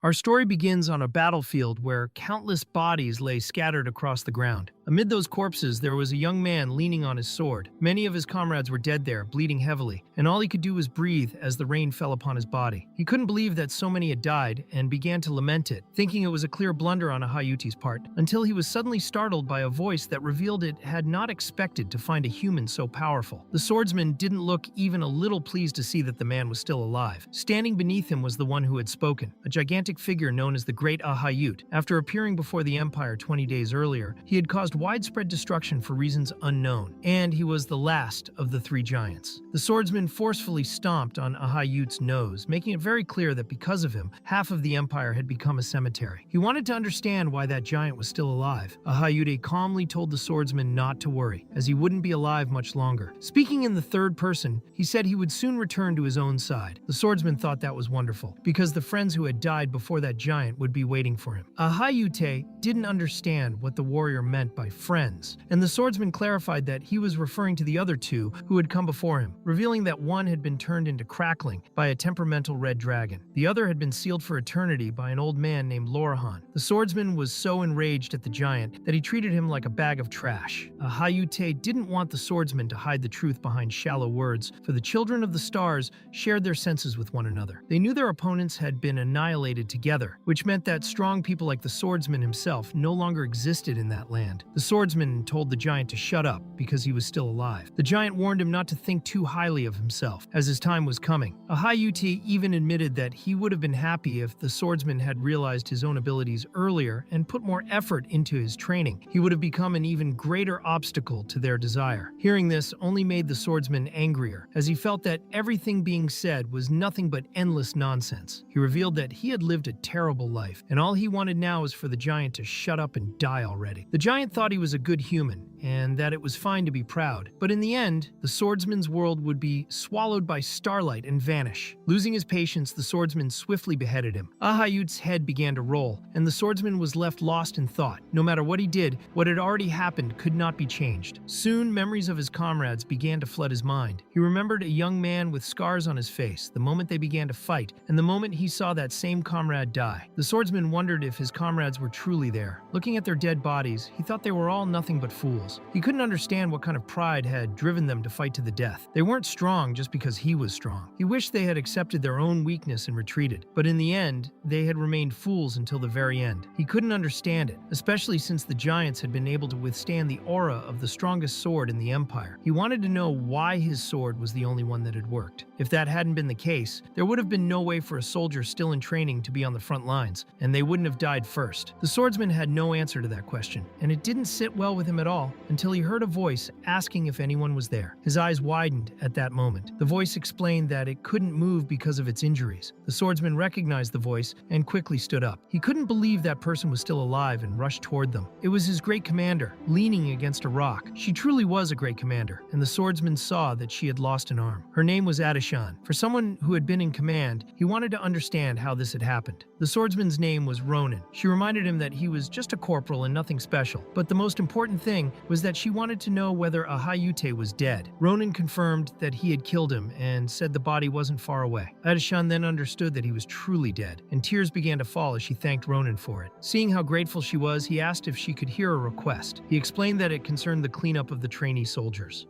Our story begins on a battlefield where countless bodies lay scattered across the ground. Amid those corpses, there was a young man leaning on his sword. Many of his comrades were dead there, bleeding heavily, and all he could do was breathe as the rain fell upon his body. He couldn't believe that so many had died and began to lament it, thinking it was a clear blunder on Ahayute's part, until he was suddenly startled by a voice that revealed it had not expected to find a human so powerful. The swordsman didn't look even a little pleased to see that the man was still alive. Standing beneath him was the one who had spoken, a gigantic figure known as the Great Ahayute. After appearing before the Empire 20 days earlier, he had caused widespread destruction for reasons unknown, and he was the last of the three giants. The swordsman forcefully stomped on Ahayute's nose, making it very clear that because of him, half of the Empire had become a cemetery. He wanted to understand why that giant was still alive. Ahayute calmly told the swordsman not to worry, as he wouldn't be alive much longer. Speaking in the third person, he said he would soon return to his own side. The swordsman thought that was wonderful, because the friends who had died before that giant would be waiting for him. Ahayute didn't understand what the warrior meant by friends, and the swordsman clarified that he was referring to the other two who had come before him, revealing that one had been turned into crackling by a temperamental red dragon. The other had been sealed for eternity by an old man named Lorahan. The swordsman was so enraged at the giant that he treated him like a bag of trash. Ahayute didn't want the swordsman to hide the truth behind shallow words, for the children of the stars shared their senses with one another. They knew their opponents had been annihilated together, which meant that strong people like the swordsman himself no longer existed in that land. The swordsman told the giant to shut up because he was still alive. The giant warned him not to think too highly of himself, as his time was coming. Ahayute even admitted that he would have been happy if the swordsman had realized his own abilities earlier and put more effort into his training. He would have become an even greater obstacle to their desire. Hearing this only made the swordsman angrier, as he felt that everything being said was nothing but endless nonsense. He revealed that he had lived a terrible life, and all he wanted now was for the giant to shut up and die already. The giant thought he was a good human, and that it was fine to be proud. But in the end, the swordsman's world would be swallowed by starlight and vanish. Losing his patience, the swordsman swiftly beheaded him. Ahayute's head began to roll, and the swordsman was left lost in thought. No matter what he did, what had already happened could not be changed. Soon, memories of his comrades began to flood his mind. He remembered a young man with scars on his face, the moment they began to fight, and the moment he saw that same comrade die. The swordsman wondered if his comrades were truly there. Looking at their dead bodies, he thought they were all nothing but fools. He couldn't understand what kind of pride had driven them to fight to the death. They weren't strong just because he was strong. He wished they had accepted their own weakness and retreated, but in the end, they had remained fools until the very end. He couldn't understand it, especially since the giants had been able to withstand the aura of the strongest sword in the Empire. He wanted to know why his sword was the only one that had worked. If that hadn't been the case, there would have been no way for a soldier still in training to be on the front lines, and they wouldn't have died first. The swordsman had no answer to that question, and it didn't sit well with him at all until he heard a voice asking if anyone was there. His eyes widened at that moment. The voice explained that it couldn't move because of its injuries. The swordsman recognized the voice and quickly stood up. He couldn't believe that person was still alive and rushed toward them. It was his great commander, leaning against a rock. She truly was a great commander, and the swordsman saw that she had lost an arm. Her name was Adishan. For someone who had been in command, he wanted to understand how this had happened. The swordsman's name was Ronan. She reminded him that he was just a corporal and nothing special, but the most important thing was that she wanted to know whether Ahayute was dead. Ronan confirmed that he had killed him and said the body wasn't far away. Adishan then understood that he was truly dead, and tears began to fall as she thanked Ronan for it. Seeing how grateful she was, he asked if she could hear a request. He explained that it concerned the cleanup of the trainee soldiers.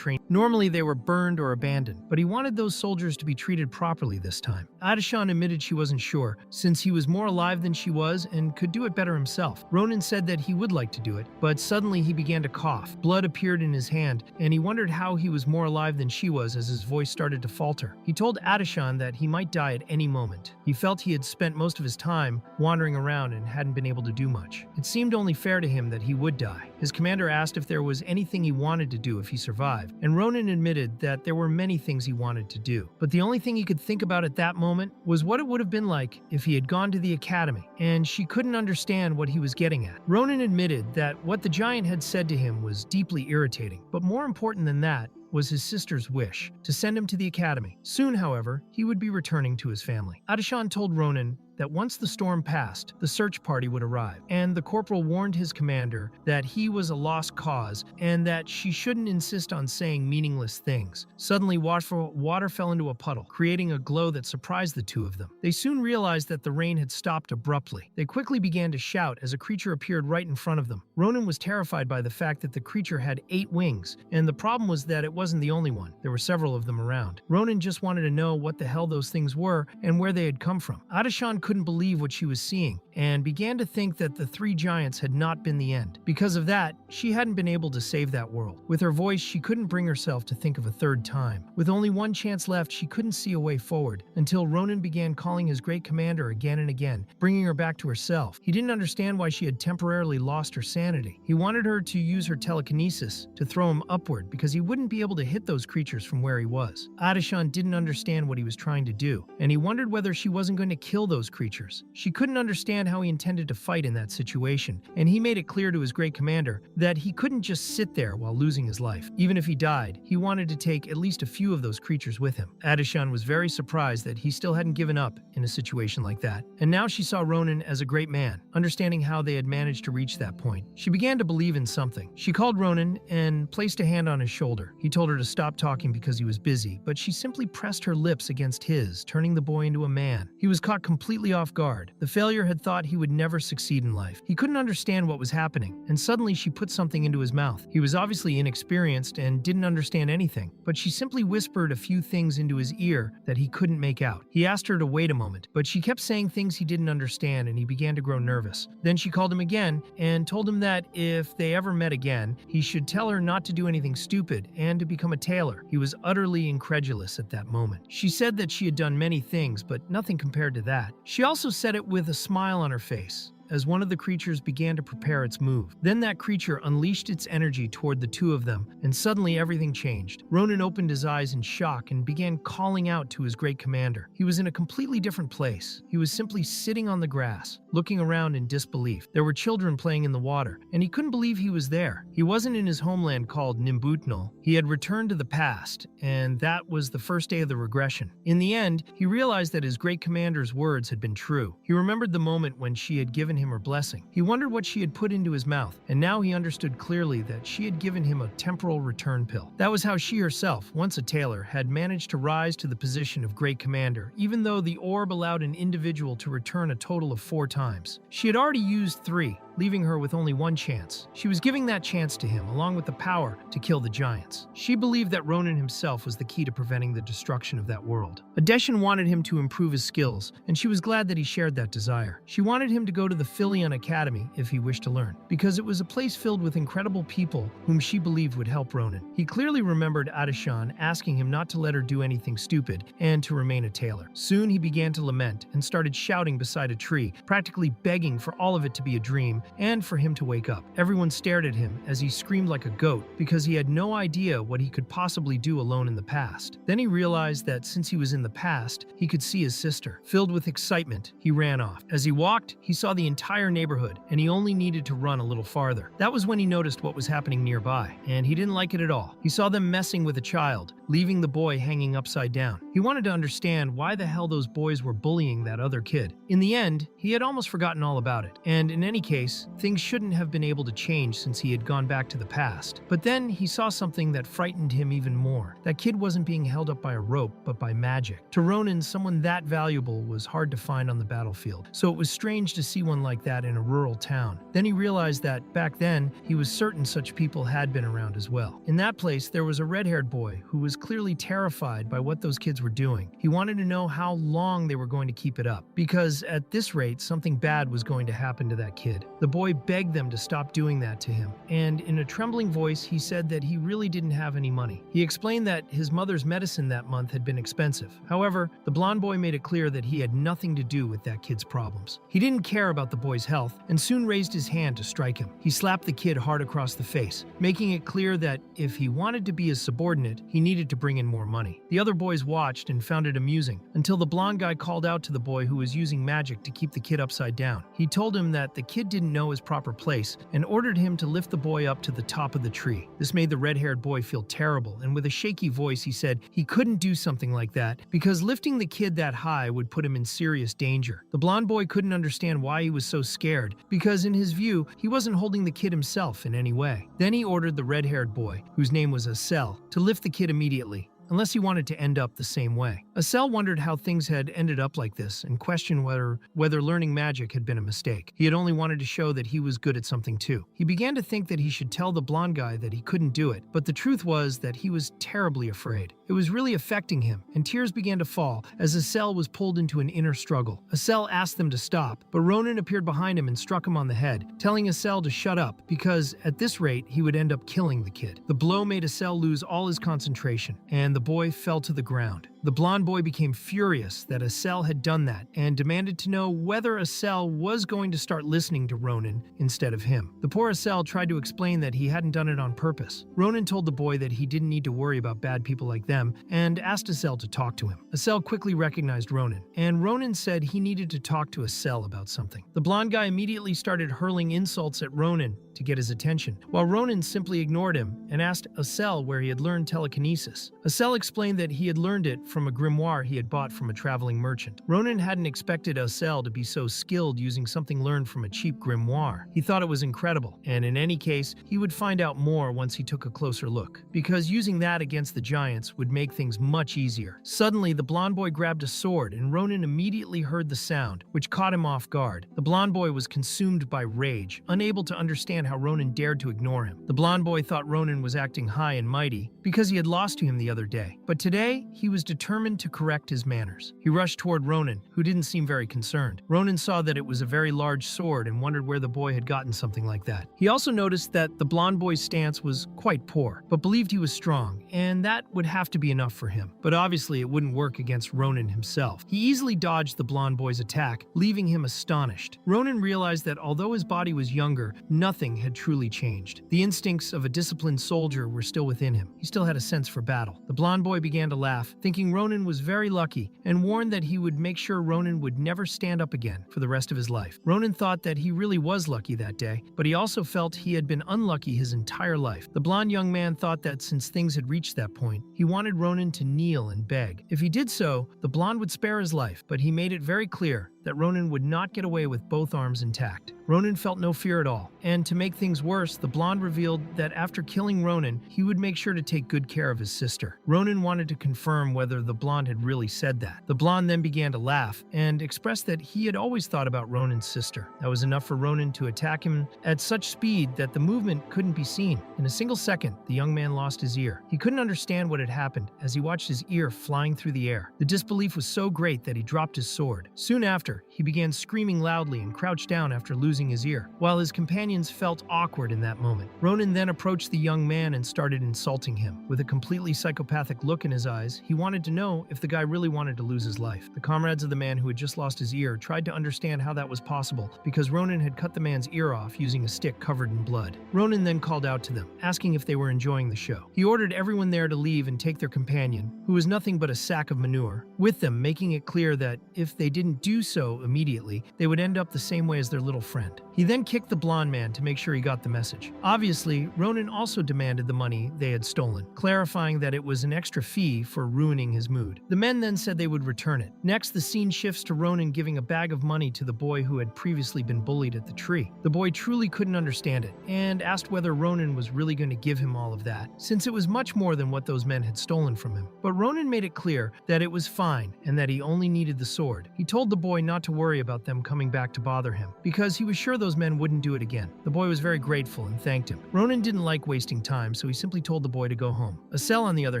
Normally they were burned or abandoned, but he wanted those soldiers to be treated properly this time. Adishan admitted she wasn't sure, since he was more alive than she was and could do it better himself. Ronan said that he would like to do it, but suddenly he began to cough. Blood appeared in his hand, and he wondered how he was more alive than she was as his voice started to falter. He told Adishan that he might die at any moment. He felt he had spent most of his time wandering around and hadn't been able to do much. It seemed only fair to him that he would die. His commander asked if there was anything he wanted to do if he survived, and Ronan admitted that there were many things he wanted to do. But the only thing he could think about at that moment was what it would have been like if he had gone to the academy, and she couldn't understand what he was getting at. Ronan admitted that what the giant had said to him was deeply irritating, but more important than that was his sister's wish to send him to the academy. Soon, however, he would be returning to his family. Adishan told Ronan that once the storm passed, the search party would arrive, and the corporal warned his commander that he was a lost cause and that she shouldn't insist on saying meaningless things. Suddenly, water fell into a puddle, creating a glow that surprised the two of them. They soon realized that the rain had stopped abruptly. They quickly began to shout as a creature appeared right in front of them. Ronan was terrified by the fact that the creature had 8 wings, and the problem was that it wasn't the only one. There were several of them around. Ronan just wanted to know what the hell those things were and where they had come from. Adishan couldn't believe what she was seeing and began to think that the 3 giants had not been the end. Because of that, she hadn't been able to save that world. With her voice, she couldn't bring herself to think of a third time. With only one chance left, she couldn't see a way forward until Ronan began calling his great commander again and again, bringing her back to herself. He didn't understand why she had temporarily lost her sanity. He wanted her to use her telekinesis to throw him upward because he wouldn't be able to hit those creatures from where he was. Adishan didn't understand what he was trying to do, and he wondered whether she wasn't going to kill those creatures. She couldn't understand how he intended to fight in that situation, and he made it clear to his great commander that he couldn't just sit there while losing his life. Even if he died, he wanted to take at least a few of those creatures with him. Adishan was very surprised that he still hadn't given up in a situation like that, and now she saw Ronan as a great man. Understanding how they had managed to reach that point, she began to believe in something. She called Ronan and placed a hand on his shoulder. He told her to stop talking because he was busy, but she simply pressed her lips against his, turning the boy into a man. He was caught completely off guard. The failure had thought he would never succeed in life. He couldn't understand what was happening, and suddenly she put something into his mouth. He was obviously inexperienced and didn't understand anything, but she simply whispered a few things into his ear that he couldn't make out. He asked her to wait a moment, but she kept saying things he didn't understand, and he began to grow nervous. Then she called him again and told him that if they ever met again, he should tell her not to do anything stupid and to become a tailor. He was utterly incredulous at that moment. She said that she had done many things, but nothing compared to that. She also said it with a smile on her face as one of the creatures began to prepare its move. Then that creature unleashed its energy toward the two of them, and suddenly everything changed. Ronan opened his eyes in shock and began calling out to his great commander. He was in a completely different place. He was simply sitting on the grass, looking around in disbelief. There were children playing in the water, and he couldn't believe he was there. He wasn't in his homeland called Nimbutnal. He had returned to the past, and that was the first day of the regression. In the end, he realized that his great commander's words had been true. He remembered the moment when she had given him her blessing. He wondered what she had put into his mouth, and now he understood clearly that she had given him a temporal return pill. That was how she herself, once a tailor, had managed to rise to the position of great commander, even though the orb allowed an individual to return a total of 4 times. She had already used 3, leaving her with only 1 chance. She was giving that chance to him, along with the power to kill the giants. She believed that Ronan himself was the key to preventing the destruction of that world. Adeshan wanted him to improve his skills, and she was glad that he shared that desire. She wanted him to go to the Philion Academy if he wished to learn, because it was a place filled with incredible people whom she believed would help Ronan. He clearly remembered Adeshan asking him not to let her do anything stupid and to remain a tailor. Soon he began to lament and started shouting beside a tree, practically begging for all of it to be a dream and for him to wake up. Everyone stared at him as he screamed like a goat because he had no idea what he could possibly do alone in the past. Then he realized that since he was in the past, he could see his sister. Filled with excitement, he ran off. As he walked, he saw the entire neighborhood, and he only needed to run a little farther. That was when he noticed what was happening nearby, and he didn't like it at all. He saw them messing with a child, leaving the boy hanging upside down. He wanted to understand why the hell those boys were bullying that other kid. In the end, he had almost forgotten all about it, and in any case, things shouldn't have been able to change since he had gone back to the past. But then he saw something that frightened him even more. That kid wasn't being held up by a rope, but by magic. To Ronan, someone that valuable was hard to find on the battlefield, so it was strange to see one like that in a rural town. Then he realized that, back then, he was certain such people had been around as well. In that place, there was a red-haired boy who was clearly terrified by what those kids were doing. He wanted to know how long they were going to keep it up, because at this rate, something bad was going to happen to that kid. The boy begged them to stop doing that to him, and in a trembling voice, he said that he really didn't have any money. He explained that his mother's medicine that month had been expensive. However, the blonde boy made it clear that he had nothing to do with that kid's problems. He didn't care about the boy's health and soon raised his hand to strike him. He slapped the kid hard across the face, making it clear that if he wanted to be a subordinate, he needed needed to bring in more money. The other boys watched and found it amusing, until the blonde guy called out to the boy who was using magic to keep the kid upside down. He told him that the kid didn't know his proper place and ordered him to lift the boy up to the top of the tree. This made the red-haired boy feel terrible, and with a shaky voice he said he couldn't do something like that because lifting the kid that high would put him in serious danger. The blonde boy couldn't understand why he was so scared because in his view, he wasn't holding the kid himself in any way. Then he ordered the red-haired boy, whose name was Asel, to lift the kid immediately, unless he wanted to end up the same way. Asel wondered how things had ended up like this and questioned whether learning magic had been a mistake. He had only wanted to show that he was good at something too. He began to think that he should tell the blonde guy that he couldn't do it, but the truth was that he was terribly afraid. It was really affecting him, and tears began to fall as Asel was pulled into an inner struggle. Asel asked them to stop, but Ronan appeared behind him and struck him on the head, telling Asel to shut up because at this rate he would end up killing the kid. The blow made Asel lose all his concentration, and the boy fell to the ground. The blonde boy became furious that Asel had done that and demanded to know whether Asel was going to start listening to Ronan instead of him. The poor Asel tried to explain that he hadn't done it on purpose. Ronan told the boy that he didn't need to worry about bad people like them and asked Asel to talk to him. Asel quickly recognized Ronan, and Ronan said he needed to talk to Asel about something. The blonde guy immediately started hurling insults at Ronan to get his attention, while Ronan simply ignored him and asked Asel where he had learned telekinesis. Asel explained that he had learned it from a grimoire he had bought from a traveling merchant. Ronan hadn't expected Asel to be so skilled using something learned from a cheap grimoire. He thought it was incredible, and in any case, he would find out more once he took a closer look, because using that against the giants would make things much easier. Suddenly, the blonde boy grabbed a sword, and Ronan immediately heard the sound, which caught him off guard. The blonde boy was consumed by rage, unable to understand how Ronan dared to ignore him. The blonde boy thought Ronan was acting high and mighty because he had lost to him the other day, but today he was determined to correct his manners. He rushed toward Ronan, who didn't seem very concerned. Ronan saw that it was a very large sword and wondered where the boy had gotten something like that. He also noticed that the blonde boy's stance was quite poor, but believed he was strong, and that would have to be enough for him. But obviously it wouldn't work against Ronan himself. He easily dodged the blonde boy's attack, leaving him astonished. Ronan realized that although his body was younger, nothing had truly changed. The instincts of a disciplined soldier were still within him. He still had a sense for battle. The blonde boy began to laugh, thinking Ronan was very lucky, and warned that he would make sure Ronan would never stand up again for the rest of his life. Ronan thought that he really was lucky that day, but he also felt he had been unlucky his entire life. The blonde young man thought that since things had reached that point, he wanted Ronan to kneel and beg. If he did so, the blonde would spare his life, but he made it very clear that Ronan would not get away with both arms intact. Ronan felt no fear at all, and to make things worse, the blonde revealed that after killing Ronan, he would make sure to take good care of his sister. Ronan wanted to confirm whether the blonde had really said that. The blonde then began to laugh and expressed that he had always thought about Ronan's sister. That was enough for Ronan to attack him at such speed that the movement couldn't be seen. In a single second, the young man lost his ear. He couldn't understand what had happened as he watched his ear flying through the air. The disbelief was so great that he dropped his sword. Soon after, he began screaming loudly and crouched down after losing his ear, while his companions felt awkward in that moment. Ronan then approached the young man and started insulting him. With a completely psychopathic look in his eyes, he wanted to know if the guy really wanted to lose his life. The comrades of the man who had just lost his ear tried to understand how that was possible, because Ronan had cut the man's ear off using a stick covered in blood. Ronan then called out to them, asking if they were enjoying the show. He ordered everyone there to leave and take their companion, who was nothing but a sack of manure, with them, making it clear that if they didn't do so immediately, they would end up the same way as their little friend. He then kicked the blonde man to make sure he got the message. Obviously, Ronan also demanded the money they had stolen, clarifying that it was an extra fee for ruining his mood. The men then said they would return it. Next, the scene shifts to Ronan giving a bag of money to the boy who had previously been bullied at the tree. The boy truly couldn't understand it, and asked whether Ronan was really going to give him all of that, since it was much more than what those men had stolen from him. But Ronan made it clear that it was fine, and that he only needed the sword. He told the boy not to worry about them coming back to bother him, because he was sure those men wouldn't do it again. The boy was very grateful and thanked him. Ronan didn't like wasting time, so he simply told the boy to go home. Asel, on the other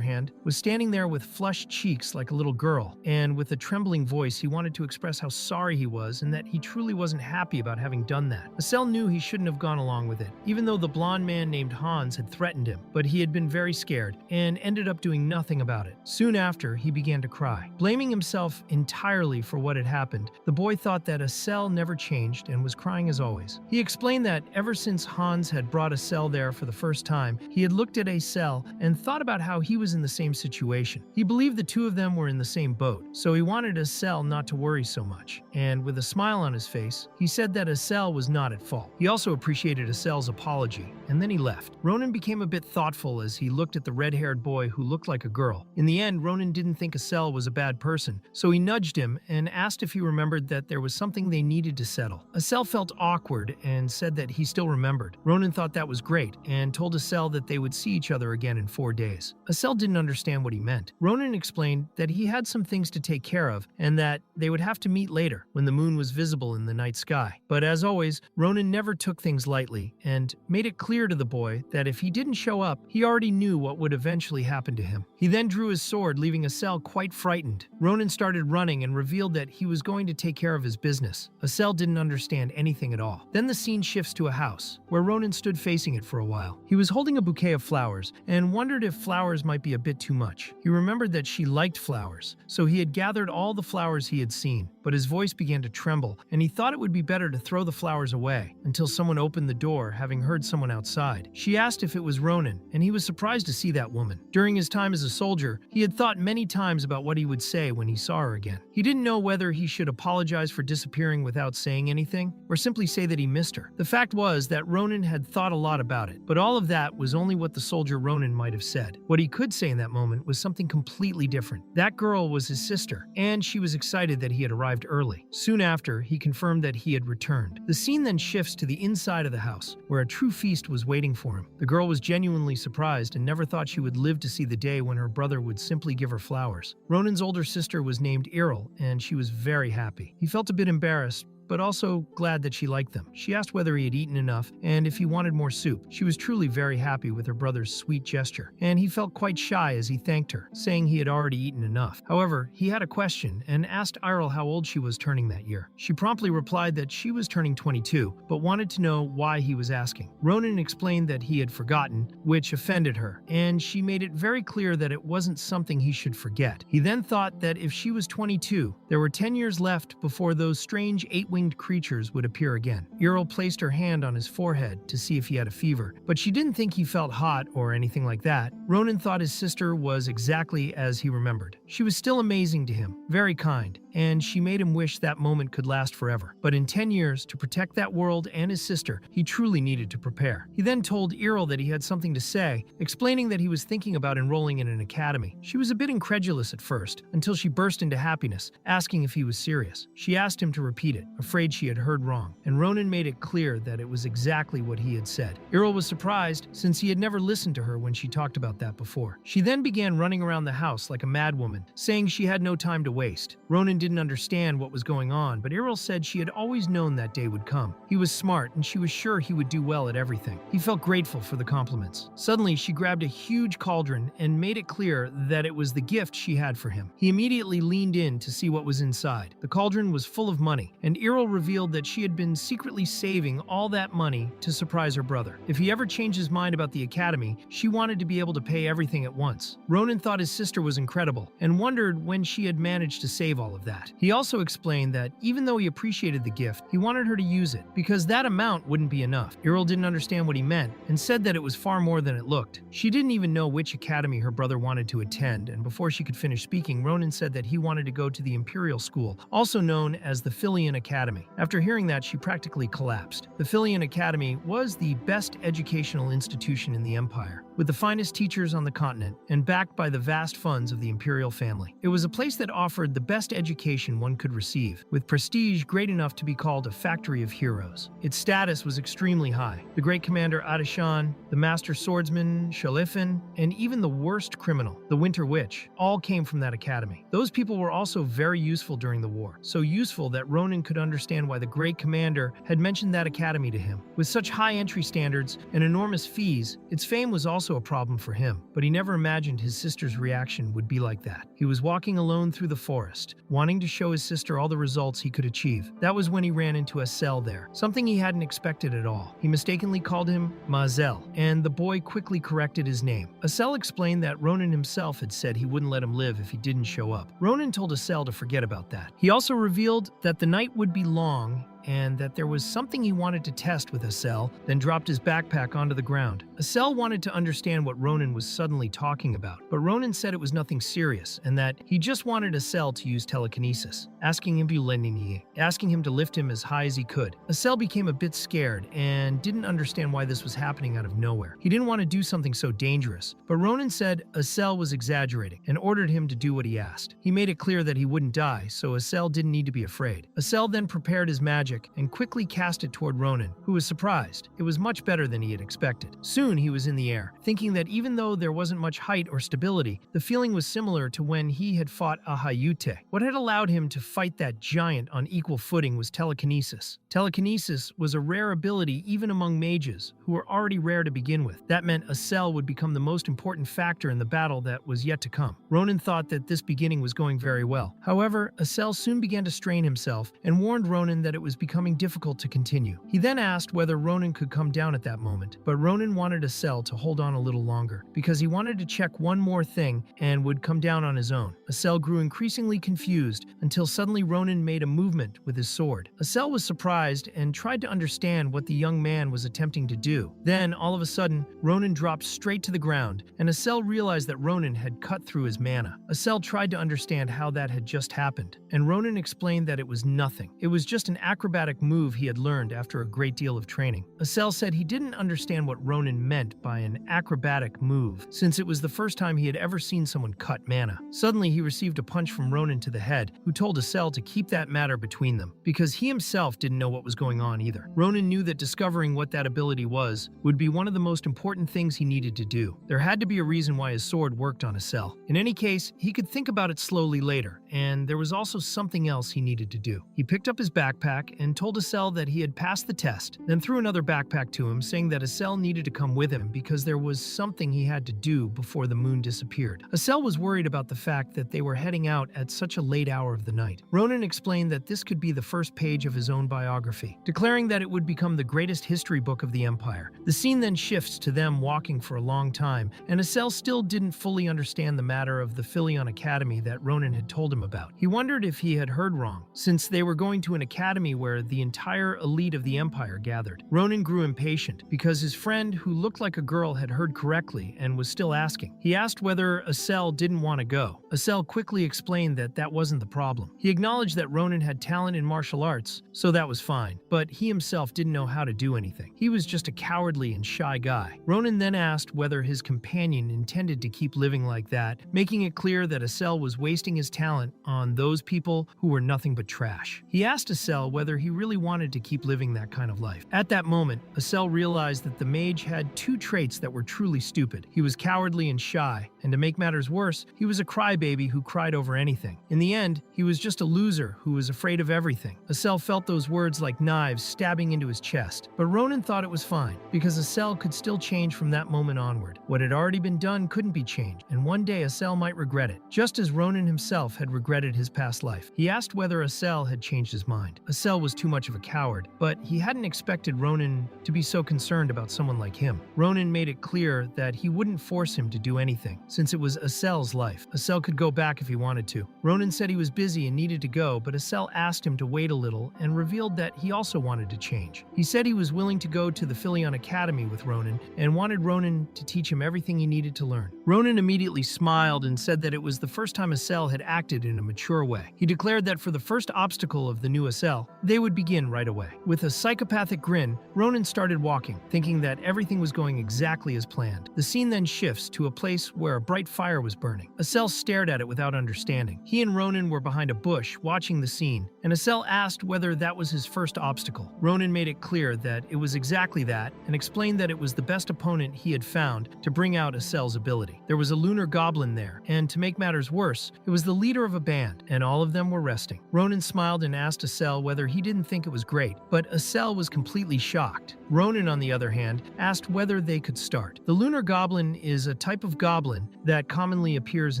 hand, was standing there with flushed cheeks like a little girl, and with a trembling voice he wanted to express how sorry he was and that he truly wasn't happy about having done that. Asel knew he shouldn't have gone along with it, even though the blonde man named Hans had threatened him, but he had been very scared and ended up doing nothing about it. Soon after, he began to cry. Blaming himself entirely for what had happened, The boy thought that Asel never changed and was crying as always. He explained that ever since Hans had brought Asel there for the first time, he had looked at Asel and thought about how he was in the same situation. He believed the two of them were in the same boat, so he wanted Asel not to worry so much. And with a smile on his face, he said that Asel was not at fault. He also appreciated Asel's apology, and then he left. Ronan became a bit thoughtful as he looked at the red-haired boy who looked like a girl. In the end, Ronan didn't think Asel was a bad person, so he nudged him and asked if he remembered that there was something they needed to settle. Asel felt awkward and said that he still remembered. Ronan thought that was great and told Asel that they would see each other again in 4 days. Asel didn't understand what he meant. Ronan explained that he had some things to take care of and that they would have to meet later when the moon was visible in the night sky. But as always, Ronan never took things lightly and made it clear to the boy that if he didn't show up, he already knew what would eventually happen to him. He then drew his sword, leaving Asel quite frightened. Ronan started running and revealed that he was going to take care of his business. Asel didn't understand anything at all. Then the scene shifts to a house, where Ronan stood facing it for a while. He was holding a bouquet of flowers and wondered if flowers might be a bit too much. He remembered that she liked flowers, so he had gathered all the flowers he had seen, but his voice began to tremble, and he thought it would be better to throw the flowers away until someone opened the door, having heard someone outside. She asked if it was Ronan, and he was surprised to see that woman. During his time as a soldier, he had thought many times about what he would say when he saw her again. He didn't know whether he should apologize for disappearing without saying anything, or simply say that he missed her. The fact was that Ronan had thought a lot about it, but all of that was only what the soldier Ronan might have said. What he could say in that moment was something completely different. That girl was his sister, and she was excited that he had arrived early. Soon after, he confirmed that he had returned. The scene then shifts to the inside of the house, where a true feast was waiting for him. The girl was genuinely surprised and never thought she would live to see the day when her brother would simply give her flowers. Ronan's older sister was named Errol, and she was very happy. He felt a bit embarrassed, but also glad that she liked them. She asked whether he had eaten enough and if he wanted more soup. She was truly very happy with her brother's sweet gesture, and he felt quite shy as he thanked her, saying he had already eaten enough. However, he had a question and asked Irel how old she was turning that year. She promptly replied that she was turning 22, but wanted to know why he was asking. Ronan explained that he had forgotten, which offended her, and she made it very clear that it wasn't something he should forget. He then thought that if she was 22, there were 10 years left before those strange eight-winged creatures would appear again. Errol placed her hand on his forehead to see if he had a fever, but she didn't think he felt hot or anything like that. Ronan thought his sister was exactly as he remembered. She was still amazing to him, very kind, and she made him wish that moment could last forever. But in 10 years, to protect that world and his sister, he truly needed to prepare. He then told Errol that he had something to say, explaining that he was thinking about enrolling in an academy. She was a bit incredulous at first, until she burst into happiness, asking if he was serious. She asked him to repeat it, afraid she had heard wrong, and Ronan made it clear that it was exactly what he had said. Errol was surprised, since he had never listened to her when she talked about that before. She then began running around the house like a madwoman, saying she had no time to waste. Ronan didn't understand what was going on, but Errol said she had always known that day would come. He was smart, and she was sure he would do well at everything. He felt grateful for the compliments. Suddenly, she grabbed a huge cauldron and made it clear that it was the gift she had for him. He immediately leaned in to see what was inside. The cauldron was full of money, and Errol revealed that she had been secretly saving all that money to surprise her brother. If he ever changed his mind about the academy, she wanted to be able to pay everything at once. Ronan thought his sister was incredible and wondered when she had managed to save all of that. He also explained that even though he appreciated the gift, he wanted her to use it because that amount wouldn't be enough. Errol didn't understand what he meant and said that it was far more than it looked. She didn't even know which academy her brother wanted to attend, and before she could finish speaking, Ronan said that he wanted to go to the Imperial School, also known as the Frieren Academy. After hearing that, she practically collapsed. The Frieren Academy was the best educational institution in the Empire, with the finest teachers on the continent and backed by the vast funds of the imperial family. It was a place that offered the best education one could receive, with prestige great enough to be called a factory of heroes. Its status was extremely high. The great commander Adishan, the master swordsman Shalifin, and even the worst criminal, the Winter Witch, all came from that academy. Those people were also very useful during the war, so useful that Ronan could understand why the great commander had mentioned that academy to him. With such high entry standards and enormous fees, its fame was also a problem for him, but he never imagined his sister's reaction would be like that. He was walking alone through the forest, wanting wanting to show his sister all the results he could achieve. That was when he ran into Asel there, something he hadn't expected at all. He mistakenly called him Mazel, and the boy quickly corrected his name. Asel explained that Ronan himself had said he wouldn't let him live if he didn't show up. Ronan told Asel to forget about that. He also revealed that the night would be long and that there was something he wanted to test with Asel, then dropped his backpack onto the ground. Asel wanted to understand what Ronan was suddenly talking about, but Ronan said it was nothing serious and that he just wanted Asel to use telekinesis, asking him to lift him as high as he could. Asel became a bit scared and didn't understand why this was happening out of nowhere. He didn't want to do something so dangerous, but Ronan said Asel was exaggerating and ordered him to do what he asked. He made it clear that he wouldn't die, so Asel didn't need to be afraid. Asel then prepared his magic and quickly cast it toward Ronan, who was surprised. It was much better than he had expected. Soon he was in the air, thinking that even though there wasn't much height or stability, the feeling was similar to when he had fought Ahayute. What had allowed him to fight that giant on equal footing was telekinesis. Telekinesis was a rare ability even among mages, who were already rare to begin with. That meant Asel would become the most important factor in the battle that was yet to come. Ronan thought that this beginning was going very well. However, Asel soon began to strain himself and warned Ronan that it was becoming difficult to continue. He then asked whether Ronan could come down at that moment, but Ronan wanted Asel to hold on a little longer because he wanted to check one more thing and would come down on his own. Asel grew increasingly confused until suddenly Ronan made a movement with his sword. Asel was surprised and tried to understand what the young man was attempting to do. Then, all of a sudden, Ronan dropped straight to the ground, and Asel realized that Ronan had cut through his mana. Asel tried to understand how that had just happened, and Ronan explained that it was nothing. It was just an acrobatic move he had learned after a great deal of training. Asel said he didn't understand what Ronan meant by an acrobatic move, since it was the first time he had ever seen someone cut mana. Suddenly, he received a punch from Ronan to the head, who told Asel to keep that matter between them, because he himself didn't know what was going on either. Ronan knew that discovering what that ability was would be one of the most important things he needed to do. There had to be a reason why his sword worked on Asel. In any case, he could think about it slowly later, and there was also something else he needed to do. He picked up his backpack and told Asel that he had passed the test, then threw another backpack to him, saying that Asel needed to come with him because there was something he had to do before the moon disappeared. Asel was worried about the fact that they were heading out at such a late hour of the night. Ronan explained that this could be the first page of his own biography, declaring that it would become the greatest history book of the Empire. The scene then shifts to them walking for a long time, and Asel still didn't fully understand the matter of the Philion Academy that Ronan had told him about. He wondered if he had heard wrong, since they were going to an academy where the entire elite of the Empire gathered. Ronan grew impatient because his friend, who looked like a girl, had heard correctly and was still asking. He asked whether Asel didn't want to go. Asel quickly explained that that wasn't the problem. He acknowledged that Ronan had talent in martial arts, so that was fine, but he himself didn't know how to do anything. He was just a cowardly and shy guy. Ronan then asked whether his companion intended to keep living like that, making it clear that Asel was wasting his talent on those people who were nothing but trash. He asked Asel whether he really wanted to keep living that kind of life. At that moment, Asel realized that the mage had two traits that were truly stupid. He was cowardly and shy, and to make matters worse, he was a crybaby who cried over anything. In the end, he was just a loser who was afraid of everything. Asel felt those words like knives stabbing into his chest, but Ronan thought it was fine, because Asel could still change from that moment onward. What had already been done couldn't be changed, and one day Asel might regret it, just as Ronan himself had regretted his past life. He asked whether Asel had changed his mind. Asel was too much of a coward, but he hadn't expected Ronan to be so concerned about someone like him. Ronan made it clear that he wouldn't force him to do anything, since it was Asel's life. Asel could go back if he wanted to. Ronan said he was busy and needed to go, but Asel asked him to wait a little and revealed that he also wanted to change. He said he was willing to go to the Philion Academy with Ronan and wanted Ronan to teach him everything he needed to learn. Ronan immediately smiled and said that it was the first time Asel had acted in a mature way. He declared that for the first obstacle of the new Asel, they would begin right away. With a psychopathic grin, Ronan started walking, thinking that everything was going exactly as planned. The scene then shifts to a place where a bright fire was burning. Asel stared at it without understanding. He and Ronan were behind a bush, watching the scene, and Asel asked whether that was his first obstacle. Ronan made it clear that it was exactly that and explained that it was the best opponent he had found to bring out Asel's ability. There was a lunar goblin there, and to make matters worse, it was the leader of a band, and all of them were resting. Ronan smiled and asked Asel whether he didn't think it was great, but Asel was completely shocked. Ronan, on the other hand, asked whether they could start. The lunar goblin is a type of goblin that commonly appears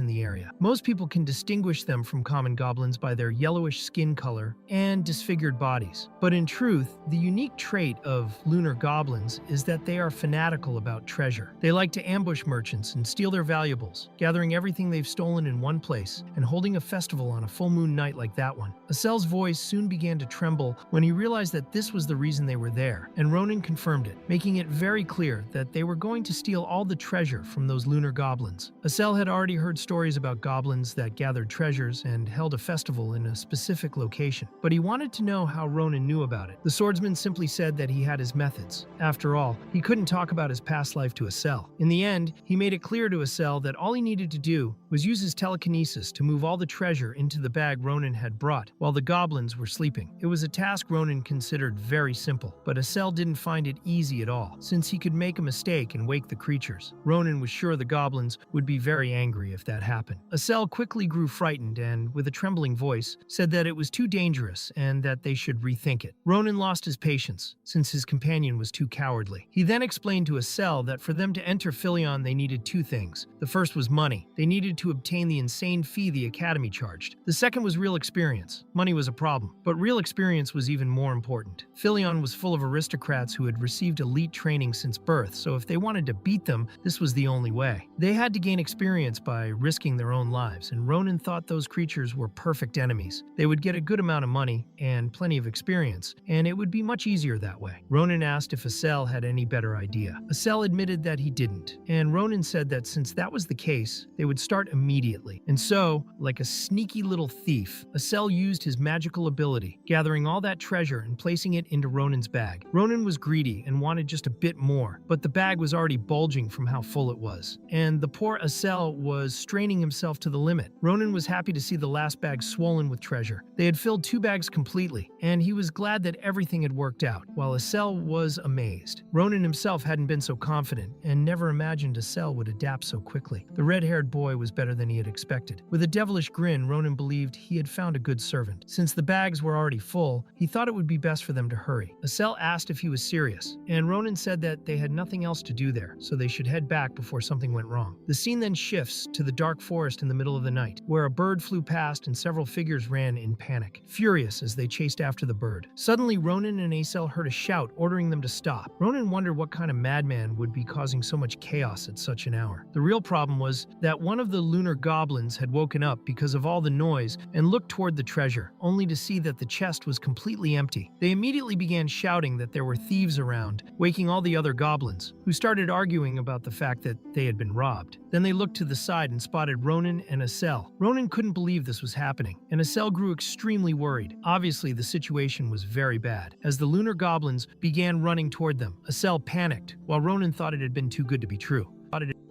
in the area. Most people can distinguish them from common goblins by their yellowish skin color and disfigured bodies. But in truth, the unique trait of lunar goblins is that they are fanatical about treasure. They like to ambush merchants and steal their valuables, gathering everything they've stolen in one place and holding a festival on a full moon night like that one. Asel's voice soon began to tremble when he realized that this was the reason they were there, and Ronan confirmed it, making it very clear that they were going to steal all the treasure from those lunar goblins. Asel had already heard stories about goblins that gathered treasures and held a festival in a specific location, but he wanted to know how Ronan knew about it. The swordsman simply said that he had his methods. After all, he couldn't talk about his past life to Asel. In the end, he made it clear to Asel that all he needed to do was use his telekinesis to move all the treasure into the bag Ronan had brought while the goblins were sleeping. It was a task Ronan considered very simple, but Asel didn't find it easy at all, since he could make a mistake and wake the creatures. Ronan was sure the goblins would be very angry if that happened. Asel quickly grew frightened and, with a trembling voice, said that it was too dangerous and that they should rethink it. Ronan lost his patience, since his companion was too cowardly. He then explained to Asel that for them to enter Philion they needed two things. The first was money. They needed to obtain the insane fee the Academy charged. The second was real experience. Money was a problem, but real experience was even more important. Philion was full of aristocrats who had received elite training since birth, so if they wanted to beat them, this was the only way. They had to gain experience by risking their own lives, and Ronan thought those creatures were perfect enemies. They would get a good amount of money and plenty of experience, and it would be much easier that way. Ronan asked if Asel had any better idea. Asel admitted that he didn't, and Ronan said that since that was the case, they would start immediately. And so, like a sneaky little thief, Asel used his magical ability, gathering all that treasure and placing it into Ronan's bag. Ronan was greedy and wanted just a bit more, but the bag was already bulging from how full it was, and the poor Asel was straining himself to the limit. Ronan was happy to see the last bag swollen with treasure. They had filled 2 bags completely, and he was glad that everything had worked out, while Asel was amazed. Ronan himself hadn't been so confident, and never imagined Asel would adapt so quickly. The red-haired boy was better than he had expected. With a devilish grin, Ronan believed he had found a good servant. Since the bags were already full, he thought it would be best for them to hurry. Asel asked if he was serious, and Ronan said that they had nothing else to do there, so they should head back before something went wrong. The scene then shifts to the dark forest in the middle of the night, where a bird flew past and several figures ran in panic, furious as they chased after the bird. Suddenly, Ronan and Asel heard a shout ordering them to stop. Ronan wondered what kind of madman would be causing so much chaos at such an hour. The real problem was that one of the lunar goblins had woken up because of all the noise and looked toward the treasure, only to see that the chest was completely empty. They immediately began shouting that there were thieves around, waking all the other goblins, who started arguing about the fact that they had been robbed. Then they looked to the side and spotted Ronan and Asel. Ronan couldn't believe this was happening, and Asel grew extremely worried. Obviously, the situation was very bad. As the lunar goblins began running toward them, Asel panicked, while Ronan thought it had been too good to be true.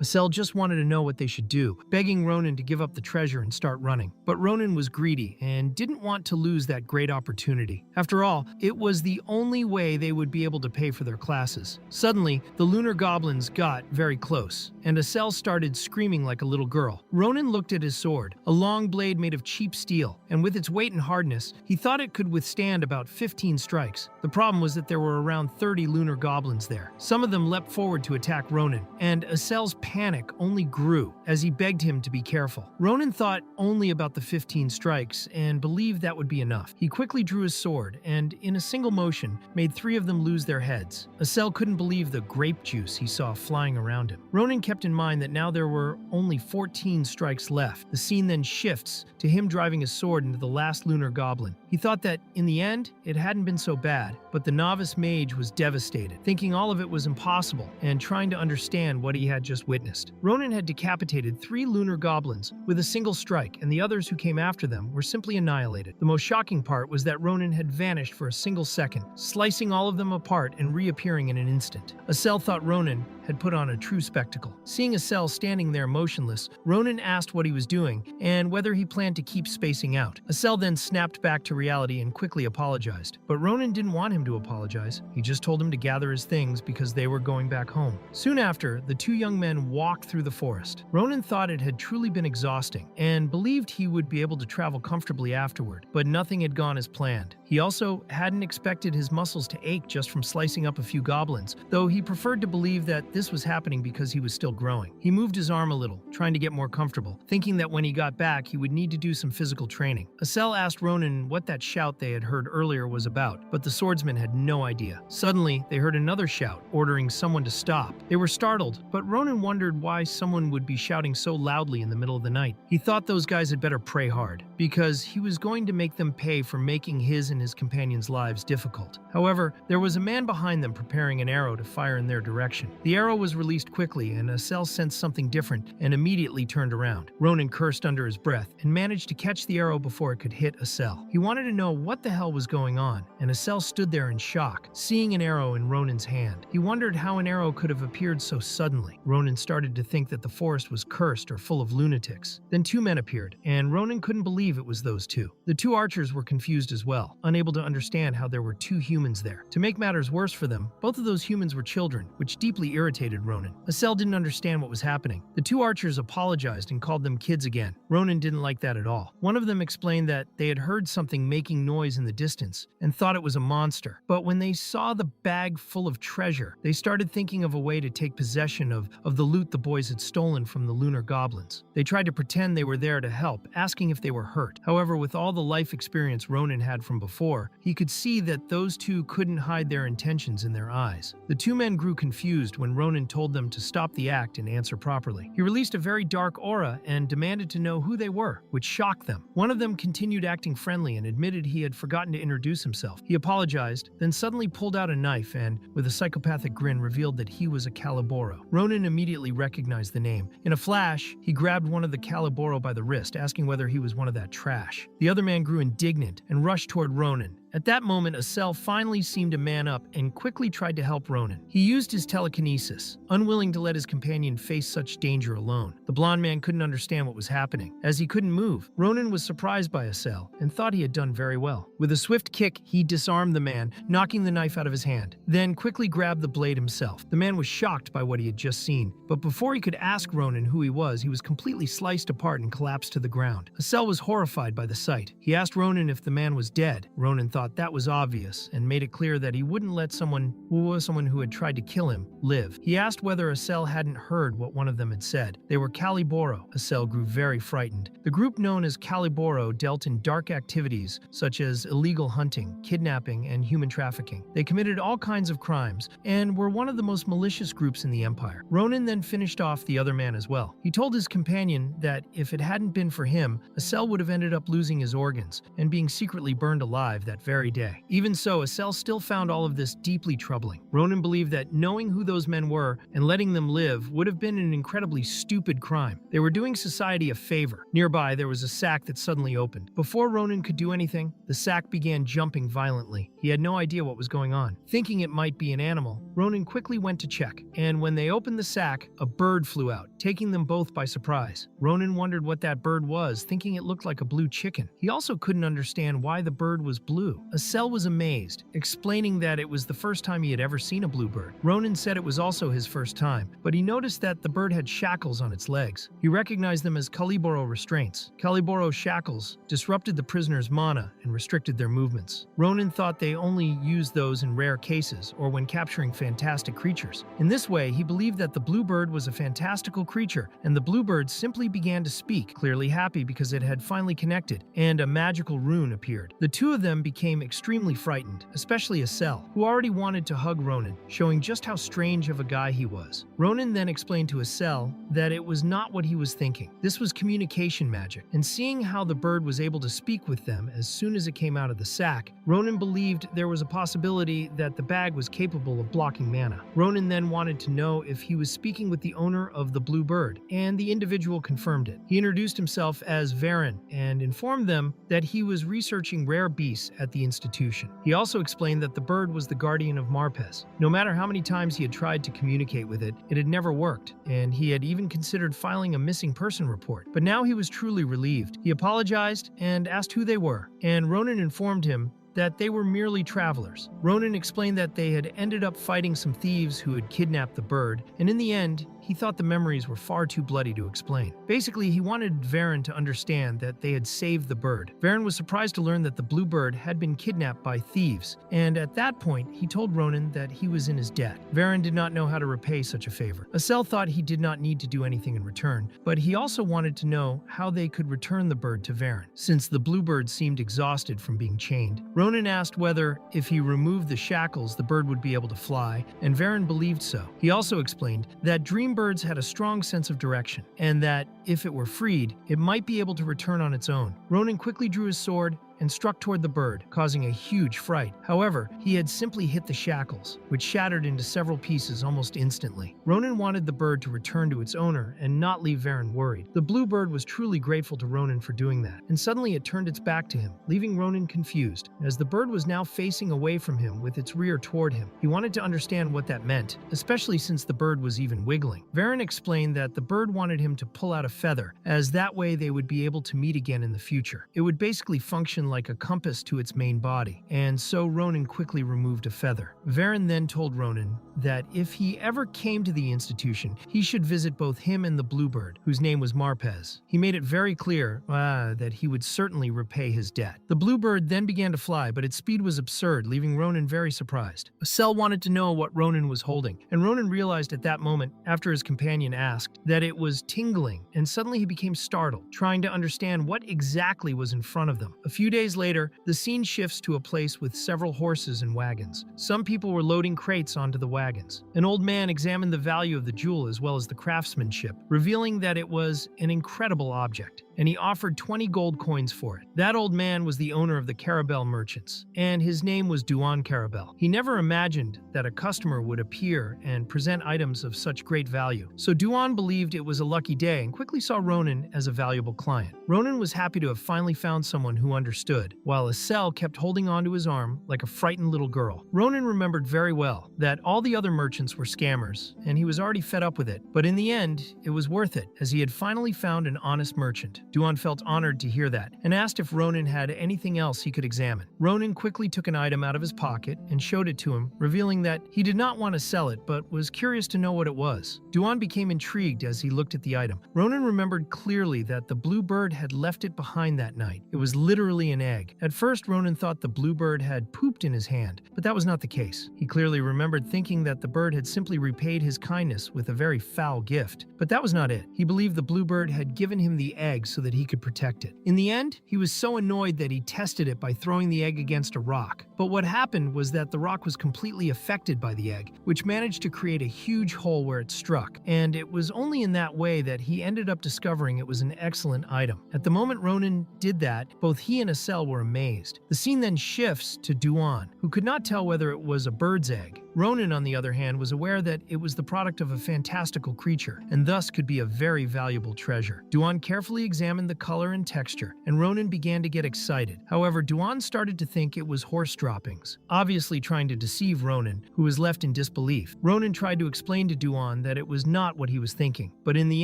Asel just wanted to know what they should do, begging Ronan to give up the treasure and start running. But Ronan was greedy and didn't want to lose that great opportunity. After all, it was the only way they would be able to pay for their classes. Suddenly, the lunar goblins got very close, and Asel started screaming like a little girl. Ronan looked at his sword, a long blade made of cheap steel, and with its weight and hardness, he thought it could withstand about 15 strikes. The problem was that there were around 30 lunar goblins there. Some of them leapt forward to attack Ronan, and Asel's panic only grew as he begged him to be careful. Ronan thought only about the 15 strikes and believed that would be enough. He quickly drew his sword and, in a single motion, made 3 of them lose their heads. Asel couldn't believe the grape juice he saw flying around him. Ronan kept in mind that now there were only 14 strikes left. The scene then shifts to him driving his sword into the last lunar goblin. He thought that, in the end, it hadn't been so bad, but the novice mage was devastated, thinking all of it was impossible and trying to understand what he had just witnessed. Ronan had decapitated 3 lunar goblins with a single strike, and the others who came after them were simply annihilated. The most shocking part was that Ronan had vanished for a single second, slicing all of them apart and reappearing in an instant. Asel thought Ronan had put on a true spectacle. Seeing Asel standing there motionless, Ronan asked what he was doing and whether he planned to keep spacing out. Asel then snapped back to reality and quickly apologized. But Ronan didn't want him to apologize. He just told him to gather his things because they were going back home. Soon after, the two young men walked through the forest. Ronan thought it had truly been exhausting and believed he would be able to travel comfortably afterward, but nothing had gone as planned. He also hadn't expected his muscles to ache just from slicing up a few goblins, though he preferred to believe that this was happening because he was still growing. He moved his arm a little, trying to get more comfortable, thinking that when he got back, he would need to do some physical training. Asel asked Ronan what that shout they had heard earlier was about, but the swordsman had no idea. Suddenly, they heard another shout, ordering someone to stop. They were startled, but Ronan wondered why someone would be shouting so loudly in the middle of the night. He thought those guys had better pray hard, because he was going to make them pay for making his and his companions' lives difficult. However, there was a man behind them preparing an arrow to fire in their direction. The arrow was released quickly, and Asel sensed something different and immediately turned around. Ronan cursed under his breath and managed to catch the arrow before it could hit Asel. He wanted to know what the hell was going on, and Asel stood there in shock, seeing an arrow in Ronan's hand. He wondered how an arrow could have appeared so suddenly. Ronan started to think that the forest was cursed or full of lunatics. Then two men appeared, and Ronan couldn't believe it was those two. The two archers were confused as well, unable to understand how there were two humans there. To make matters worse for them, both of those humans were children, which deeply irritated Ronan. Asel didn't understand what was happening. The two archers apologized and called them kids again. Ronan didn't like that at all. One of them explained that they had heard something making noise in the distance and thought it was a monster. But when they saw the bag full of treasure, they started thinking of a way to take possession of the loot the boys had stolen from the lunar goblins. They tried to pretend they were there to help, asking if they were hurt. However, with all the life experience Ronan had from before, he could see that those two couldn't hide their intentions in their eyes. The two men grew confused when Ronan told them to stop the act and answer properly. He released a very dark aura and demanded to know who they were, which shocked them. One of them continued acting friendly and admitted he had forgotten to introduce himself. He apologized, then suddenly pulled out a knife and, with a psychopathic grin, revealed that he was a Cali Borro. Ronan immediately recognized the name. In a flash, he grabbed one of the Cali Borro by the wrist, asking whether he was one of that trash. The other man grew indignant and rushed toward Ronan. At that moment, Asel finally seemed to man up and quickly tried to help Ronan. He used his telekinesis, unwilling to let his companion face such danger alone. The blonde man couldn't understand what was happening. As he couldn't move, Ronan was surprised by Asel and thought he had done very well. With a swift kick, he disarmed the man, knocking the knife out of his hand, then quickly grabbed the blade himself. The man was shocked by what he had just seen, but before he could ask Ronan who he was completely sliced apart and collapsed to the ground. Asel was horrified by the sight. He asked Ronan if the man was dead. Ronan thought that was obvious and made it clear that he wouldn't let someone who had tried to kill him live. He asked whether Asel hadn't heard what one of them had said. They were Cali Borro. Asel grew very frightened. The group known as Cali Borro dealt in dark activities such as illegal hunting, kidnapping, and human trafficking. They committed all kinds of crimes and were one of the most malicious groups in the empire. Ronan then finished off the other man as well. He told his companion that if it hadn't been for him, Asel would have ended up losing his organs and being secretly burned alive that very day. Even so, Asel still found all of this deeply troubling. Ronan believed that knowing who those men were and letting them live would have been an incredibly stupid crime. They were doing society a favor. Nearby, there was a sack that suddenly opened. Before Ronan could do anything, the sack began jumping violently. He had no idea what was going on. Thinking it might be an animal, Ronan quickly went to check, and when they opened the sack, a bird flew out, taking them both by surprise. Ronan wondered what that bird was, thinking it looked like a blue chicken. He also couldn't understand why the bird was blue. Asel was amazed, explaining that it was the first time he had ever seen a bluebird. Ronan said it was also his first time, but he noticed that the bird had shackles on its legs. He recognized them as Cali Borro restraints. Cali Borro shackles disrupted the prisoner's mana and restricted their movements. Ronan thought they only used those in rare cases or when capturing fantastic creatures. In this way, he believed that the bluebird was a fantastical creature, and the bluebird simply began to speak, clearly happy because it had finally connected, and a magical rune appeared. The two of them became extremely frightened, especially Asel, who already wanted to hug Ronan, showing just how strange of a guy he was. Ronan then explained to Asel that it was not what he was thinking. This was communication magic, and seeing how the bird was able to speak with them as soon as it came out of the sack, Ronan believed there was a possibility that the bag was capable of blocking mana. Ronan then wanted to know if he was speaking with the owner of the blue bird, and the individual confirmed it. He introduced himself as Frieren and informed them that he was researching rare beasts at the institution. He also explained that the bird was the guardian of Marpez. No matter how many times he had tried to communicate with it, it had never worked, and he had even considered filing a missing person report. But now he was truly relieved. He apologized and asked who they were, and Ronan informed him that they were merely travelers. Ronan explained that they had ended up fighting some thieves who had kidnapped the bird, and in the end, he thought the memories were far too bloody to explain. Basically, he wanted Varen to understand that they had saved the bird. Varen was surprised to learn that the blue bird had been kidnapped by thieves, and at that point, he told Ronan that he was in his debt. Varen did not know how to repay such a favor. Asel thought he did not need to do anything in return, but he also wanted to know how they could return the bird to Varen, since the blue bird seemed exhausted from being chained. Ronan asked whether, if he removed the shackles, the bird would be able to fly, and Varen believed so. He also explained that dream birds had a strong sense of direction, and that, if it were freed, it might be able to return on its own. Ronan quickly drew his sword and struck toward the bird, causing a huge fright. However, he had simply hit the shackles, which shattered into several pieces almost instantly. Ronan wanted the bird to return to its owner and not leave Varen worried. The blue bird was truly grateful to Ronan for doing that, and suddenly it turned its back to him, leaving Ronan confused. As the bird was now facing away from him with its rear toward him, he wanted to understand what that meant, especially since the bird was even wiggling. Varen explained that the bird wanted him to pull out a feather, as that way they would be able to meet again in the future. It would basically function like a compass to its main body, and so Ronan quickly removed a feather. Varen then told Ronan that if he ever came to the institution, he should visit both him and the bluebird, whose name was Marpez. He made it very clear that he would certainly repay his debt. The bluebird then began to fly, but its speed was absurd, leaving Ronan very surprised. Asel wanted to know what Ronan was holding, and Ronan realized at that moment, after his companion asked, that it was tingling, and suddenly he became startled, trying to understand what exactly was in front of them. A few days later, the scene shifts to a place with several horses and wagons. Some people were loading crates onto the wagons. An old man examined the value of the jewel as well as the craftsmanship, revealing that it was an incredible object, and he offered 20 gold coins for it. That old man was the owner of the Carabel merchants, and his name was Duan Carabel. He never imagined that a customer would appear and present items of such great value, so Duan believed it was a lucky day and quickly saw Ronan as a valuable client. Ronan was happy to have finally found someone who understood, while Asel kept holding onto his arm like a frightened little girl. Ronan remembered very well that all the other merchants were scammers, and he was already fed up with it, but in the end, it was worth it, as he had finally found an honest merchant. Duan felt honored to hear that, and asked if Ronan had anything else he could examine. Ronan quickly took an item out of his pocket and showed it to him, revealing that he did not want to sell it, but was curious to know what it was. Duan became intrigued as he looked at the item. Ronan remembered clearly that the blue bird had left it behind that night. It was literally an egg. At first, Ronan thought the blue bird had pooped in his hand, but that was not the case. He clearly remembered thinking that the bird had simply repaid his kindness with a very foul gift, but that was not it. He believed the blue bird had given him the egg so that he could protect it. In the end, he was so annoyed that he tested it by throwing the egg against a rock. But what happened was that the rock was completely affected by the egg, which managed to create a huge hole where it struck, and it was only in that way that he ended up discovering it was an excellent item. At the moment Ronan did that, both he and Asel were amazed. The scene then shifts to Duan, who could not tell whether it was a bird's egg. Ronan, on the other hand, was aware that it was the product of a fantastical creature, and thus could be a very valuable treasure. Duan carefully examined the color and texture, and Ronan began to get excited. However, Duan started to think it was horse droppings, obviously trying to deceive Ronan, who was left in disbelief. Ronan tried to explain to Duan that it was not what he was thinking, but in the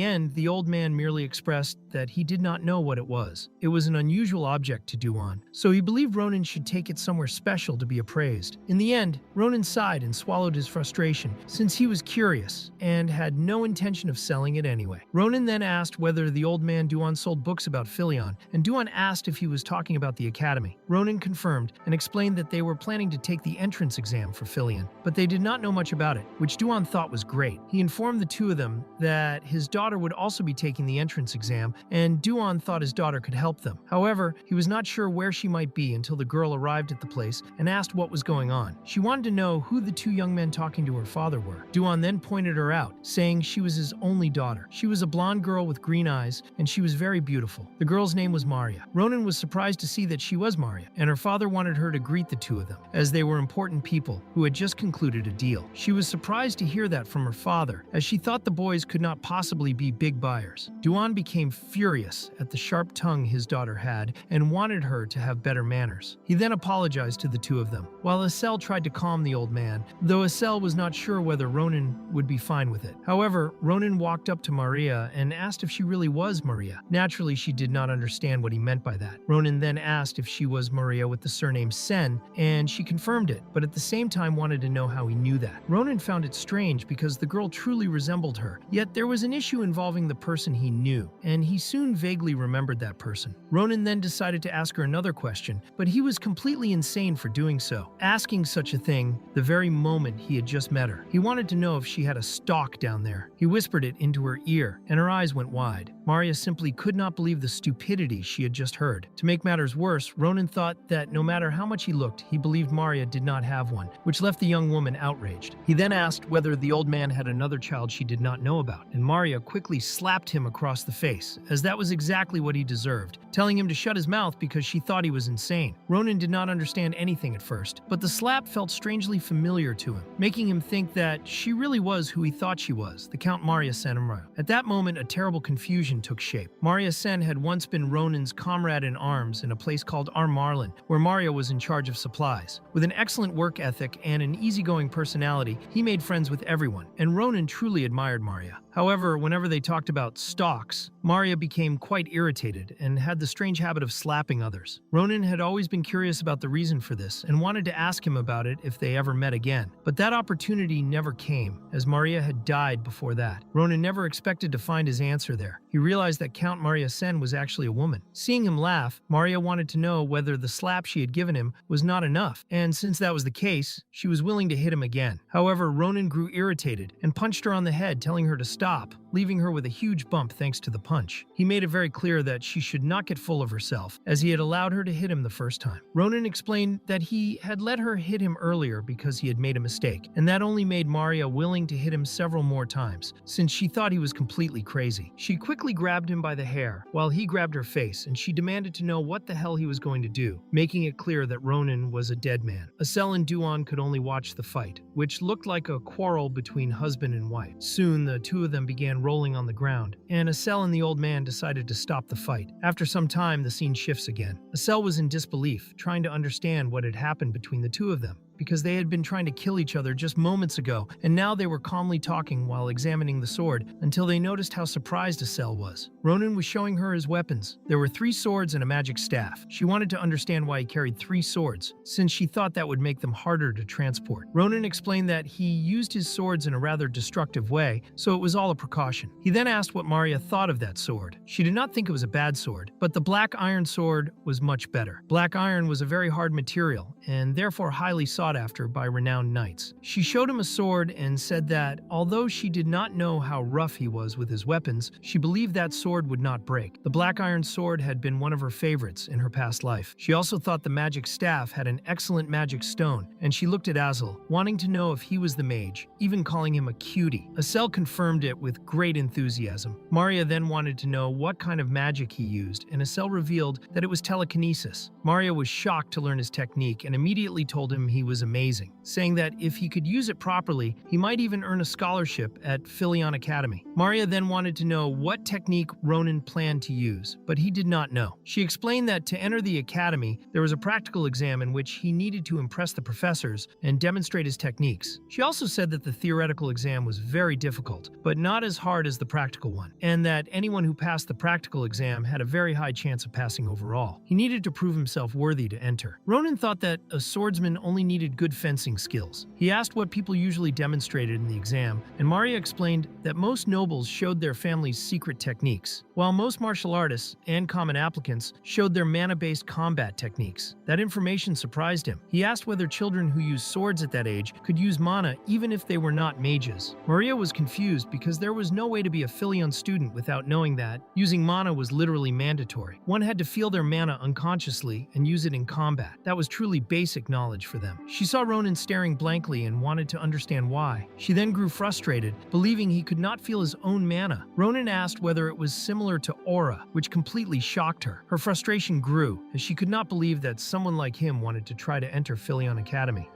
end, the old man merely expressed that he did not know what it was. It was an unusual object to Duan, so he believed Ronan should take it somewhere special to be appraised. In the end, Ronan sighed and swallowed his frustration, since he was curious and had no intention of selling it anyway. Ronan then asked whether the old man Duan sold books about Philion, and Duan asked if he was talking about the academy. Ronan confirmed and explained that they were planning to take the entrance exam for Philion, but they did not know much about it, which Duan thought was great. He informed the two of them that his daughter would also be taking the entrance exam, and Duan thought his daughter could help them. However, he was not sure where she might be until the girl arrived at the place and asked what was going on. She wanted to know who the two two young men talking to her father were. Duan then pointed her out, saying she was his only daughter. She was a blonde girl with green eyes, and she was very beautiful. The girl's name was Maria. Ronan was surprised to see that she was Maria, and her father wanted her to greet the two of them, as they were important people who had just concluded a deal. She was surprised to hear that from her father, as she thought the boys could not possibly be big buyers. Duan became furious at the sharp tongue his daughter had and wanted her to have better manners. He then apologized to the two of them, while Asel tried to calm the old man, though Asel was not sure whether Ronan would be fine with it. However, Ronan walked up to Maria and asked if she really was Maria. Naturally, she did not understand what he meant by that. Ronan then asked if she was Maria with the surname Sen, and she confirmed it, but at the same time wanted to know how he knew that. Ronan found it strange because the girl truly resembled her, yet there was an issue involving the person he knew, and he soon vaguely remembered that person. Ronan then decided to ask her another question, but he was completely insane for doing so, asking such a thing the very moment he had just met her. He wanted to know if she had a stalk down there. He whispered it into her ear, and her eyes went wide. Maria simply could not believe the stupidity she had just heard. To make matters worse, Ronan thought that no matter how much he looked, he believed Maria did not have one, which left the young woman outraged. He then asked whether the old man had another child she did not know about, and Maria quickly slapped him across the face, as that was exactly what he deserved, telling him to shut his mouth because she thought he was insane. Ronan did not understand anything at first, but the slap felt strangely familiar to him, making him think that she really was who he thought she was, the Count Maria Sen. At that moment, a terrible confusion took shape. Maria Sen had once been Ronan's comrade in arms in a place called Armarlin, where Maria was in charge of supplies. With an excellent work ethic and an easygoing personality, he made friends with everyone, and Ronan truly admired Maria. However, whenever they talked about stalks, Maria became quite irritated and had the strange habit of slapping others. Ronan had always been curious about the reason for this and wanted to ask him about it if they ever met again. But that opportunity never came, as Maria had died before that. Ronan never expected to find his answer there. He realized that Count Maria Sen was actually a woman. Seeing him laugh, Maria wanted to know whether the slap she had given him was not enough, and since that was the case, she was willing to hit him again. However, Ronan grew irritated and punched her on the head, telling her to stop, leaving her with a huge bump thanks to the punch. He made it very clear that she should not get full of herself, as he had allowed her to hit him the first time. Ronan explained that he had let her hit him earlier because he had made a mistake, and that only made Maria willing to hit him several more times, since she thought he was completely crazy. She quickly grabbed him by the hair, while he grabbed her face, and she demanded to know what the hell he was going to do, making it clear that Ronan was a dead man. Asel and Duan could only watch the fight, which looked like a quarrel between husband and wife. Soon, the two of them began rolling on the ground, and Asel and the old man decided to stop the fight. After some time, the scene shifts again. Asel was in disbelief, trying to understand what had happened between the two of them, because they had been trying to kill each other just moments ago, and now they were calmly talking while examining the sword until they noticed how surprised Asel was. Ronan was showing her his weapons. There were 3 swords and a magic staff. She wanted to understand why he carried 3 swords, since she thought that would make them harder to transport. Ronan explained that he used his swords in a rather destructive way, so it was all a precaution. He then asked what Maria thought of that sword. She did not think it was a bad sword, but the black iron sword was much better. Black iron was a very hard material, and therefore highly sought after by renowned knights. She showed him a sword and said that, although she did not know how rough he was with his weapons, she believed that sword would not break. The black iron sword had been one of her favorites in her past life. She also thought the magic staff had an excellent magic stone, and she looked at Asel, wanting to know if he was the mage, even calling him a cutie. Asel confirmed it with great enthusiasm. Maria then wanted to know what kind of magic he used, and Asel revealed that it was telekinesis. Maria was shocked to learn his technique and immediately told him he was amazing, saying that if he could use it properly, he might even earn a scholarship at Frieren Academy. Maria then wanted to know what technique Ronan planned to use, but he did not know. She explained that to enter the academy, there was a practical exam in which he needed to impress the professors and demonstrate his techniques. She also said that the theoretical exam was very difficult, but not as hard as the practical one, and that anyone who passed the practical exam had a very high chance of passing overall. He needed to prove himself worthy to enter. Ronan thought that a swordsman only needed good fencing skills. He asked what people usually demonstrated in the exam, and Maria explained that most nobles showed their family's secret techniques, while most martial artists and common applicants showed their mana-based combat techniques. That information surprised him. He asked whether children who used swords at that age could use mana even if they were not mages. Maria was confused because there was no way to be a Frieren student without knowing that using mana was literally mandatory. One had to feel their mana unconsciously and use it in combat. That was truly basic knowledge for them. She saw Ronan staring blankly and wanted to understand why. She then grew frustrated, believing he could not feel his own mana. Ronan asked whether it was similar to aura, which completely shocked her. Her frustration grew, as she could not believe that someone like him wanted to try to enter Philion Academy.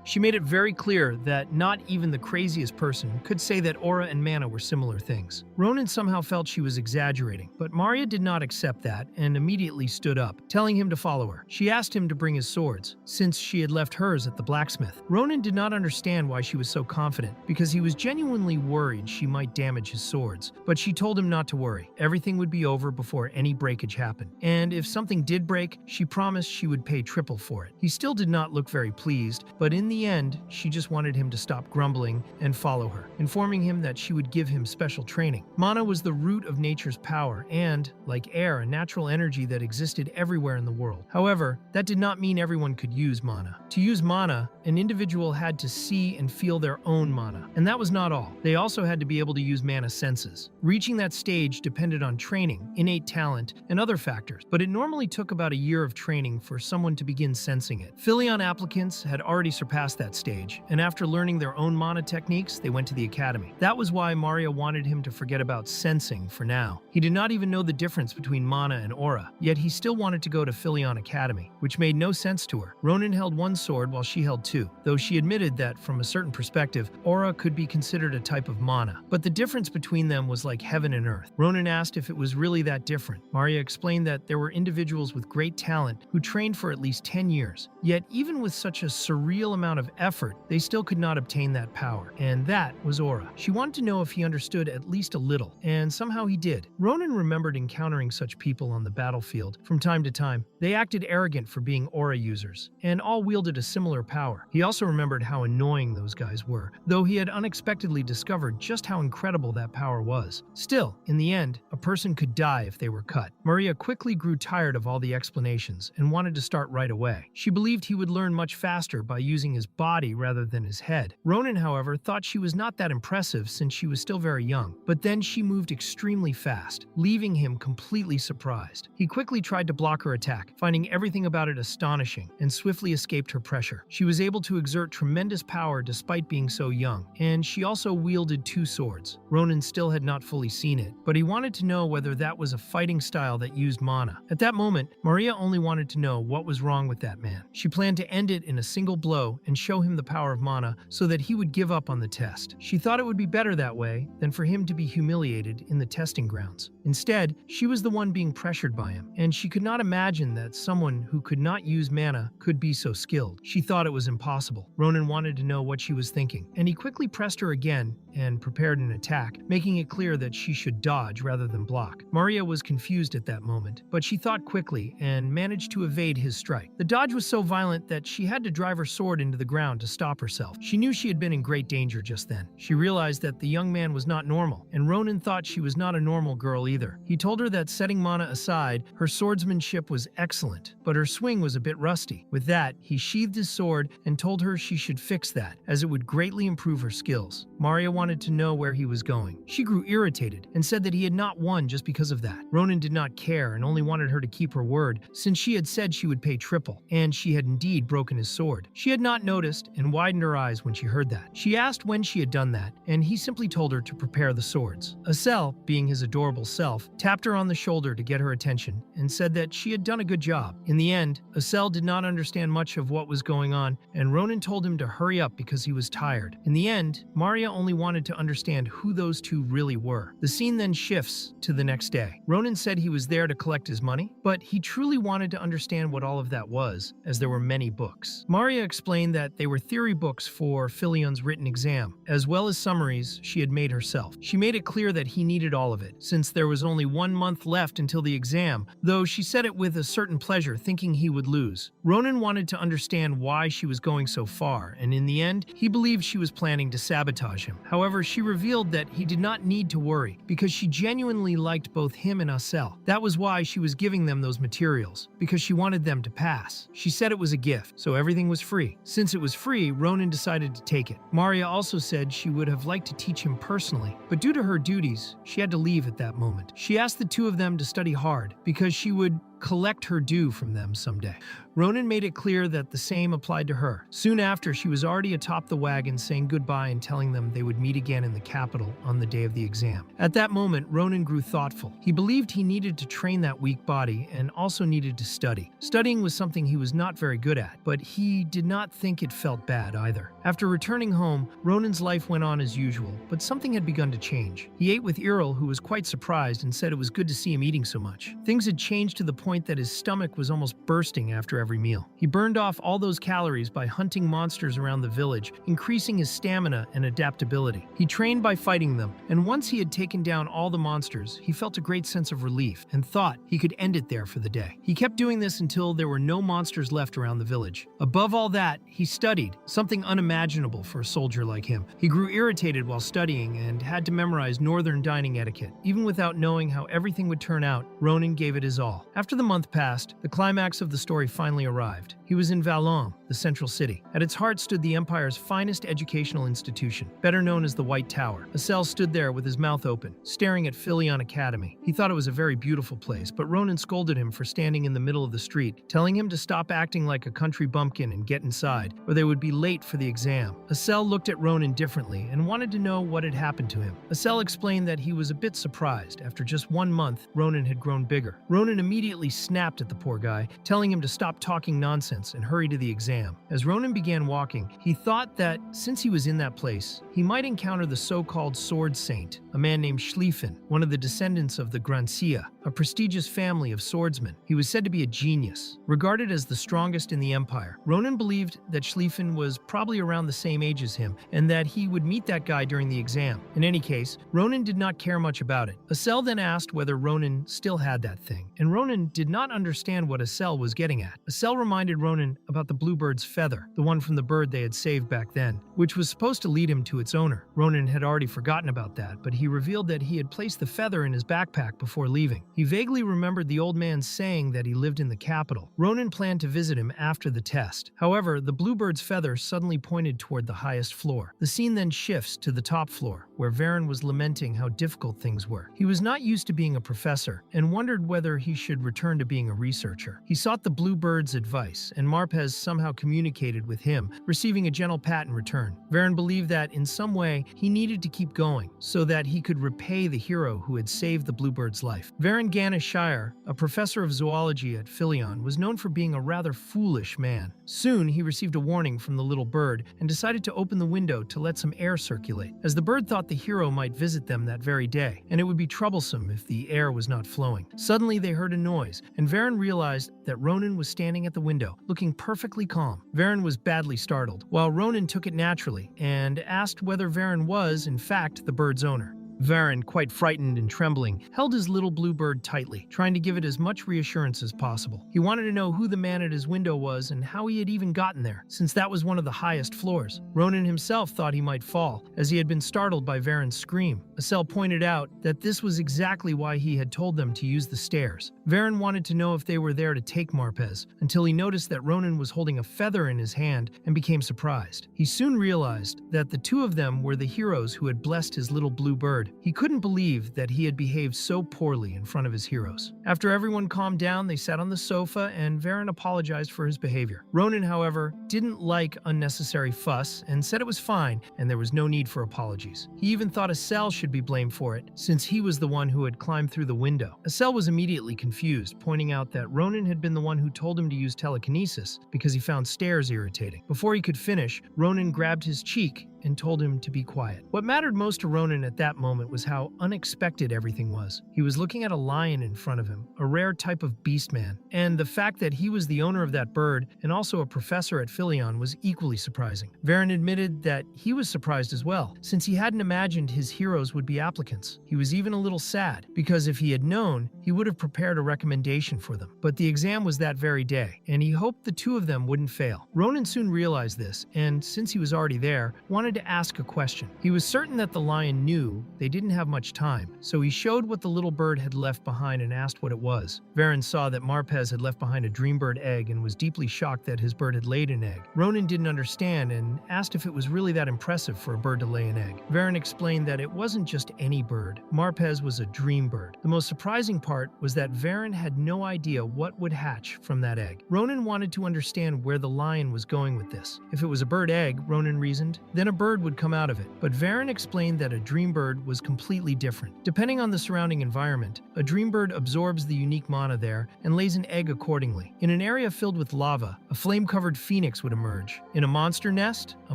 She made it very clear that not even the craziest person could say that aura and mana were similar things. Ronan somehow felt she was exaggerating, but Maria did not accept that and immediately stood up, telling him to follow her. She asked him to bring his swords, since she had left hers at the blacksmith. Ronan did not understand why she was so confident, because he was genuinely worried she might damage his swords, but she told him not to worry. Everything would be over before any breakage happened, and if something did break, she promised she would pay triple for it. He still did not look very pleased, but in the end, she just wanted him to stop grumbling and follow her, informing him that she would give him special training. Mana was the root of nature's power and, like air, a natural energy that existed everywhere in the world. However, that did not mean everyone could use mana. To use mana, an individual had to see and feel their own mana, and that was not all. They also had to be able to use mana senses. Reaching that stage depended on training, innate talent, and other factors, but it normally took about a year of training for someone to begin sensing it. Philion applicants had already surpassed that stage, and after learning their own mana techniques, they went to the academy. That was why Maria wanted him to forget about sensing for now. He did not even know the difference between mana and aura, yet he still wanted to go to Philion Academy, which made no sense to her. Ronan held one sword while she held two, though she admitted that from a certain perspective, aura could be considered a type of mana. But the difference between them was like heaven and earth. Ronan asked if it was really that different. Maria explained that there were individuals with great talent who trained for at least 10 years. Yet even with such a surreal amount of effort, they still could not obtain that power, and that was aura. She wanted to know if he understood at least a little, and somehow he did. Ronan remembered encountering such people on the battlefield from time to time. They acted arrogant for being aura users, and all wielded a similar power. He also remembered how annoying those guys were, though he had unexpectedly discovered just how incredible that power was. Still, in the end, a person could die if they were cut. Maria quickly grew tired of all the explanations and wanted to start right away. She believed he would learn much faster by using his body rather than his head. Ronan, however, thought she was not that impressive since she was still very young, but then she moved extremely fast, leaving him completely surprised. He quickly tried to block her attack, finding everything about it astonishing, and swiftly escaped her pressure. She was able to exert tremendous power despite being so young, and she also wielded two swords. Ronan still had not fully seen it, but he wanted to know whether that was a fighting style that used mana. At that moment, Maria only wanted to know what was wrong with that man. She planned to end it in a single blow and show him the power of mana so that he would give up on the test. She thought it would be better that way than for him to be humiliated in the testing grounds. Instead, she was the one being pressured by him, and she could not imagine that someone who could not use mana could be so skilled. She thought it was impossible. Ronan wanted to know what she was thinking, and he quickly pressed her again and prepared an attack, making it clear that she should dodge rather than block. Maria was confused at that moment, but she thought quickly and managed to evade his strike. The dodge was so violent that she had to drive her sword into the ground to stop herself. She knew she had been in great danger just then. She realized that the young man was not normal, and Ronan thought she was not a normal girl either. He told her that setting mana aside, her swordsmanship was excellent, but her swing was a bit rusty. With that, he sheathed his sword and told her she should fix that, as it would greatly improve her skills. Maria wanted to know where he was going. She grew irritated and said that he had not won just because of that. Ronan did not care and only wanted her to keep her word, since she had said she would pay triple, and she had indeed broken his sword. She had not noticed and widened her eyes when she heard that. She asked when she had done that, and he simply told her to prepare the swords. Asel, being his adorable self, tapped her on the shoulder to get her attention and said that she had done a good job. In the end, Asel did not understand much of what was going on, and Ronan told him to hurry up because he was tired. In the end, Maria only wanted to understand who those two really were. The scene then shifts to the next day. Ronan said he was there to collect his money, but he truly wanted to understand what all of that was, as there were many books. Maria explained that they were theory books for Philion's written exam, as well as summaries she had made herself. She made it clear that he needed all of it, since there was only 1 month left until the exam, though she said it with a certain pleasure, thinking he would lose. Ronan wanted to understand why she was going so far, and in the end, he believed she was planning to sabotage him. However, she revealed that he did not need to worry, because she genuinely liked both him and Asel. That was why she was giving them those materials, because she wanted them to pass. She said it was a gift, so everything was free. Since it was free, Ronan decided to take it. Maria also said she would have liked to teach him personally, but due to her duties, she had to leave at that moment. She asked the two of them to study hard, because she would collect her due from them someday. Ronan made it clear that the same applied to her. Soon after, she was already atop the wagon saying goodbye and telling them they would meet again in the capital on the day of the exam. At that moment, Ronan grew thoughtful. He believed he needed to train that weak body and also needed to study. Studying was something he was not very good at, but he did not think it felt bad either. After returning home, Ronan's life went on as usual, but something had begun to change. He ate with Errol, who was quite surprised and said it was good to see him eating so much. Things had changed to the point that his stomach was almost bursting after every meal. He burned off all those calories by hunting monsters around the village, increasing his stamina and adaptability. He trained by fighting them, and once he had taken down all the monsters, he felt a great sense of relief and thought he could end it there for the day. He kept doing this until there were no monsters left around the village. Above all that, he studied, something unimaginable for a soldier like him. He grew irritated while studying and had to memorize northern dining etiquette. Even without knowing how everything would turn out, Ronan gave it his all. After the month passed, the climax of the story finally arrived. He was in Valon, the central city. At its heart stood the Empire's finest educational institution, better known as the White Tower. Asel stood there with his mouth open, staring at Frieren Academy. He thought it was a very beautiful place, but Ronan scolded him for standing in the middle of the street, telling him to stop acting like a country bumpkin and get inside, or they would be late for the exam. Asel looked at Ronan differently and wanted to know what had happened to him. Asel explained that he was a bit surprised. After just 1 month, Ronan had grown bigger. Ronan immediately snapped at the poor guy, telling him to stop talking nonsense and hurry to the exam. As Ronan began walking, he thought that since he was in that place, he might encounter the so-called Sword Saint, a man named Schlieffen, one of the descendants of the Grancia, a prestigious family of swordsmen. He was said to be a genius, regarded as the strongest in the Empire. Ronan believed that Schlieffen was probably around the same age as him, and that he would meet that guy during the exam. In any case, Ronan did not care much about it. Asel then asked whether Ronan still had that thing, and Ronan did not understand what Asel was getting at. Asel reminded Ronan about the bluebird's feather, the one from the bird they had saved back then, which was supposed to lead him to its owner. Ronan had already forgotten about that, but he revealed that he had placed the feather in his backpack before leaving. He vaguely remembered the old man saying that he lived in the capital. Ronan planned to visit him after the test. However, the bluebird's feather suddenly pointed toward the highest floor. The scene then shifts to the top floor, where Frieren was lamenting how difficult things were. He was not used to being a professor and wondered whether he should return to being a researcher. He sought the bluebird's advice, and Marpez somehow communicated with him, receiving a gentle pat in return. Frieren believed that in some way he needed to keep going so that he could repay the hero who had saved the bluebird's life. Frieren Ganeshire, a professor of zoology at Frieren, was known for being a rather foolish man. Soon he received a warning from the little bird and decided to open the window to let some air circulate, as the bird thought the hero might visit them that very day, and it would be troublesome if the air was not flowing. Suddenly they heard a noise, and Frieren realized that Ronan was standing at the window, looking perfectly calm. Frieren was badly startled, while Ronan took it naturally and asked whether Frieren was, in fact, the bird's owner. Frieren, quite frightened and trembling, held his little blue bird tightly, trying to give it as much reassurance as possible. He wanted to know who the man at his window was and how he had even gotten there, since that was one of the highest floors. Ronan himself thought he might fall, as he had been startled by Frieren's scream. Asel pointed out that this was exactly why he had told them to use the stairs. Frieren wanted to know if they were there to take Marpez, until he noticed that Ronan was holding a feather in his hand and became surprised. He soon realized that the two of them were the heroes who had blessed his little blue bird. He couldn't believe that he had behaved so poorly in front of his heroes. After everyone calmed down, they sat on the sofa and Frieren apologized for his behavior. Ronan, however, didn't like unnecessary fuss and said it was fine and there was no need for apologies. He even thought Asel should be blamed for it, since he was the one who had climbed through the window. Asel was immediately confused, pointing out that Ronan had been the one who told him to use telekinesis because he found stairs irritating. Before he could finish, Ronan grabbed his cheek and told him to be quiet. What mattered most to Ronan at that moment was how unexpected everything was. He was looking at a lion in front of him, a rare type of beastman, and the fact that he was the owner of that bird and also a professor at Frieren was equally surprising. Frieren admitted that he was surprised as well, since he hadn't imagined his heroes would be applicants. He was even a little sad, because if he had known, he would have prepared a recommendation for them. But the exam was that very day, and he hoped the two of them wouldn't fail. Ronan soon realized this, and since he was already there, wanted wanted to ask a question. He was certain that the lion knew they didn't have much time, so he showed what the little bird had left behind and asked what it was. Varen saw that Marpez had left behind a dream bird egg and was deeply shocked that his bird had laid an egg. Ronan didn't understand and asked if it was really that impressive for a bird to lay an egg. Varen explained that it wasn't just any bird. Marpez was a dream bird. The most surprising part was that Varen had no idea what would hatch from that egg. Ronan wanted to understand where the lion was going with this. If it was a bird egg, Ronan reasoned, then a bird would come out of it. But Varen explained that a dream bird was completely different. Depending on the surrounding environment, a dream bird absorbs the unique mana there and lays an egg accordingly. In an area filled with lava, a flame-covered phoenix would emerge. In a monster nest, a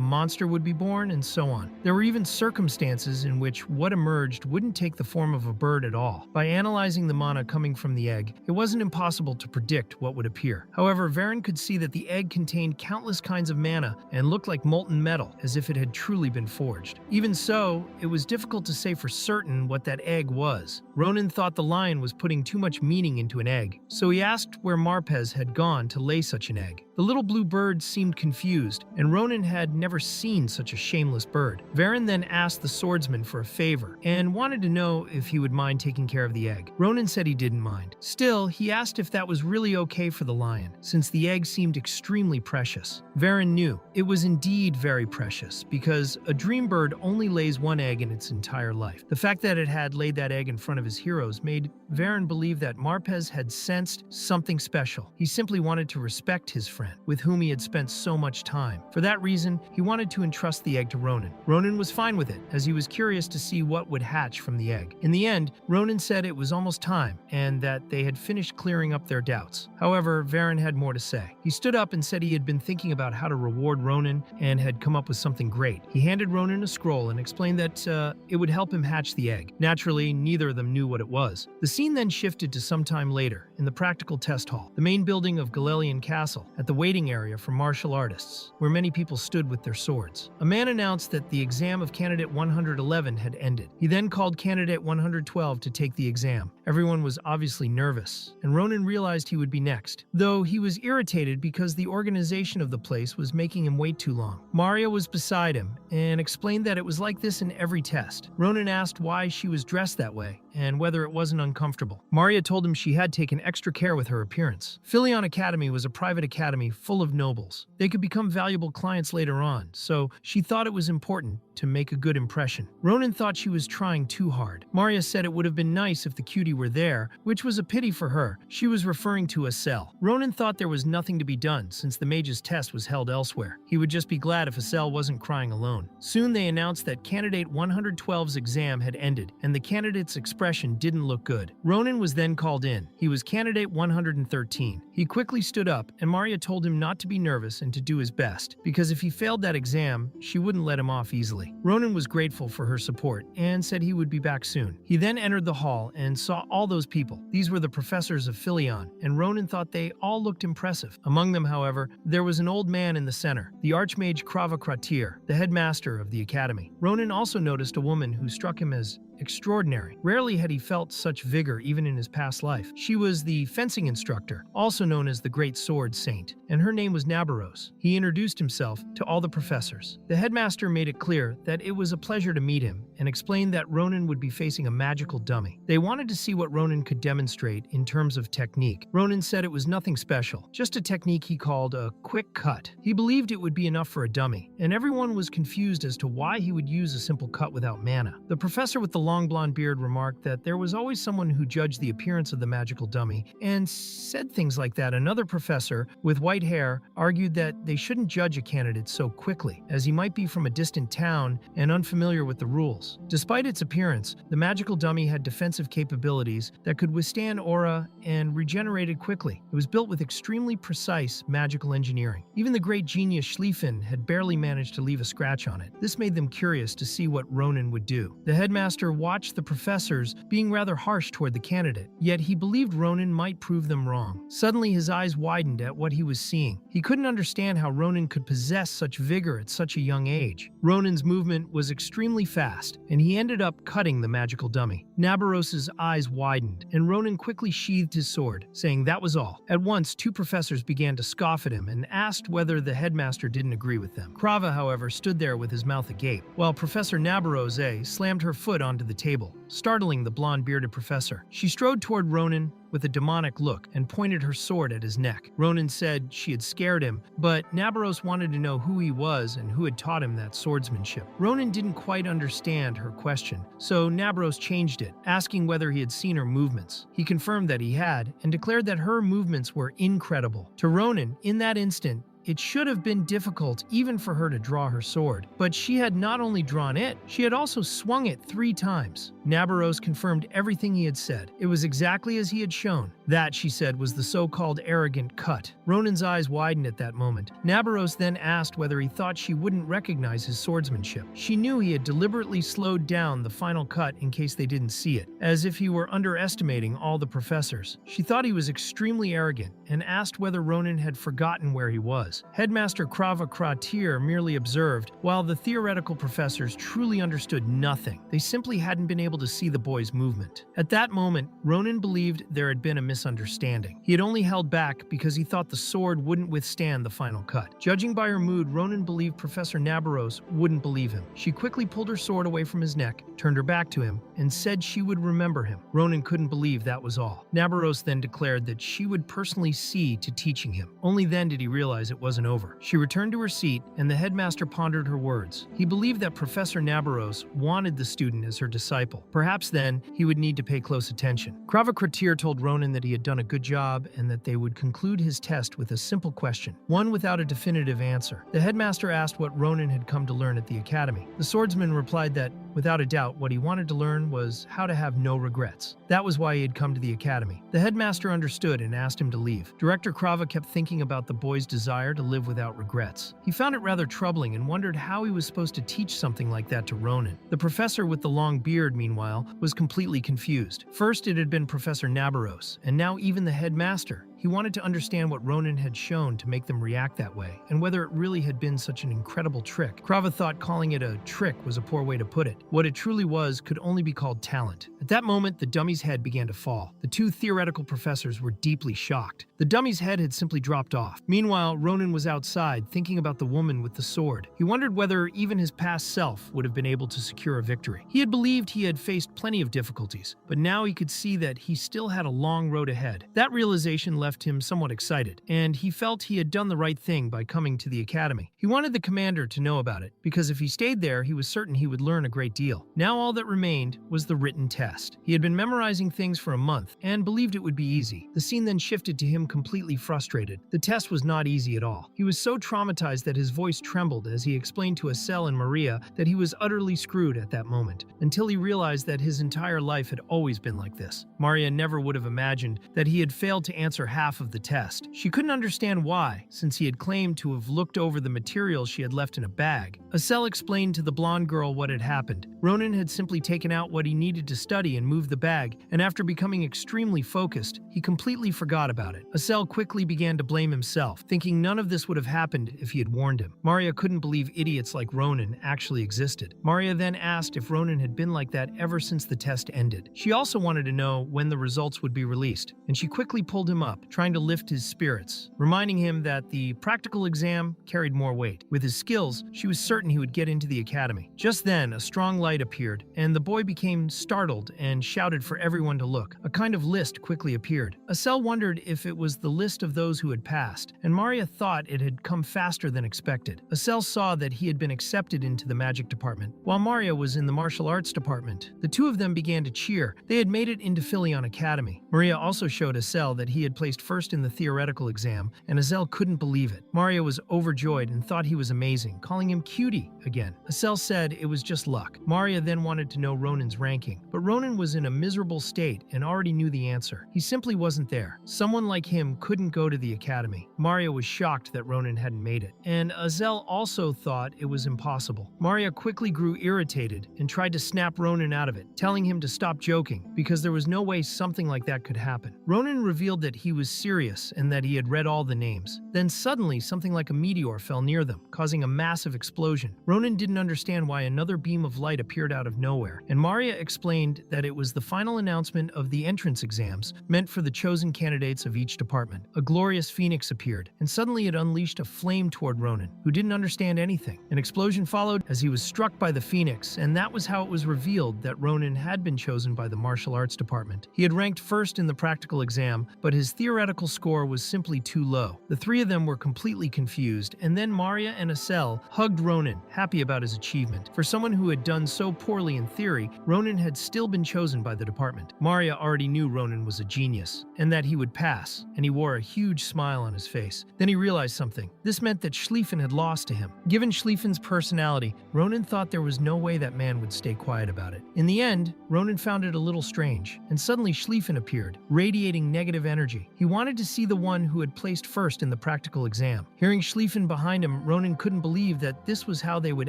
monster would be born, and so on. There were even circumstances in which what emerged wouldn't take the form of a bird at all. By analyzing the mana coming from the egg, it wasn't impossible to predict what would appear. However, Varen could see that the egg contained countless kinds of mana and looked like molten metal, as if it had truly been forged. Even so, it was difficult to say for certain what that egg was. Ronan thought the lion was putting too much meaning into an egg, so he asked where Marpez had gone to lay such an egg. The little blue bird seemed confused, and Ronan had never seen such a shameless bird. Varen then asked the swordsman for a favor, and wanted to know if he would mind taking care of the egg. Ronan said he didn't mind. Still, he asked if that was really okay for the lion, since the egg seemed extremely precious. Varen knew it was indeed very precious, because a dream bird only lays one egg in its entire life. The fact that it had laid that egg in front of his heroes made Varen believe that Marpez had sensed something special. He simply wanted to respect his friend, with whom he had spent so much time. For that reason, he wanted to entrust the egg to Ronan. Ronan was fine with it, as he was curious to see what would hatch from the egg. In the end, Ronan said it was almost time, and that they had finished clearing up their doubts. However, Varen had more to say. He stood up and said he had been thinking about how to reward Ronan and had come up with something great. He handed Ronan a scroll and explained that it would help him hatch the egg. Naturally, neither of them knew what it was. The scene then shifted to some time later, in the practical test hall, the main building of Galelian Castle, at the waiting area for martial artists, where many people stood with their swords. A man announced that the exam of Candidate 111 had ended. He then called Candidate 112 to take the exam. Everyone was obviously nervous, and Ronan realized he would be next, though he was irritated because the organization of the place was making him wait too long. Maria was beside him and explained that it was like this in every test. Ronan asked why she was dressed that way and whether it wasn't uncomfortable. Maria told him she had taken extra care with her appearance. Philion Academy was a private academy full of nobles. They could become valuable clients later on, so she thought it was important to make a good impression. Ronan thought she was trying too hard. Maria said it would have been nice if the cutie were there, which was a pity for her. She was referring to Asel. Ronan thought there was nothing to be done since the mage's test was held elsewhere. He would just be glad if Asel wasn't crying alone. Soon they announced that Candidate 112's exam had ended, and the candidate's expression didn't look good. Ronan was then called in. He was Candidate 113. He quickly stood up, and Maria told him not to be nervous and to do his best, because if he failed that exam, she wouldn't let him off easily. Ronan was grateful for her support and said he would be back soon. He then entered the hall and saw all those people. These were the professors of Philion, and Ronan thought they all looked impressive. Among them, however, there was an old man in the center, the Archmage Krava Kratir, the headmaster of the academy. Ronan also noticed a woman who struck him as extraordinary. Rarely had he felt such vigor even in his past life. She was the fencing instructor, also known as the Great Sword Saint, and her name was Nabaros. He introduced himself to all the professors. The headmaster made it clear that it was a pleasure to meet him and explained that Ronan would be facing a magical dummy. They wanted to see what Ronan could demonstrate in terms of technique. Ronan said it was nothing special, just a technique he called a quick cut. He believed it would be enough for a dummy, and everyone was confused as to why he would use a simple cut without mana. The professor with the long blonde beard remarked that there was always someone who judged the appearance of the magical dummy and said things like that. Another professor with white hair argued that they shouldn't judge a candidate so quickly, as he might be from a distant town and unfamiliar with the rules. Despite its appearance, the magical dummy had defensive capabilities that could withstand aura and regenerated quickly. It was built with extremely precise magical engineering. Even the great genius Schlieffen had barely managed to leave a scratch on it. This made them curious to see what Ronan would do. The headmaster watched the professors being rather harsh toward the candidate, yet he believed Ronan might prove them wrong. Suddenly his eyes widened at what he was seeing. He couldn't understand how Ronan could possess such vigor at such a young age. Ronan's movement was extremely fast, and he ended up cutting the magical dummy. Nabaros's eyes widened, and Ronan quickly sheathed his sword, saying that was all. At once, two professors began to scoff at him and asked whether the headmaster didn't agree with them. Krava, however, stood there with his mouth agape, while Professor Nabarose slammed her foot onto the table, startling the blonde-bearded professor. She strode toward Ronan with a demonic look and pointed her sword at his neck. Ronan said she had scared him, but Nabaros wanted to know who he was and who had taught him that swordsmanship. Ronan didn't quite understand her question, so Nabaros changed it, asking whether he had seen her movements. He confirmed that he had, and declared that her movements were incredible. To Ronan, in that instant, it should have been difficult even for her to draw her sword, but she had not only drawn it, she had also swung it 3 times. Nabaros confirmed everything he had said. It was exactly as he had shown. That, she said, was the so-called arrogant cut. Ronan's eyes widened at that moment. Nabaros then asked whether he thought she wouldn't recognize his swordsmanship. She knew he had deliberately slowed down the final cut in case they didn't see it, as if he were underestimating all the professors. She thought he was extremely arrogant and asked whether Ronan had forgotten where he was. Headmaster Krava Kratir merely observed, while the theoretical professors truly understood nothing. They simply hadn't been able to see the boy's movement. At that moment, Ronan believed there had been a misunderstanding. He had only held back because he thought the sword wouldn't withstand the final cut. Judging by her mood, Ronan believed Professor Nabaros wouldn't believe him. She quickly pulled her sword away from his neck, turned her back to him, and said she would remember him. Ronan couldn't believe that was all. Nabaros then declared that she would personally see to teaching him. Only then did he realize it wasn't over. She returned to her seat, and the headmaster pondered her words. He believed that Professor Nabaros wanted the student as her disciple. Perhaps then, he would need to pay close attention. Krava Kratir told Ronan that he had done a good job and that they would conclude his test with a simple question, one without a definitive answer. The headmaster asked what Ronan had come to learn at the academy. The swordsman replied that, without a doubt, what he wanted to learn was how to have no regrets. That was why he had come to the academy. The headmaster understood and asked him to leave. Director Krava kept thinking about the boy's desire to live without regrets. He found it rather troubling and wondered how he was supposed to teach something like that to Ronan. The professor with the long beard, meanwhile, was completely confused. First it had been Professor Nabaros, and now even the headmaster. He wanted to understand what Ronan had shown to make them react that way, and whether it really had been such an incredible trick. Krava thought calling it a trick was a poor way to put it. What it truly was could only be called talent. At that moment, the dummy's head began to fall. The two theoretical professors were deeply shocked. The dummy's head had simply dropped off. Meanwhile, Ronan was outside, thinking about the woman with the sword. He wondered whether even his past self would have been able to secure a victory. He had believed he had faced plenty of difficulties, but now he could see that he still had a long road ahead. That realization left him somewhat excited, and he felt he had done the right thing by coming to the academy. He wanted the commander to know about it, because if he stayed there, he was certain he would learn a great deal. Now all that remained was the written test. He had been memorizing things for a month, and believed it would be easy. The scene then shifted to him completely frustrated. The test was not easy at all. He was so traumatized that his voice trembled as he explained to Asel and Maria that he was utterly screwed at that moment, until he realized that his entire life had always been like this. Maria never would have imagined that he had failed to answer half of the test. She couldn't understand why, since he had claimed to have looked over the materials she had left in a bag. Asel explained to the blonde girl what had happened. Ronan had simply taken out what he needed to study and moved the bag, and after becoming extremely focused, he completely forgot about it. Asel quickly began to blame himself, thinking none of this would have happened if he had warned him. Maria couldn't believe idiots like Ronan actually existed. Maria then asked if Ronan had been like that ever since the test ended. She also wanted to know when the results would be released, and she quickly pulled him up, trying to lift his spirits, reminding him that the practical exam carried more weight. With his skills, she was certain he would get into the academy. Just then, a strong light appeared, and the boy became startled and shouted for everyone to look. A kind of list quickly appeared. Asel wondered if it was the list of those who had passed, and Maria thought it had come faster than expected. Asel saw that he had been accepted into the magic department, while Maria was in the martial arts department. The two of them began to cheer. They had made it into Philion Academy. Maria also showed Asel that he had placed placed first in the theoretical exam, and Asel couldn't believe it. Maria was overjoyed and thought he was amazing, calling him cutie again. Asel said it was just luck. Maria then wanted to know Ronan's ranking, but Ronan was in a miserable state and already knew the answer. He simply wasn't there. Someone like him couldn't go to the academy. Maria was shocked that Ronan hadn't made it, and Asel also thought it was impossible. Maria quickly grew irritated and tried to snap Ronan out of it, telling him to stop joking because there was no way something like that could happen. Ronan revealed that he was serious and that he had read all the names. Then suddenly something like a meteor fell near them, causing a massive explosion. Ronan didn't understand why another beam of light appeared out of nowhere, and Maria explained that it was the final announcement of the entrance exams meant for the chosen candidates of each department. A glorious phoenix appeared, and suddenly it unleashed a flame toward Ronan, who didn't understand anything. An explosion followed as he was struck by the phoenix, and that was how it was revealed that Ronan had been chosen by the martial arts department. He had ranked first in the practical exam, but his theoretical score was simply too low. The three of them were completely confused, and then Maria and Asel hugged Ronan, happy about his achievement. For someone who had done so poorly in theory, Ronan had still been chosen by the department. Maria already knew Ronan was a genius, and that he would pass, and he wore a huge smile on his face. Then he realized something. This meant that Schlieffen had lost to him. Given Schlieffen's personality, Ronan thought there was no way that man would stay quiet about it. In the end, Ronan found it a little strange, and suddenly Schlieffen appeared, radiating negative energy. He wanted to see the one who had placed first in the practical exam. Hearing Schlieffen behind him, Ronan couldn't believe that this was how they would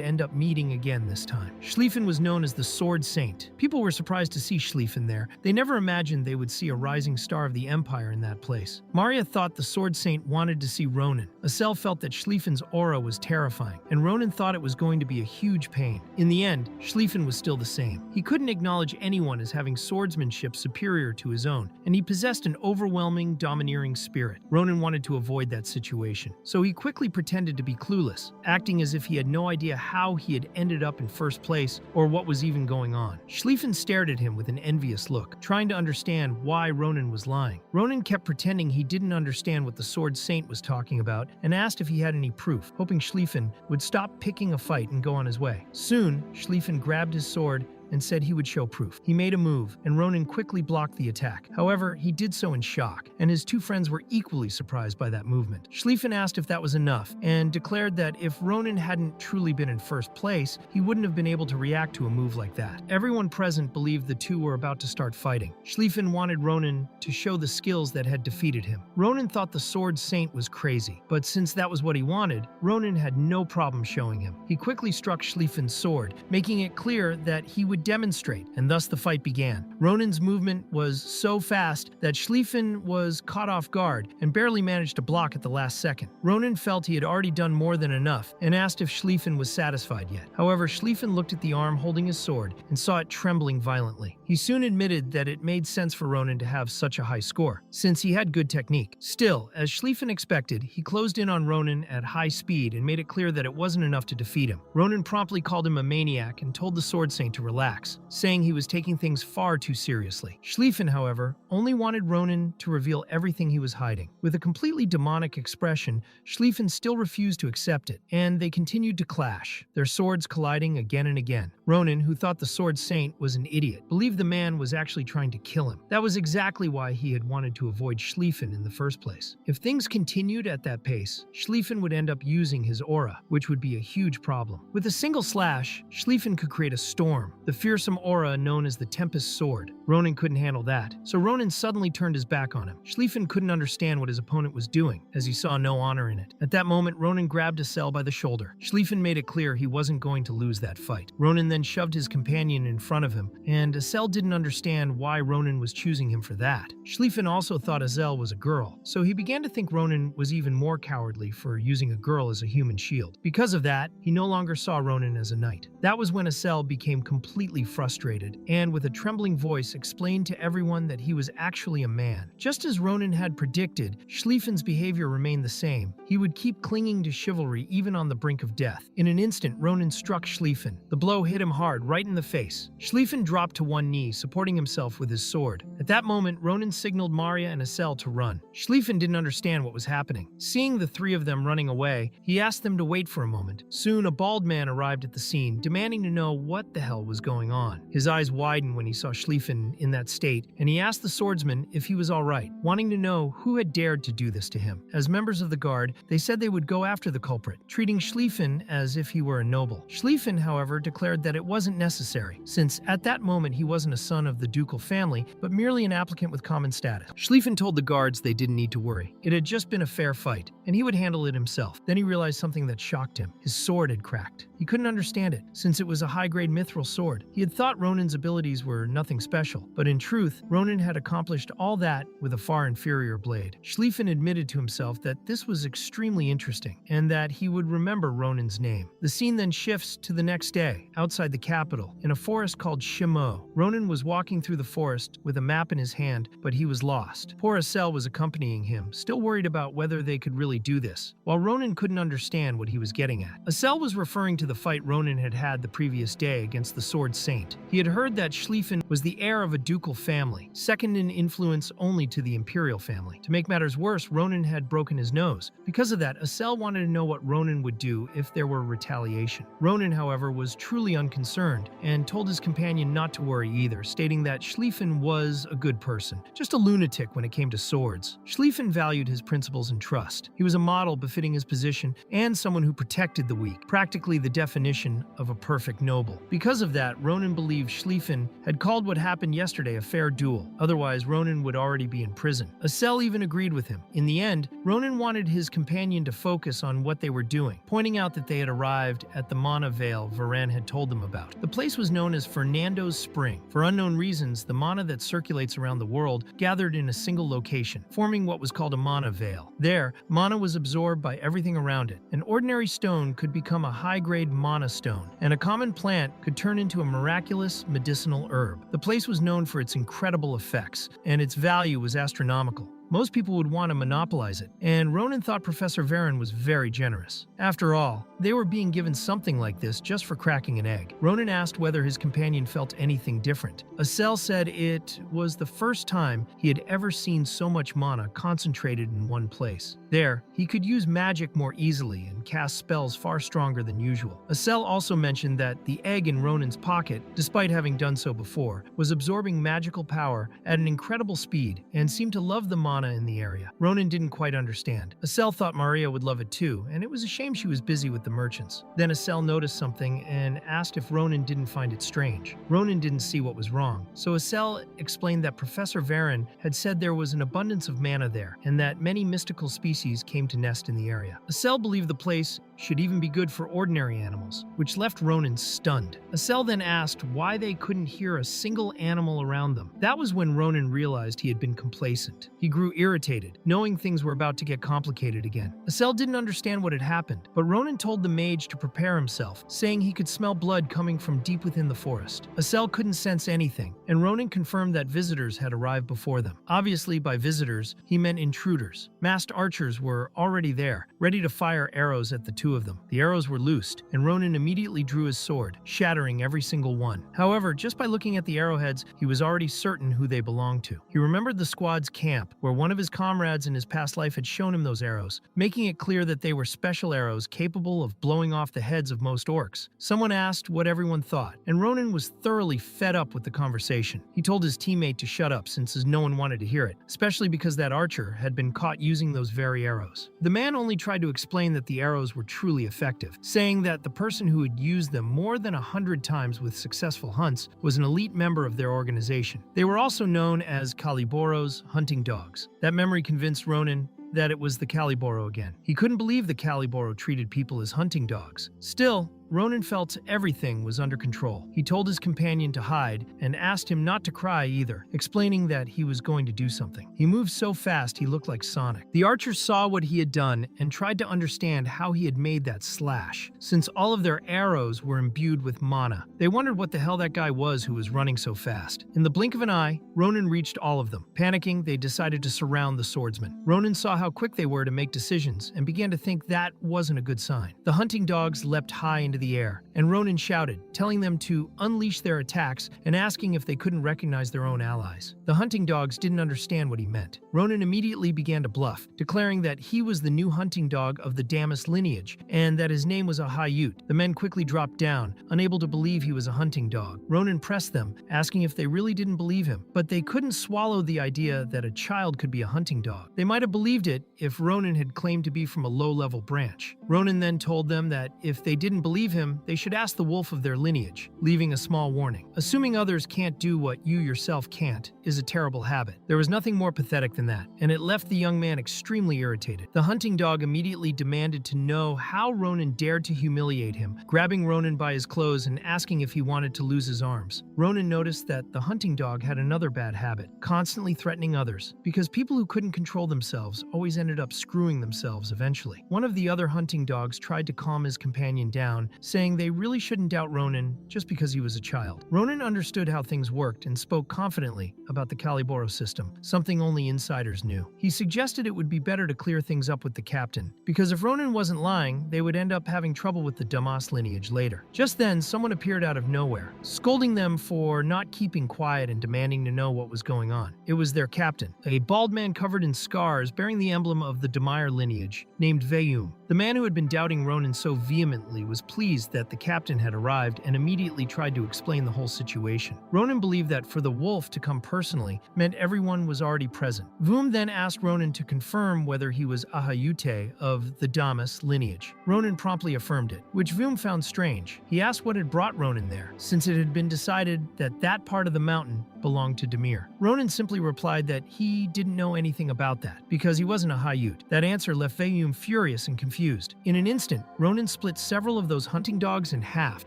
end up meeting again this time. Schlieffen was known as the Sword Saint. People were surprised to see Schlieffen there. They never imagined they would see a rising star of the Empire in that place. Maria thought the Sword Saint wanted to see Ronan. Asel felt that Schlieffen's aura was terrifying, and Ronan thought it was going to be a huge pain. In the end, Schlieffen was still the same. He couldn't acknowledge anyone as having swordsmanship superior to his own, and he possessed an overwhelming, domineering spirit. Ronan wanted to avoid that situation, so he quickly pretended to be clueless, acting as if he had no idea how he had ended up in first place or what was even going on. Schlieffen stared at him with an envious look, trying to understand why Ronan was lying. Ronan kept pretending he didn't understand what the Sword Saint was talking about and asked if he had any proof, hoping Schlieffen would stop picking a fight and go on his way. Soon, Schlieffen grabbed his sword and said he would show proof. He made a move, and Ronan quickly blocked the attack. However, he did so in shock, and his two friends were equally surprised by that movement. Schlieffen asked if that was enough, and declared that if Ronan hadn't truly been in first place, he wouldn't have been able to react to a move like that. Everyone present believed the two were about to start fighting. Schlieffen wanted Ronan to show the skills that had defeated him. Ronan thought the Sword Saint was crazy, but since that was what he wanted, Ronan had no problem showing him. He quickly struck Schlieffen's sword, making it clear that he would demonstrate, and thus the fight began. Ronan's movement was so fast that Schlieffen was caught off guard and barely managed to block at the last second. Ronan felt he had already done more than enough and asked if Schlieffen was satisfied yet. However, Schlieffen looked at the arm holding his sword and saw it trembling violently. He soon admitted that it made sense for Ronan to have such a high score, since he had good technique. Still, as Schlieffen expected, he closed in on Ronan at high speed and made it clear that it wasn't enough to defeat him. Ronan promptly called him a maniac and told the Sword Saint to relax, saying he was taking things far too seriously. Schlieffen, however, only wanted Ronan to reveal everything he was hiding. With a completely demonic expression, Schlieffen still refused to accept it, and they continued to clash, their swords colliding again and again. Ronan, who thought the Sword Saint was an idiot, believed the man was actually trying to kill him. That was exactly why he had wanted to avoid Schlieffen in the first place. If things continued at that pace, Schlieffen would end up using his aura, which would be a huge problem. With a single slash, Schlieffen could create a storm, the fearsome aura known as the Tempest Sword. Ronan couldn't handle that, so Ronan suddenly turned his back on him. Schlieffen couldn't understand what his opponent was doing, as he saw no honor in it. At that moment, Ronan grabbed Asel by the shoulder. Schlieffen made it clear he wasn't going to lose that fight. Ronan then shoved his companion in front of him, and Asel didn't understand why Ronan was choosing him for that. Schlieffen also thought Asel was a girl, so he began to think Ronan was even more cowardly for using a girl as a human shield. Because of that, he no longer saw Ronan as a knight. That was when Asel became completely frustrated, and with a trembling voice explained to everyone that he was actually a man. Just as Ronan had predicted, Schlieffen's behavior remained the same. He would keep clinging to chivalry even on the brink of death. In an instant, Ronan struck Schlieffen. The blow hit him hard, right in the face. Schlieffen dropped to one knee, supporting himself with his sword. At that moment, Ronan signaled Maria and Asel to run. Schlieffen didn't understand what was happening. Seeing the three of them running away, he asked them to wait for a moment. Soon, a bald man arrived at the scene, demanding to know what the hell was going on. His eyes widened when he saw Schlieffen beaten in that state, and he asked the swordsman if he was all right, wanting to know who had dared to do this to him. As members of the guard, they said they would go after the culprit, treating Schlieffen as if he were a noble. Schlieffen, however, declared that it wasn't necessary, since at that moment he wasn't a son of the ducal family, but merely an applicant with common status. Schlieffen told the guards they didn't need to worry. It had just been a fair fight, and he would handle it himself. Then he realized something that shocked him. His sword had cracked. He couldn't understand it, since it was a high-grade mithril sword. He had thought Ronin's abilities were nothing special, but in truth, Ronin had accomplished all that with a far inferior blade. Schlieffen admitted to himself that this was extremely interesting, and that he would remember Ronin's name. The scene then shifts to the next day, outside the capital, in a forest called Shimo. Ronin was walking through the forest with a map in his hand, but he was lost. Poor Asel was accompanying him, still worried about whether they could really do this, while Ronin couldn't understand what he was getting at. Asel was referring to the fight Ronin had had the previous day against the Sword Saint. He had heard that Schlieffen was the heir of a ducal family, second in influence only to the imperial family. To make matters worse, Ronin had broken his nose. Because of that, Asel wanted to know what Ronin would do if there were retaliation. Ronin, however, was truly unconcerned and told his companion not to worry either, stating that Schlieffen was a good person, just a lunatic when it came to swords. Schlieffen valued his principles and trust. He was a model befitting his position and someone who protected the weak, practically the definition of a perfect noble. Because of that, Ronin believed Schlieffen had called what happened yesterday a fair duel. Otherwise, Ronin would already be in prison. Asel even agreed with him. In the end, Ronin wanted his companion to focus on what they were doing, pointing out that they had arrived at the mana vale Frieren had told them about. The place was known as Fernando's Spring. For unknown reasons, the mana that circulates around the world gathered in a single location, forming what was called a mana vale. There, mana was absorbed by everything around it. An ordinary stone could become a high-grade mana stone, and a common plant could turn into a miraculous medicinal herb. The place was known for its incredible effects, and its value was astronomical. Most people would want to monopolize it, and Ronin thought Professor Frieren was very generous. After all, they were being given something like this just for cracking an egg. Ronin asked whether his companion felt anything different. Asel said it was the first time he had ever seen so much mana concentrated in one place. There, he could use magic more easily and cast spells far stronger than usual. Asel also mentioned that the egg in Ronin's pocket, despite having done so before, was absorbing magical power at an incredible speed and seemed to love the mana in the area. Ronin didn't quite understand. Asel thought Maria would love it too, and it was a shame she was busy with the merchants. Then Asel noticed something and asked if Ronin didn't find it strange. Ronin didn't see what was wrong, so Asel explained that Professor Frieren had said there was an abundance of mana there, and that many mystical species came to nest in the area. Asel believed the place should even be good for ordinary animals, which left Ronin stunned. Asel then asked why they couldn't hear a single animal around them. That was when Ronin realized he had been complacent. He grew irritated, knowing things were about to get complicated again. Asel didn't understand what had happened, but Ronin told the mage to prepare himself, saying he could smell blood coming from deep within the forest. Asel couldn't sense anything, and Ronin confirmed that visitors had arrived before them. Obviously, by visitors, he meant intruders. Masked archers were already there, ready to fire arrows at the two of them. The arrows were loosed, and Ronin immediately drew his sword, shattering every single one. However, just by looking at the arrowheads, he was already certain who they belonged to. He remembered the squad's camp, where one of his comrades in his past life had shown him those arrows, making it clear that they were special arrows capable of blowing off the heads of most orcs. Someone asked what everyone thought, and Ronin was thoroughly fed up with the conversation. He told his teammate to shut up since no one wanted to hear it, especially because that archer had been caught using those very arrows. The man only tried to explain that the arrows were truly effective, saying that the person who had used them more than 100 times with successful hunts was an elite member of their organization. They were also known as Cali Borro's hunting dogs. That memory convinced Ronin that it was the Cali Borro again. He couldn't believe the Cali Borro treated people as hunting dogs. Still, Ronin felt everything was under control. He told his companion to hide and asked him not to cry either, explaining that he was going to do something. He moved so fast he looked like Sonic. The archers saw what he had done and tried to understand how he had made that slash, since all of their arrows were imbued with mana. They wondered what the hell that guy was who was running so fast. In the blink of an eye, Ronin reached all of them. Panicking, they decided to surround the swordsman. Ronin saw how quick they were to make decisions and began to think that wasn't a good sign. The hunting dogs leapt high into into the air, and Ronin shouted, telling them to unleash their attacks and asking if they couldn't recognize their own allies. The hunting dogs didn't understand what he meant. Ronin immediately began to bluff, declaring that he was the new hunting dog of the Damas lineage and that his name was a Hayut. The men quickly dropped down, unable to believe he was a hunting dog. Ronin pressed them, asking if they really didn't believe him, but they couldn't swallow the idea that a child could be a hunting dog. They might have believed it if Ronin had claimed to be from a low-level branch. Ronin then told them that if they didn't believe him, they should ask the wolf of their lineage, leaving a small warning. Assuming others can't do what you yourself can't is a terrible habit. There was nothing more pathetic than that, and it left the young man extremely irritated. The hunting dog immediately demanded to know how Ronin dared to humiliate him, grabbing Ronin by his clothes and asking if he wanted to lose his arms. Ronin noticed that the hunting dog had another bad habit, constantly threatening others, because people who couldn't control themselves always ended up screwing themselves eventually. One of the other hunting dogs tried to calm his companion down, saying they really shouldn't doubt Ronin just because he was a child. Ronin understood how things worked and spoke confidently about the Cali Borro system, something only insiders knew. He suggested it would be better to clear things up with the captain, because if Ronin wasn't lying, they would end up having trouble with the Damas lineage later. Just then, someone appeared out of nowhere, scolding them for not keeping quiet and demanding to know what was going on. It was their captain, a bald man covered in scars bearing the emblem of the Demire lineage, named Veyum. The man who had been doubting Ronin so vehemently was pleased that the captain had arrived and immediately tried to explain the whole situation. Ronin believed that for the wolf to come personally meant everyone was already present. Vum then asked Ronin to confirm whether he was Ahayute of the Damas lineage. Ronin promptly affirmed it, which Vum found strange. He asked what had brought Ronin there, since it had been decided that that part of the mountain belonged to Demir. Ronin simply replied that he didn't know anything about that, because he wasn't a Hayut. That answer left Veyum furious and confused. In an instant, Ronin split several of those hunting dogs in half,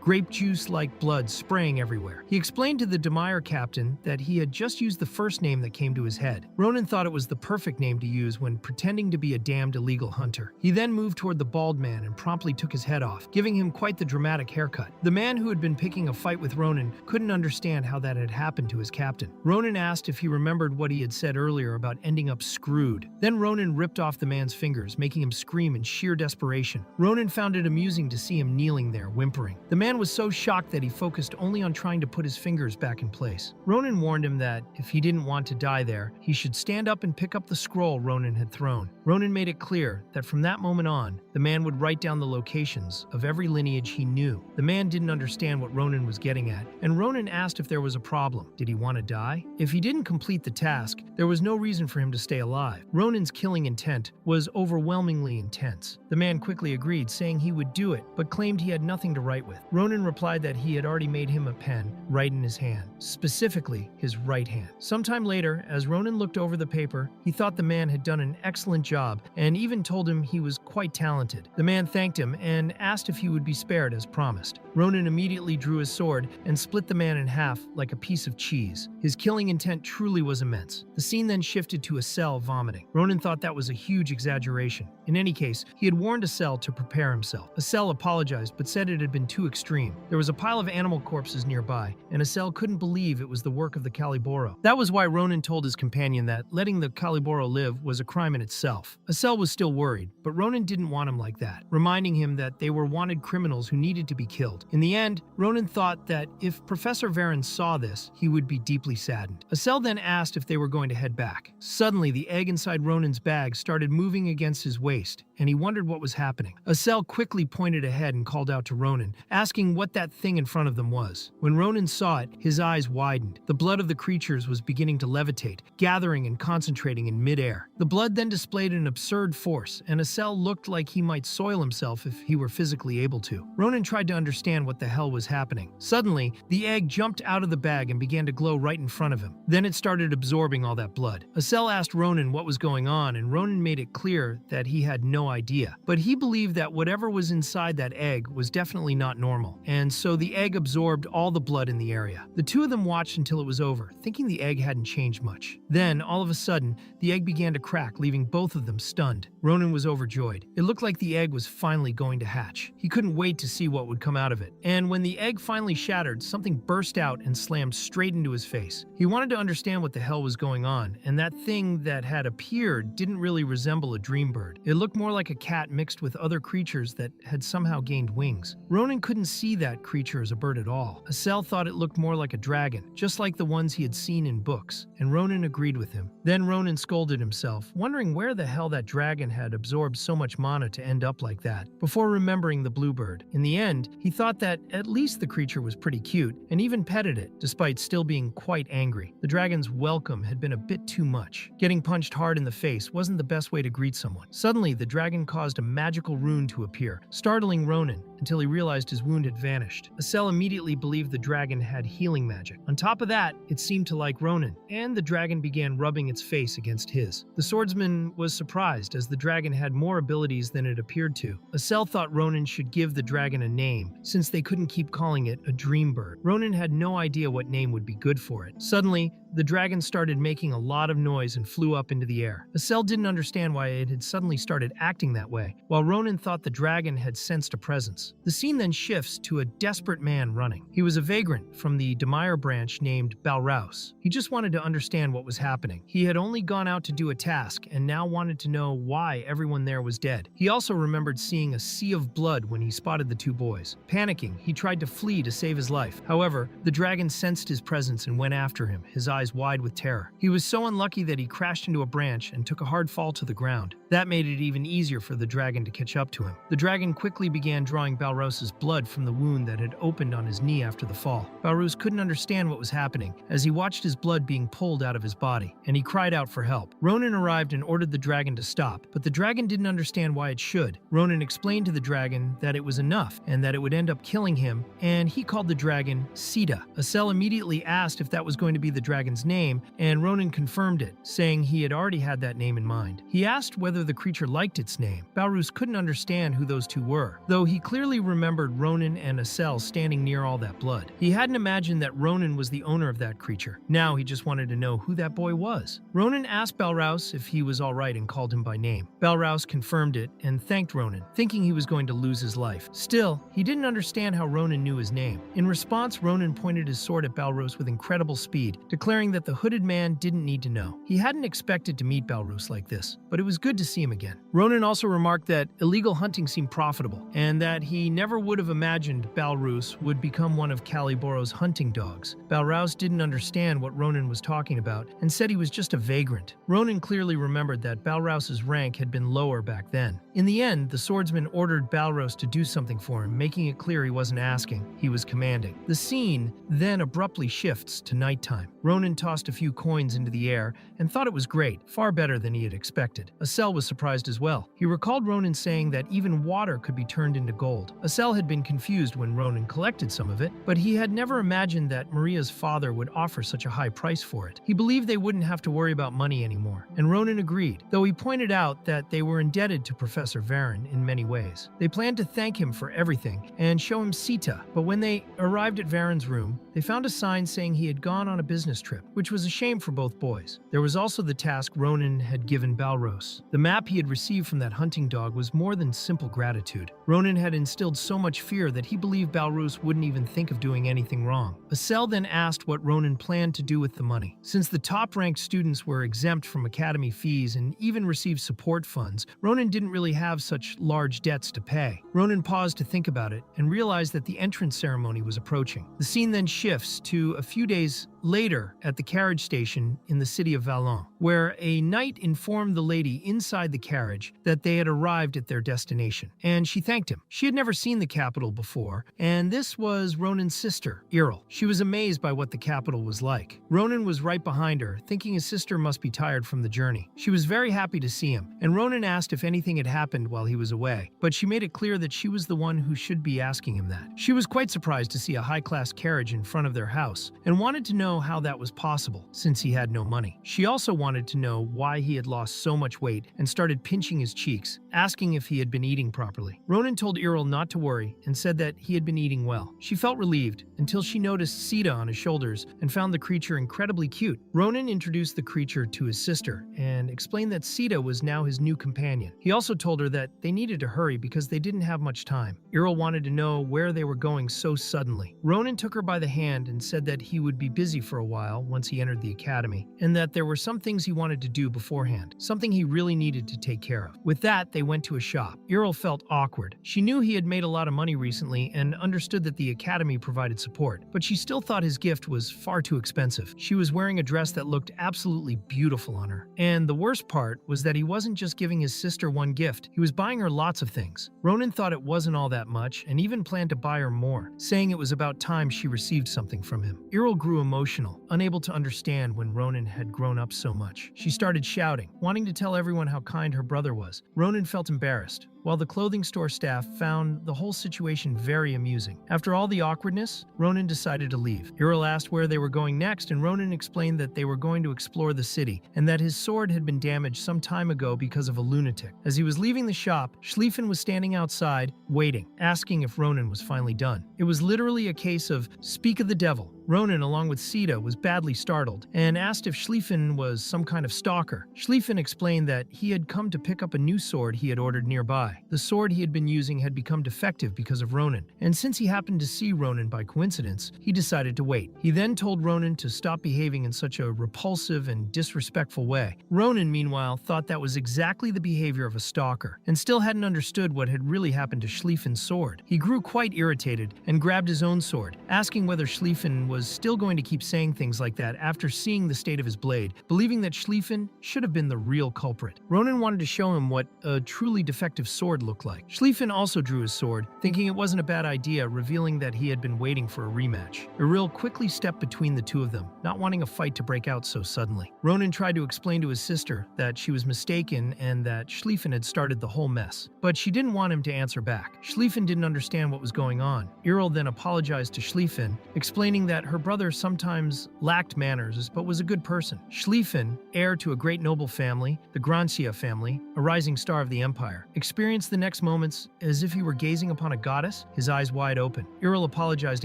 grape juice-like blood spraying everywhere. He explained to the Demire captain that he had just used the first name that came to his head. Ronin thought it was the perfect name to use when pretending to be a damned illegal hunter. He then moved toward the bald man and promptly took his head off, giving him quite the dramatic haircut. The man who had been picking a fight with Ronin couldn't understand how that had happened to his captain. Ronin asked if he remembered what he had said earlier about ending up screwed. Then Ronin ripped off the man's fingers, making him scream in sheer desperation. Ronin found it amusing to see him kneeling there, whimpering. The man was so shocked that he focused only on trying to put his fingers back in place. Ronin warned him that if he didn't want to die there, he should stand up and pick up the scroll Ronin had thrown. Ronin made it clear that from that moment on, the man would write down the locations of every lineage he knew. The man didn't understand what Ronin was getting at, and Ronin asked if there was a problem. Did he want to die? If he didn't complete the task, there was no reason for him to stay alive. Ronin's killing intent was overwhelmingly intense. The man quickly agreed, saying he would do it, but claimed he had nothing to write with. Ronin replied that he had already made him a pen right in his hand, specifically his right hand. Sometime later, as Ronin looked over the paper, he thought the man had done an excellent job and even told him he was quite talented. The man thanked him and asked if he would be spared as promised. Ronin immediately drew his sword and split the man in half like a piece of cheese. His killing intent truly was immense. The scene then shifted to Asel vomiting. Ronin thought that was a huge exaggeration. In any case, he had warned Asel to prepare himself. Asel apologized but said it had been too extreme. There was a pile of animal corpses nearby, and Asel couldn't believe it was the work of the Cali Borro. That was why Ronin told his companion that letting the Cali Borro live was a crime in itself. Asel was still worried, but Ronin didn't want him like that, reminding him that they were wanted criminals who needed to be killed. In the end, Ronin thought that if Professor Varen saw this, he would be deeply saddened. Asel then asked if they were going to head back. Suddenly, the egg inside Ronin's bag started moving against his waist, and he wondered what was happening. Asel quickly pointed ahead and called out to Ronin, asking what that thing in front of them was. When Ronin saw it, his eyes widened. The blood of the creatures was beginning to levitate, gathering and concentrating in midair. The blood then displayed an absurd force, and Asel looked like he might soil himself if he were physically able to. Ronin tried to understand what the hell was happening. Suddenly, the egg jumped out of the bag and began to glow right in front of him. Then it started absorbing all that blood. Asel asked Ronin what was going on, and Ronin made it clear that he had no idea. But he believed that whatever was inside that egg was definitely not normal, and so the egg absorbed all the blood in the area. The two of them watched until it was over, thinking the egg hadn't changed much. Then, all of a sudden, the egg began to crack, leaving both of them stunned. Ronin was overjoyed. It looked like the egg was finally going to hatch. He couldn't wait to see what would come out of it. And when the egg finally shattered, something burst out and slammed straight into his face. He wanted to understand what the hell was going on, and that thing that had appeared didn't really resemble a dream bird. It looked more like a cat mixed with other creatures that had somehow gained wings. Ronan couldn't see that creature as a bird at all. Asel thought it looked more like a dragon, just like the ones he had seen in books, and Ronan agreed with him. Then Ronan scolded himself, wondering where the hell that dragon had absorbed so much mana to end up like that, before remembering the bluebird. In the end, he thought that at least the creature was pretty cute, and even petted it, despite still being quite angry. The dragon's welcome had been a bit too much. Getting punched hard in the face wasn't the best way to greet someone. Suddenly, the dragon caused a magical rune to appear, startling Ronan until he realized his wound had vanished. Asel immediately believed the dragon had healing magic. On top of that, it seemed to like Ronan, and the dragon began rubbing its face against his. The swordsman was surprised, as the dragon had more abilities than it appeared to. Asel thought Ronan should give the dragon a name, since they couldn't keep calling it a dream bird. Ronan had no idea what name would be good for it. Suddenly, the dragon started making a lot of noise and flew up into the air. Asel didn't understand why it had suddenly started acting that way, while Ronan thought the dragon had sensed a presence. The scene then shifts to a desperate man running. He was a vagrant from the Demire branch named Balrouse. He just wanted to understand what was happening. He had only gone out to do a task and now wanted to know why everyone there was dead. He also remembered seeing a sea of blood when he spotted the two boys. Panicking, he tried to flee to save his life. However, the dragon sensed his presence and went after him, his eyes wide with terror. He was so unlucky that he crashed into a branch and took a hard fall to the ground. That made it even easier for the dragon to catch up to him. The dragon quickly began drawing Balrouse's blood from the wound that had opened on his knee after the fall. Balrouse couldn't understand what was happening as he watched his blood being pulled out of his body, and he cried out for help. Ronan arrived and ordered the dragon to stop, but the dragon didn't understand why it should. Ronan explained to the dragon that it was enough and that it would end up killing him, and he called the dragon Sita. Asel immediately asked if that was going to be the dragon's name, and Ronan confirmed it, saying he had already had that name in mind. He asked whether the creature liked its name. Balrouse couldn't understand who those two were, though he clearly remembered Ronan and Asel standing near all that blood. He hadn't imagined that Ronan was the owner of that creature. Now he just wanted to know who that boy was. Ronan asked Balrouse if he was alright and called him by name. Balrouse confirmed it and thanked Ronan, thinking he was going to lose his life. Still, he didn't understand how Ronan knew his name. In response, Ronan pointed his sword at Balrouse with incredible speed, declaring that the hooded man didn't need to know. He hadn't expected to meet Balrouse like this, but it was good to see him again. Ronan also remarked that illegal hunting seemed profitable, and that he never would have imagined Balrouse would become one of Cali Borro's hunting dogs. Balrouse didn't understand what Ronan was talking about, and said he was just a vagrant. Ronan clearly remembered that Balrouse's rank had been lower back then. In the end, the swordsman ordered Balrouse to do something for him, making it clear he wasn't asking, he was commanding. The scene then abruptly shifts to nighttime. Ronan tossed a few coins into the air and thought it was great, far better than he had expected. Asel was surprised as well. He recalled Ronan saying that even water could be turned into gold. Asel had been confused when Ronan collected some of it, but he had never imagined that Maria's father would offer such a high price for it. He believed they wouldn't have to worry about money anymore, and Ronan agreed, though he pointed out that they were indebted to Professor Frieren in many ways. They planned to thank him for everything and show him Sita, but when they arrived at Friren's room, they found a sign saying he had gone on a business trip, which was a shame for both boys. There was also the task Ronan had given Balrouse. The map he had received from that hunting dog was more than simple gratitude. Ronan had instilled so much fear that he believed Balrouse wouldn't even think of doing anything wrong. Asel then asked what Ronan planned to do with the money. Since the top-ranked students were exempt from academy fees and even received support funds, Ronan didn't really have such large debts to pay. Ronan paused to think about it and realized that the entrance ceremony was approaching. The scene then shifts to a few days later at the carriage station in the city of Valon, where a knight informed the lady inside the carriage that they had arrived at their destination, and she thanked him. She had never seen the capital before, and this was Ronan's sister, Errol. She was amazed by what the capital was like. Ronan was right behind her, thinking his sister must be tired from the journey. She was very happy to see him, and Ronan asked if anything had happened while he was away, but she made it clear that she was the one who should be asking him that. She was quite surprised to see a high-class carriage in front of their house, and wanted to know how that was possible, since he had no money. She also wanted to know why he had lost so much weight and started pinching his cheeks, asking if he had been eating properly. Ronan told Errol not to worry and said that he had been eating well. She felt relieved until she noticed Sita on his shoulders and found the creature incredibly cute. Ronan introduced the creature to his sister and explained that Sita was now his new companion. He also told her that they needed to hurry because they didn't have much time. Errol wanted to know where they were going so suddenly. Ronan took her by the hand and said that he would be busy busy for a while once he entered the academy, and that there were some things he wanted to do beforehand, something he really needed to take care of. With that, they went to a shop. Earl felt awkward. She knew he had made a lot of money recently and understood that the academy provided support, but she still thought his gift was far too expensive. She was wearing a dress that looked absolutely beautiful on her. And the worst part was that he wasn't just giving his sister one gift, he was buying her lots of things. Ronan thought it wasn't all that much and even planned to buy her more, saying it was about time she received something from him. Earl grew emotional, unable to understand when Ronan had grown up so much. She started shouting, wanting to tell everyone how kind her brother was. Ronan felt embarrassed, while the clothing store staff found the whole situation very amusing. After all the awkwardness, Ronan decided to leave. Earl asked where they were going next, and Ronan explained that they were going to explore the city, and that his sword had been damaged some time ago because of a lunatic. As he was leaving the shop, Schlieffen was standing outside, waiting, asking if Ronan was finally done. It was literally a case of speak of the devil. Ronan, along with Sita, was badly startled and asked if Schlieffen was some kind of stalker. Schlieffen explained that he had come to pick up a new sword he had ordered nearby. The sword he had been using had become defective because of Ronan, and since he happened to see Ronan by coincidence, he decided to wait. He then told Ronan to stop behaving in such a repulsive and disrespectful way. Ronan, meanwhile, thought that was exactly the behavior of a stalker, and still hadn't understood what had really happened to Schlieffen's sword. He grew quite irritated and grabbed his own sword, asking whether Schlieffen was still going to keep saying things like that after seeing the state of his blade, believing that Schlieffen should have been the real culprit. Ronan wanted to show him what a truly defective sword looked like. Schlieffen also drew his sword, thinking it wasn't a bad idea, revealing that he had been waiting for a rematch. Eril quickly stepped between the two of them, not wanting a fight to break out so suddenly. Ronan tried to explain to his sister that she was mistaken and that Schlieffen had started the whole mess, but she didn't want him to answer back. Schlieffen didn't understand what was going on. Eril then apologized to Schlieffen, explaining that her brother sometimes lacked manners but was a good person. Schlieffen, heir to a great noble family, the Grancia family, a rising star of the empire, experienced the next moments as if he were gazing upon a goddess, his eyes wide open. Eril apologized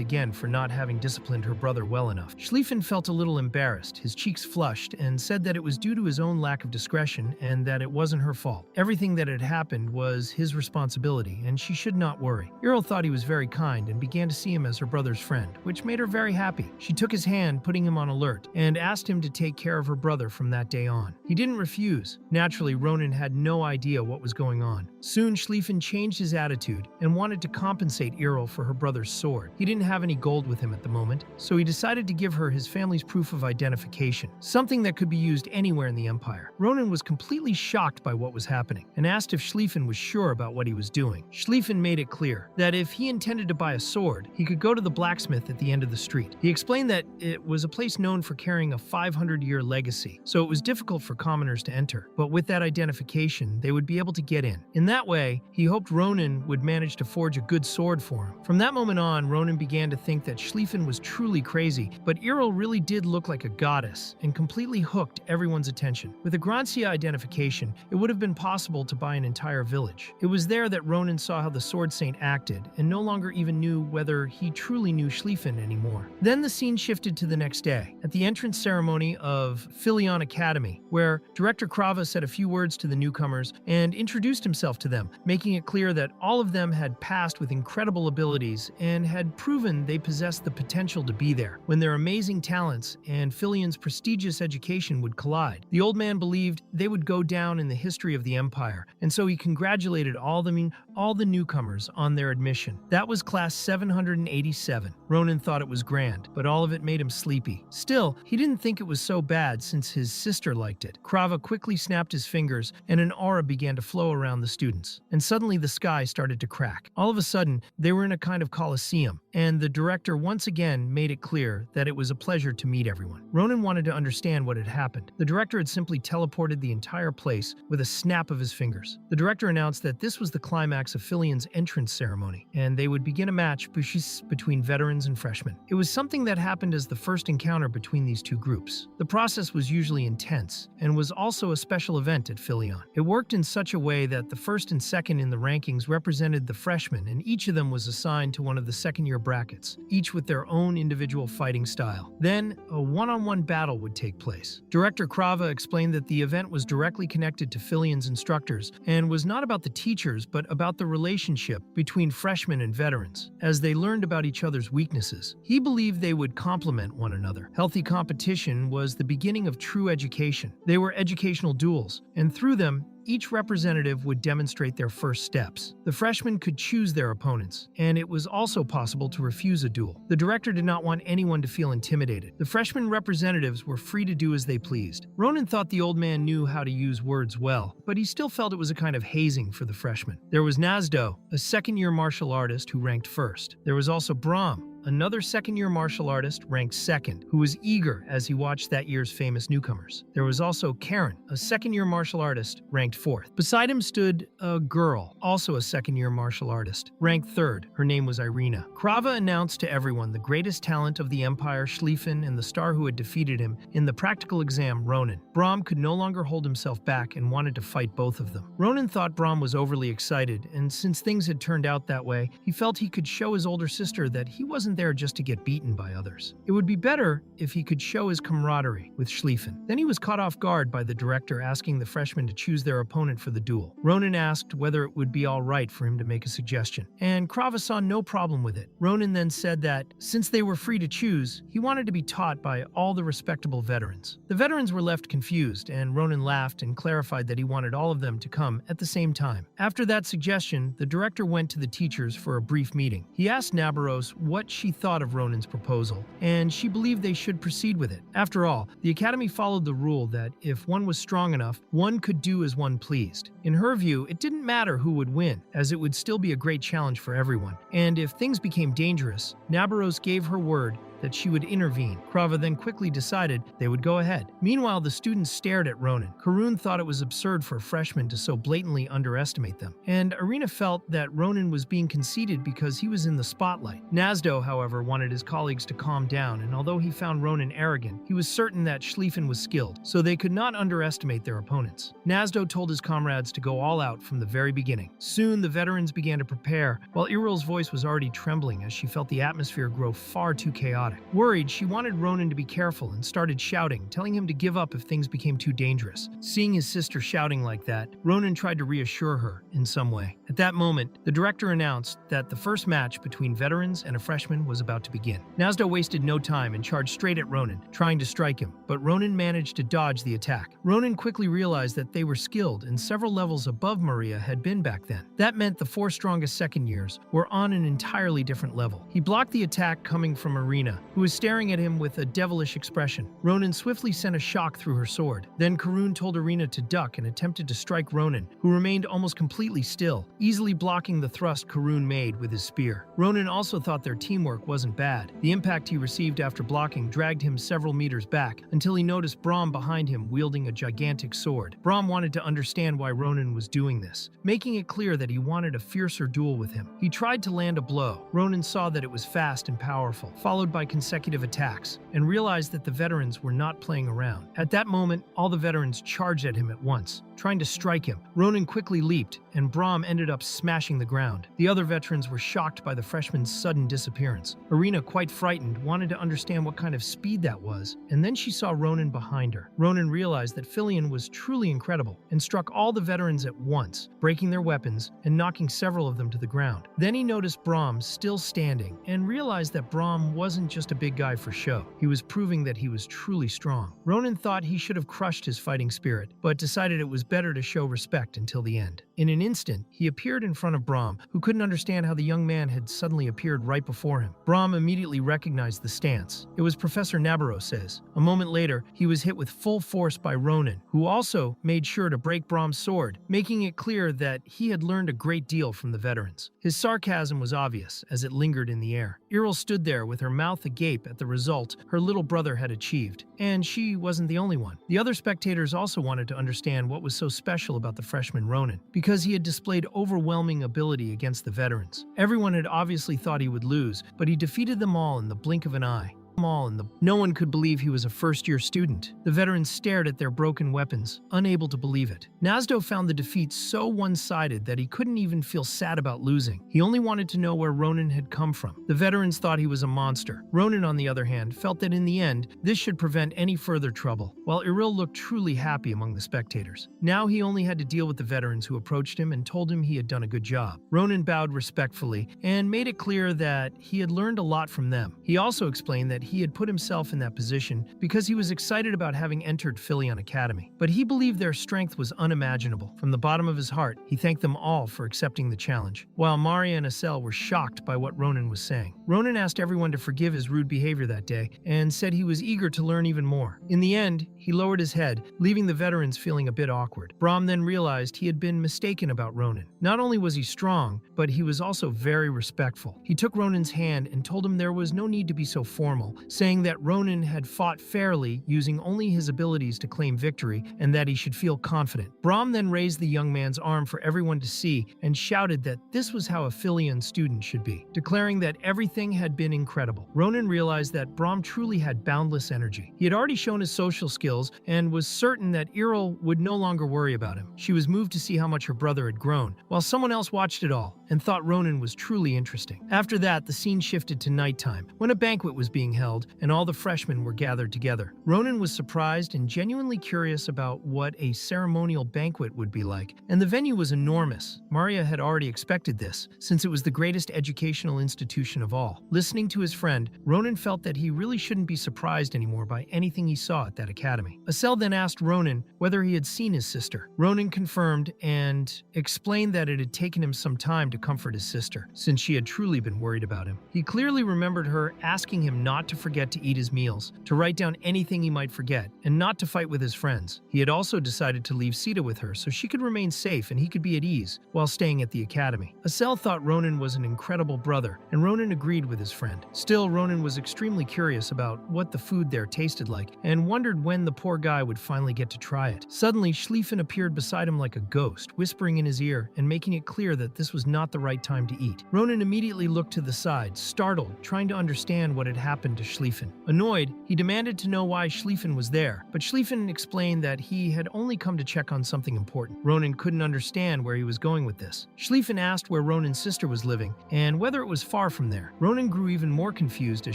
again for not having disciplined her brother well enough. Schlieffen felt a little embarrassed, his cheeks flushed, and said that it was due to his own lack of discretion and that it wasn't her fault. Everything that had happened was his responsibility, and she should not worry. Eril thought he was very kind and began to see him as her brother's friend, which made her very happy. She took his hand, putting him on alert, and asked him to take care of her brother from that day on. He didn't refuse. Naturally, Ronan had no idea what was going on. Soon, Schlieffen changed his attitude and wanted to compensate Eril for her brother's sword. He didn't have any gold with him at the moment, so he decided to give her his family's proof of identification, something that could be used anywhere in the Empire. Ronan was completely shocked by what was happening and asked if Schlieffen was sure about what he was doing. Schlieffen made it clear that if he intended to buy a sword, he could go to the blacksmith at the end of the street. He explained that it was a place known for carrying a 500-year legacy, so it was difficult for commoners to enter, but with that identification, they would be able to get in. In that way, he hoped Ronan would manage to forge a good sword for him. From that moment on, Ronan began to think that Schlieffen was truly crazy, but Eril really did look like a goddess and completely hooked everyone's attention. With a Grancia identification, it would have been possible to buy an entire village. It was there that Ronan saw how the Sword Saint acted and no longer even knew whether he truly knew Schlieffen anymore. Then the scene shifted to the next day, at the entrance ceremony of Philion Academy, where Director Krava said a few words to the newcomers and introduced himself to them, making it clear that all of them had passed with incredible abilities and had proven they possessed the potential to be there when their amazing talents and Philion's prestigious education would collide. The old man believed they would go down in the history of the Empire, and so he congratulated all the newcomers on their admission. That was class 787. Ronan thought it was grand, but all of it made him sleepy. Still, he didn't think it was so bad since his sister liked it. Krava quickly snapped his fingers and an aura began to flow around the students. And suddenly the sky started to crack. All of a sudden, they were in a kind of coliseum, and the director once again made it clear that it was a pleasure to meet everyone. Ronan wanted to understand what had happened. The director had simply teleported the entire place with a snap of his fingers. The director announced that this was the climax of Philion's entrance ceremony, and they would begin a match between veterans and freshmen. It was something that happened as the first encounter between these two groups. The process was usually intense, and was also a special event at Philion. It worked in such a way that the first and second in the rankings represented the freshmen, and each of them was assigned to one of the second-year brackets, each with their own individual fighting style. Then, a one-on-one battle would take place. Director Krava explained that the event was directly connected to Filian's instructors and was not about the teachers but about the relationship between freshmen and veterans, as they learned about each other's weaknesses. He believed they would complement one another. Healthy competition was the beginning of true education. They were educational duels, and through them, each representative would demonstrate their first steps. The freshmen could choose their opponents, and it was also possible to refuse a duel. The director did not want anyone to feel intimidated. The freshman representatives were free to do as they pleased. Ronan thought the old man knew how to use words well, but he still felt it was a kind of hazing for the freshmen. There was Nazdo, a second-year martial artist who ranked first. There was also Brahm, another second-year martial artist ranked second, who was eager as he watched that year's famous newcomers. There was also Karen, a second-year martial artist ranked fourth. Beside him stood a girl, also a second-year martial artist, ranked third. Her name was Irina. Krava announced to everyone the greatest talent of the Empire, Schlieffen, and the star who had defeated him in the practical exam, Ronan. Brahm could no longer hold himself back and wanted to fight both of them. Ronan thought Brahm was overly excited, and since things had turned out that way, he felt he could show his older sister that he wasn't there just to get beaten by others. It would be better if he could show his camaraderie with Schlieffen. Then he was caught off guard by the director asking the freshmen to choose their opponent for the duel. Ronan asked whether it would be all right for him to make a suggestion, and Krava saw no problem with it. Ronan then said that, since they were free to choose, he wanted to be taught by all the respectable veterans. The veterans were left confused, and Ronan laughed and clarified that he wanted all of them to come at the same time. After that suggestion, the director went to the teachers for a brief meeting. He asked Nabaros what she thought of Ronan's proposal, and she believed they should proceed with it. After all, the academy followed the rule that if one was strong enough, one could do as one pleased. In her view, it didn't matter who would win, as it would still be a great challenge for everyone. And if things became dangerous, Nabaros gave her word that she would intervene. Krava then quickly decided they would go ahead. Meanwhile, the students stared at Ronan. Karun thought it was absurd for a freshman to so blatantly underestimate them, and Irina felt that Ronan was being conceited because he was in the spotlight. Nazdo, however, wanted his colleagues to calm down, and although he found Ronan arrogant, he was certain that Schlieffen was skilled, so they could not underestimate their opponents. Nazdo told his comrades to go all out from the very beginning. Soon, the veterans began to prepare, while Iril's voice was already trembling as she felt the atmosphere grow far too chaotic. Worried, she wanted Ronan to be careful and started shouting, telling him to give up if things became too dangerous. Seeing his sister shouting like that, Ronan tried to reassure her in some way. At that moment, the director announced that the first match between veterans and a freshman was about to begin. Nazdo wasted no time and charged straight at Ronan, trying to strike him, but Ronan managed to dodge the attack. Ronan quickly realized that they were skilled and several levels above Maria had been back then. That meant the four strongest second years were on an entirely different level. He blocked the attack coming from Irina, who was staring at him with a devilish expression. Ronan swiftly sent a shock through her sword. Then Karun told Irina to duck and attempted to strike Ronan, who remained almost completely still, easily blocking the thrust Karun made with his spear. Ronan also thought their teamwork wasn't bad. The impact he received after blocking dragged him several meters back until he noticed Brahm behind him wielding a gigantic sword. Brahm wanted to understand why Ronan was doing this, making it clear that he wanted a fiercer duel with him. He tried to land a blow. Ronan saw that it was fast and powerful, followed by consecutive attacks, and realized that the veterans were not playing around. At that moment, all the veterans charged at him at once, trying to strike him. Ronan quickly leaped, and Brahm ended up smashing the ground. The other veterans were shocked by the freshman's sudden disappearance. Irina, quite frightened, wanted to understand what kind of speed that was, and then she saw Ronan behind her. Ronan realized that Filian was truly incredible, and struck all the veterans at once, breaking their weapons and knocking several of them to the ground. Then he noticed Brahm still standing, and realized that Brahm wasn't just a big guy for show. He was proving that he was truly strong. Ronan thought he should have crushed his fighting spirit, but decided it was better to show respect until the end. In an instant, he appeared in front of Brahm, who couldn't understand how the young man had suddenly appeared right before him. Brahm immediately recognized the stance. It was Professor Nabarro says. A moment later, he was hit with full force by Ronan, who also made sure to break Brahm's sword, making it clear that he had learned a great deal from the veterans. His sarcasm was obvious as it lingered in the air. Iril stood there with her mouth agape at the result her little brother had achieved, and she wasn't the only one. The other spectators also wanted to understand what was so special about the freshman Ronan, because he had displayed overwhelming ability against the veterans. Everyone had obviously thought he would lose, but he defeated them all in the blink of an eye. all in the... No one could believe he was a first-year student. The veterans stared at their broken weapons, unable to believe it. Nasdo found the defeat so one-sided that he couldn't even feel sad about losing. He only wanted to know where Ronin had come from. The veterans thought he was a monster. Ronin, on the other hand, felt that in the end, this should prevent any further trouble, while Iril looked truly happy among the spectators. Now he only had to deal with the veterans who approached him and told him he had done a good job. Ronin bowed respectfully and made it clear that he had learned a lot from them. He also explained that he had put himself in that position because he was excited about having entered Philion Academy. But he believed their strength was unimaginable. From the bottom of his heart, he thanked them all for accepting the challenge, while Maria and Asel were shocked by what Ronin was saying. Ronin asked everyone to forgive his rude behavior that day and said he was eager to learn even more. In the end, he lowered his head, leaving the veterans feeling a bit awkward. Brahm then realized he had been mistaken about Ronin. Not only was he strong, but he was also very respectful. He took Ronin's hand and told him there was no need to be so formal, saying that Ronin had fought fairly, using only his abilities to claim victory, and that he should feel confident. Brahm then raised the young man's arm for everyone to see and shouted that this was how a Philion student should be, declaring that everything had been incredible. Ronin realized that Brahm truly had boundless energy. He had already shown his social skills and was certain that Iril would no longer worry about him. She was moved to see how much her brother had grown, while someone else watched it all and thought Ronin was truly interesting. After that, the scene shifted to nighttime, when a banquet was being held and all the freshmen were gathered together. Ronin was surprised and genuinely curious about what a ceremonial banquet would be like, and the venue was enormous. Maria had already expected this, since it was the greatest educational institution of all. Listening to his friend, Ronin felt that he really shouldn't be surprised anymore by anything he saw at that academy. Asel then asked Ronin whether he had seen his sister. Ronin confirmed and explained that it had taken him some time to comfort his sister, since she had truly been worried about him. He clearly remembered her asking him not to forget to eat his meals, to write down anything he might forget, and not to fight with his friends. He had also decided to leave Sita with her so she could remain safe and he could be at ease while staying at the academy. Asel thought Ronin was an incredible brother, and Ronin agreed with his friend. Still, Ronin was extremely curious about what the food there tasted like and wondered when the poor guy would finally get to try it. Suddenly, Schlieffen appeared beside him like a ghost, whispering in his ear and making it clear that this was not the right time to eat. Ronin immediately looked to the side, startled, trying to understand what had happened to Schlieffen. Annoyed, he demanded to know why Schlieffen was there, but Schlieffen explained that he had only come to check on something important. Ronin couldn't understand where he was going with this. Schlieffen asked where Ronin's sister was living and whether it was far from there. Ronin grew even more confused as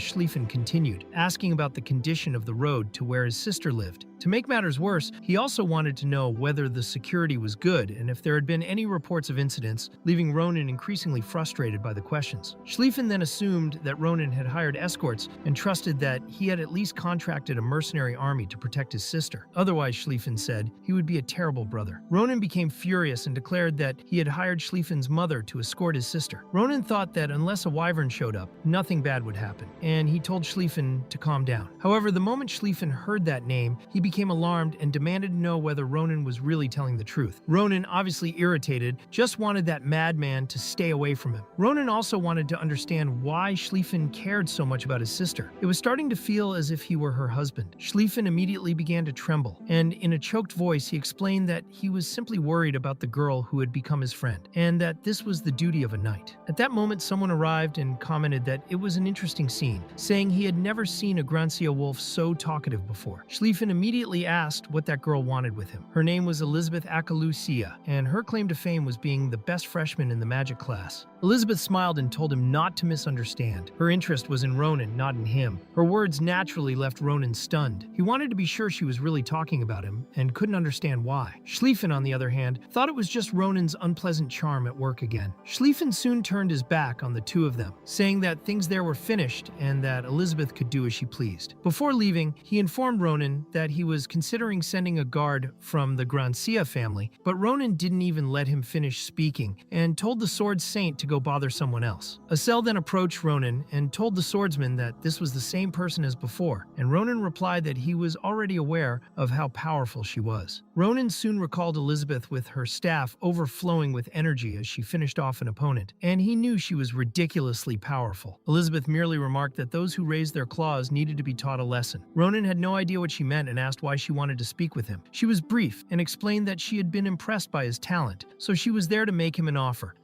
Schlieffen continued, asking about the condition of the road to where his sister lived. To make matters worse, he also wanted to know whether the security was good and if there had been any reports of incidents, leaving Ronin increasingly frustrated by the questions. Schlieffen then assumed that Ronin had hired escorts and trusted that he had at least contracted a mercenary army to protect his sister. Otherwise, Schlieffen said, he would be a terrible brother. Ronin became furious and declared that he had hired Schlieffen's mother to escort his sister. Ronin thought that unless a wyvern showed up, nothing bad would happen, and he told Schlieffen to calm down. However, the moment Schlieffen heard that name, he became alarmed and demanded to know whether Ronin was really telling the truth. Ronin, obviously irritated, just wanted that madman to stay away from him. Ronin also wanted to understand why Schlieffen cared so much about his sister. It was starting to feel as if he were her husband. Schlieffen immediately began to tremble, and in a choked voice he explained that he was simply worried about the girl who had become his friend, and that this was the duty of a knight. At that moment, someone arrived and commented that it was an interesting scene, saying he had never seen a Grancia wolf so talkative before. Schlieffen immediately asked what that girl wanted with him. Her name was Elizabeth Akalucia, and her claim to fame was being the best freshman in the magic class. Elizabeth smiled and told him not to misunderstand. Her interest was in Ronin, not in him. Her words naturally left Ronin stunned. He wanted to be sure she was really talking about him, and couldn't understand why. Schlieffen, on the other hand, thought it was just Ronin's unpleasant charm at work again. Schlieffen soon turned his back on the two of them, saying that things there were finished and that Elizabeth could do as she pleased. Before leaving, he informed Ronin that he was considering sending a guard from the Grancia family, but Ronin didn't even let him finish speaking and told the Sword Saint to go bother someone else. Asel then approached Ronin and told the Swordsman that this was the same person as before, and Ronin replied that he was already aware of how powerful she was. Ronin soon recalled Elizabeth with her staff overflowing with energy as she finished off an opponent, and he knew she was ridiculously powerful. Elizabeth merely remarked that those who raised their claws needed to be taught a lesson. Ronin had no idea what she meant and asked asked why she wanted to speak with him. She was brief and explained that she had been impressed by his talent, so she was there to make him an offer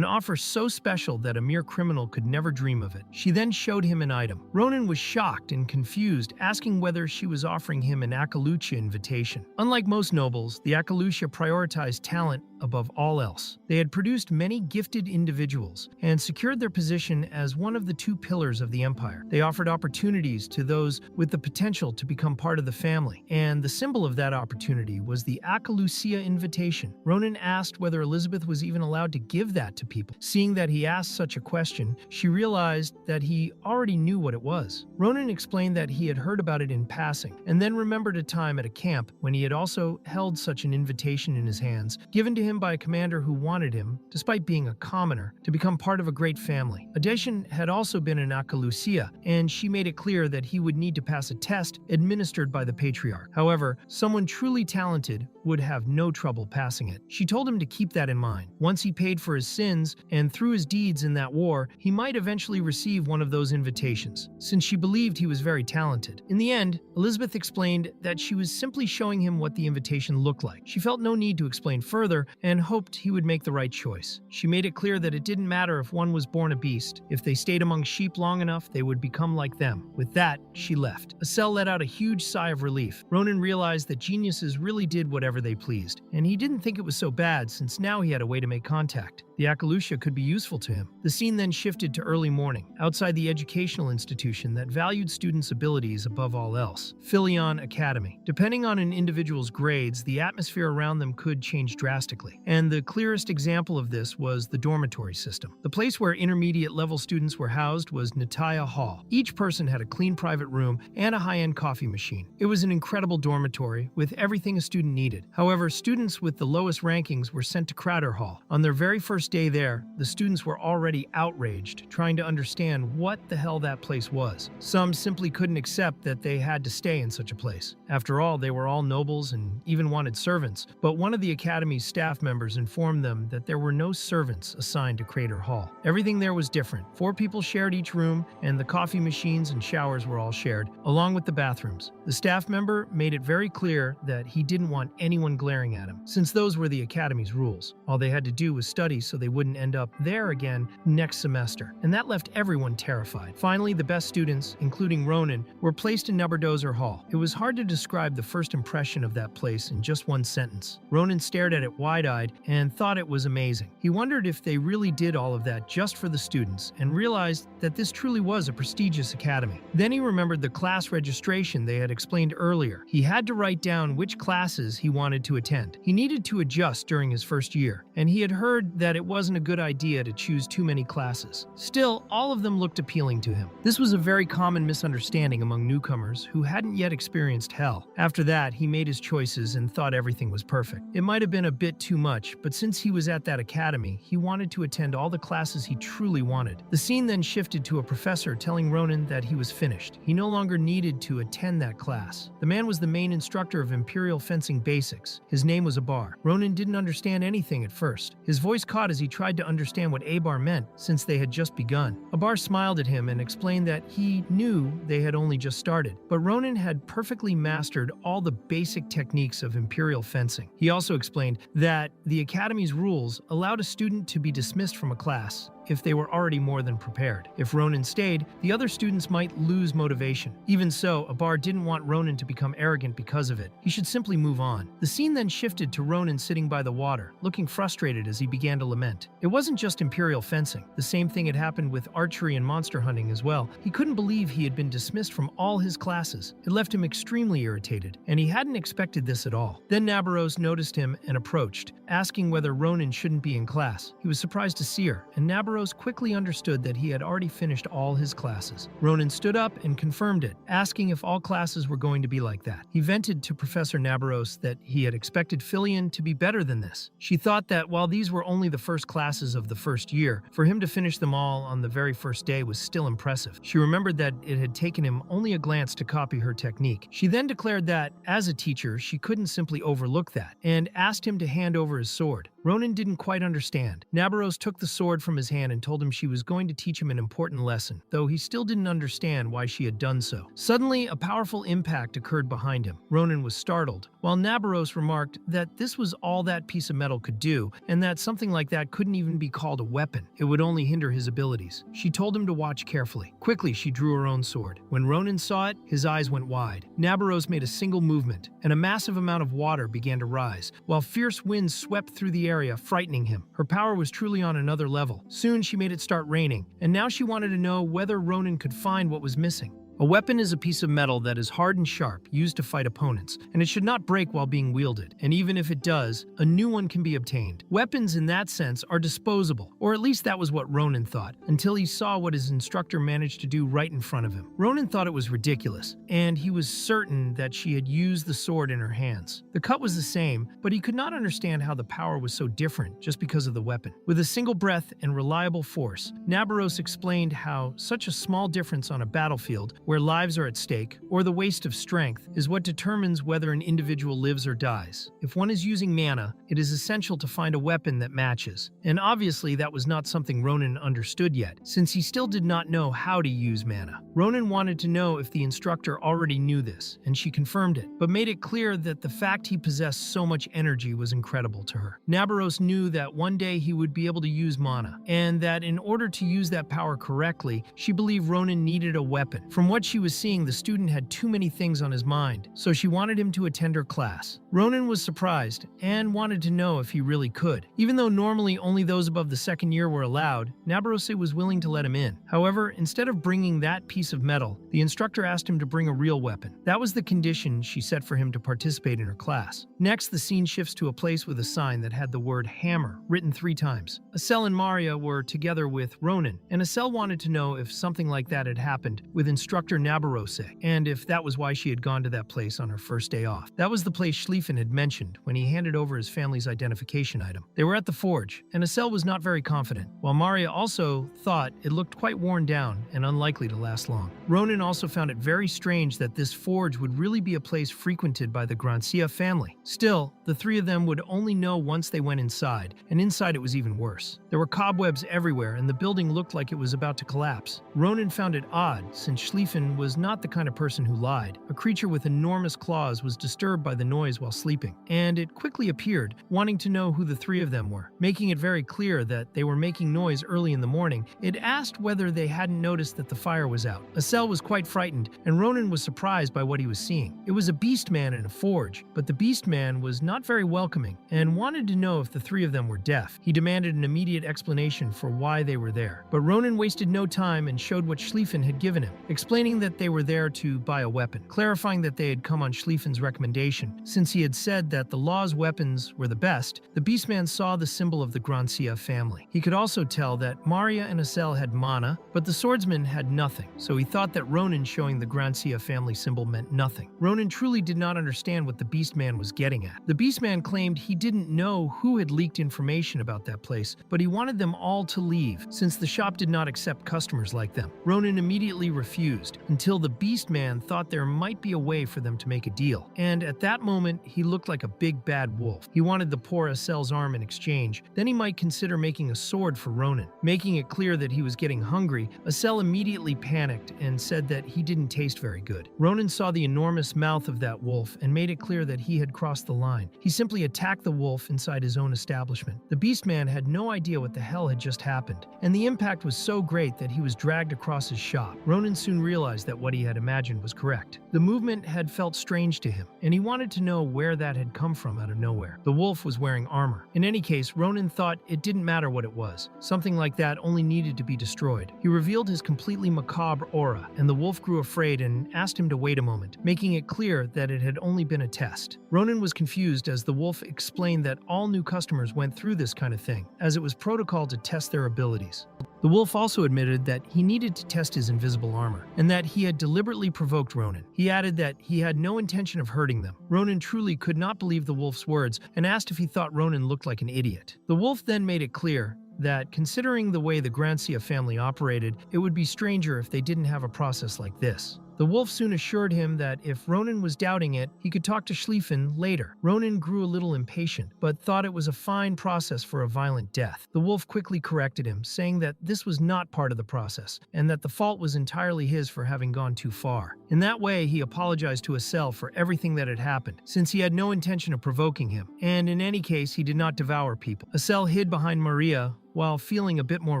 so special that a mere criminal could never dream of it. She then showed him an item. Ronan was shocked and confused, asking whether she was offering him an Akalucha invitation. Unlike most nobles, the Akalucha prioritized talent above all else. They had produced many gifted individuals and secured their position as one of the two pillars of the empire. They offered opportunities to those with the potential to become part of the family, and the symbol of that opportunity was the Akalucia invitation. Ronan asked whether Elizabeth was even allowed to give that to people. Seeing that he asked such a question, she realized that he already knew what it was. Ronan explained that he had heard about it in passing, and then remembered a time at a camp when he had also held such an invitation in his hands, given to him by a commander who wanted him, despite being a commoner, to become part of a great family. Adeshin had also been an Akalucia, and she made it clear that he would need to pass a test administered by the patriarch. However, someone truly talented would have no trouble passing it. She told him to keep that in mind. Once he paid for his sins and through his deeds in that war, he might eventually receive one of those invitations, since she believed he was very talented. In the end, Elizabeth explained that she was simply showing him what the invitation looked like. She felt no need to explain further and hoped he would make the right choice. She made it clear that it didn't matter if one was born a beast. If they stayed among sheep long enough, they would become like them. With that, she left. Asel let out a huge sigh of relief. Ronan realized that geniuses really did whatever they pleased, and he didn't think it was so bad since now he had a way to make contact. The Akalucha could be useful to him. The scene then shifted to early morning, outside the educational institution that valued students' abilities above all else, Philion Academy. Depending on an individual's grades, the atmosphere around them could change drastically, and the clearest example of this was the dormitory system. The place where intermediate-level students were housed was Nataya Hall. Each person had a clean private room and a high-end coffee machine. It was an incredible dormitory with everything a student needed. However, students with the lowest rankings were sent to Crowder Hall. On their very first day there, the students were already outraged, trying to understand what the hell that place was. Some simply couldn't accept that they had to stay in such a place. After all, they were all nobles and even wanted servants, but one of the academy's staff members informed them that there were no servants assigned to Crater Hall. Everything there was different. 4 people shared each room, and the coffee machines and showers were all shared, along with the bathrooms. The staff member made it very clear that he didn't want anyone glaring at him, since those were the academy's rules. All they had to do was study so they wouldn't end up there again next semester, and that left everyone terrified. Finally, the best students, including Ronan, were placed in Nubberdozer Hall. It was hard to describe the first impression of that place in just one sentence. Ronan stared at it wide-eyed and thought it was amazing. He wondered if they really did all of that just for the students, and realized that this truly was a prestigious academy. Then he remembered the class registration they had explained earlier. He had to write down which classes he wanted to attend. He needed to adjust during his first year, and he had heard that it wasn't a good idea to choose too many classes. Still, all of them looked appealing to him. This was a very common misunderstanding among newcomers who hadn't yet experienced hell. After that, he made his choices and thought everything was perfect. It might have been a bit too much, but since he was at that academy, he wanted to attend all the classes he truly wanted. The scene then shifted to a professor telling Ronan that he was finished. He no longer needed to attend that class. The man was the main instructor of Imperial Fencing Basics. His name was Abar. Ronan didn't understand anything at first. His voice caught as he tried to understand what Abar meant, since they had just begun. Abar smiled at him and explained that he knew they had only just started, but Ronan had perfectly mastered all the basic techniques of Imperial fencing. He also explained that the Academy's rules allowed a student to be dismissed from a class if they were already more than prepared. If Ronan stayed, the other students might lose motivation. Even so, Abar didn't want Ronan to become arrogant because of it. He should simply move on. The scene then shifted to Ronan sitting by the water, looking frustrated as he began to lament. It wasn't just Imperial fencing. The same thing had happened with archery and monster hunting as well. He couldn't believe he had been dismissed from all his classes. It left him extremely irritated, and he hadn't expected this at all. Then Nabaros noticed him and approached, asking whether Ronan shouldn't be in class. He was surprised to see her, and Nabaros quickly understood that he had already finished all his classes. Ronan stood up and confirmed it, asking if all classes were going to be like that. He vented to Professor Nabaros that he had expected Philion to be better than this. She thought that while these were only the first classes of the first year, for him to finish them all on the very first day was still impressive. She remembered that it had taken him only a glance to copy her technique. She then declared that, as a teacher, she couldn't simply overlook that, and asked him to hand over his sword. Ronan didn't quite understand. Nabaros took the sword from his hand and told him she was going to teach him an important lesson, though he still didn't understand why she had done so. Suddenly, a powerful impact occurred behind him. Ronan was startled, while Nabaros remarked that this was all that piece of metal could do, and that something like that couldn't even be called a weapon. It would only hinder his abilities. She told him to watch carefully. Quickly, she drew her own sword. When Ronan saw it, his eyes went wide. Nabaros made a single movement, and a massive amount of water began to rise, while fierce winds swept through the area, frightening him. Her power was truly on another level. Soon, she made it start raining, and now she wanted to know whether Ronan could find what was missing. A weapon is a piece of metal that is hard and sharp, used to fight opponents, and it should not break while being wielded. And even if it does, a new one can be obtained. Weapons in that sense are disposable, or at least that was what Ronan thought, until he saw what his instructor managed to do right in front of him. Ronan thought it was ridiculous, and he was certain that she had used the sword in her hands. The cut was the same, but he could not understand how the power was so different just because of the weapon. With a single breath and reliable force, Nabaros explained how such a small difference on a battlefield where lives are at stake, or the waste of strength, is what determines whether an individual lives or dies. If one is using mana, it is essential to find a weapon that matches. And obviously that was not something Ronan understood yet, since he still did not know how to use mana. Ronan wanted to know if the instructor already knew this, and she confirmed it, but made it clear that the fact he possessed so much energy was incredible to her. Nabaros knew that one day he would be able to use mana, and that in order to use that power correctly, she believed Ronan needed a weapon. From what she was seeing, the student had too many things on his mind, so she wanted him to attend her class. Ronan was surprised and wanted to know if he really could. Even though normally only those above the second year were allowed, Nabarose was willing to let him in. However, instead of bringing that piece of metal, the instructor asked him to bring a real weapon. That was the condition she set for him to participate in her class. Next, the scene shifts to a place with a sign that had the word hammer written 3 times. Asel and Maria were together with Ronan, and Asel wanted to know if something like that had happened with instructor Nabarose, and if that was why she had gone to that place on her first day off. That was the place Schlieffen had mentioned when he handed over his family's identification item. They were at the forge, and Asel was not very confident, while Maria also thought it looked quite worn down and unlikely to last long. Ronan also found it very strange that this forge would really be a place frequented by the Grancia family. Still, the 3 of them would only know once they went inside, and inside it was even worse. There were cobwebs everywhere, and the building looked like it was about to collapse. Ronan found it odd, since Schlieffen was not the kind of person who lied. A creature with enormous claws was disturbed by the noise while sleeping, and it quickly appeared, wanting to know who the 3 of them were. Making it very clear that they were making noise early in the morning, it asked whether they hadn't noticed that the fire was out. Asel was quite frightened, and Ronan was surprised by what he was seeing. It was a beast man in a forge, but the beast man was not very welcoming, and wanted to know if the 3 of them were deaf. He demanded an immediate explanation for why they were there. But Ronan wasted no time and showed what Schlieffen had given him, explaining that they were there to buy a weapon, clarifying that they had come on Schlieffen's recommendation. Since he had said that the law's weapons were the best, the Beastman saw the symbol of the Grancia family. He could also tell that Maria and Asel had mana, but the swordsman had nothing, so he thought that Ronan showing the Grancia family symbol meant nothing. Ronan truly did not understand what the Beastman was getting at. The Beastman claimed he didn't know who had leaked information about that place, but he wanted them all to leave, since the shop did not accept customers like them. Ronan immediately refused, until the Beastman thought there might be a way for them to make a deal. And at that moment, he looked like a big bad wolf. He wanted the poor Asel's arm in exchange. Then he might consider making a sword for Ronan. Making it clear that he was getting hungry, Asel immediately panicked and said that he didn't taste very good. Ronan saw the enormous mouth of that wolf and made it clear that he had crossed the line. He simply attacked the wolf inside his own establishment. The Beastman had no idea what the hell had just happened, and the impact was so great that he was dragged across his shop. Ronan soon realized that what he had imagined was correct. The movement had felt strange to him, and he wanted to know where that had come from out of nowhere. The wolf was wearing armor. In any case, Ronan thought it didn't matter what it was. Something like that only needed to be destroyed. He revealed his completely macabre aura, and the wolf grew afraid and asked him to wait a moment, making it clear that it had only been a test. Ronan was confused as the wolf explained that all new customers went through this kind of thing, as it was protocol to test their abilities. The wolf also admitted that he needed to test his invisible armor, and that he had deliberately provoked Ronan. He added that he had no intention of hurting them. Ronan truly could not believe the wolf's words and asked if he thought Ronan looked like an idiot. The wolf then made it clear that, considering the way the Grancia family operated, it would be stranger if they didn't have a process like this. The wolf soon assured him that if Ronan was doubting it, he could talk to Schlieffen later. Ronan grew a little impatient, but thought it was a fine process for a violent death. The wolf quickly corrected him, saying that this was not part of the process, and that the fault was entirely his for having gone too far. In that way, he apologized to Asel for everything that had happened, since he had no intention of provoking him, and in any case, he did not devour people. Asel hid behind Maria, while feeling a bit more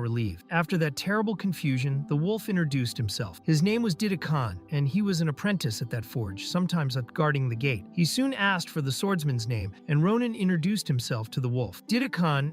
relieved. After that terrible confusion, the wolf introduced himself. His name was Didakan, and he was an apprentice at that forge, sometimes guarding the gate. He soon asked for the swordsman's name, and Ronan introduced himself to the wolf. Didakan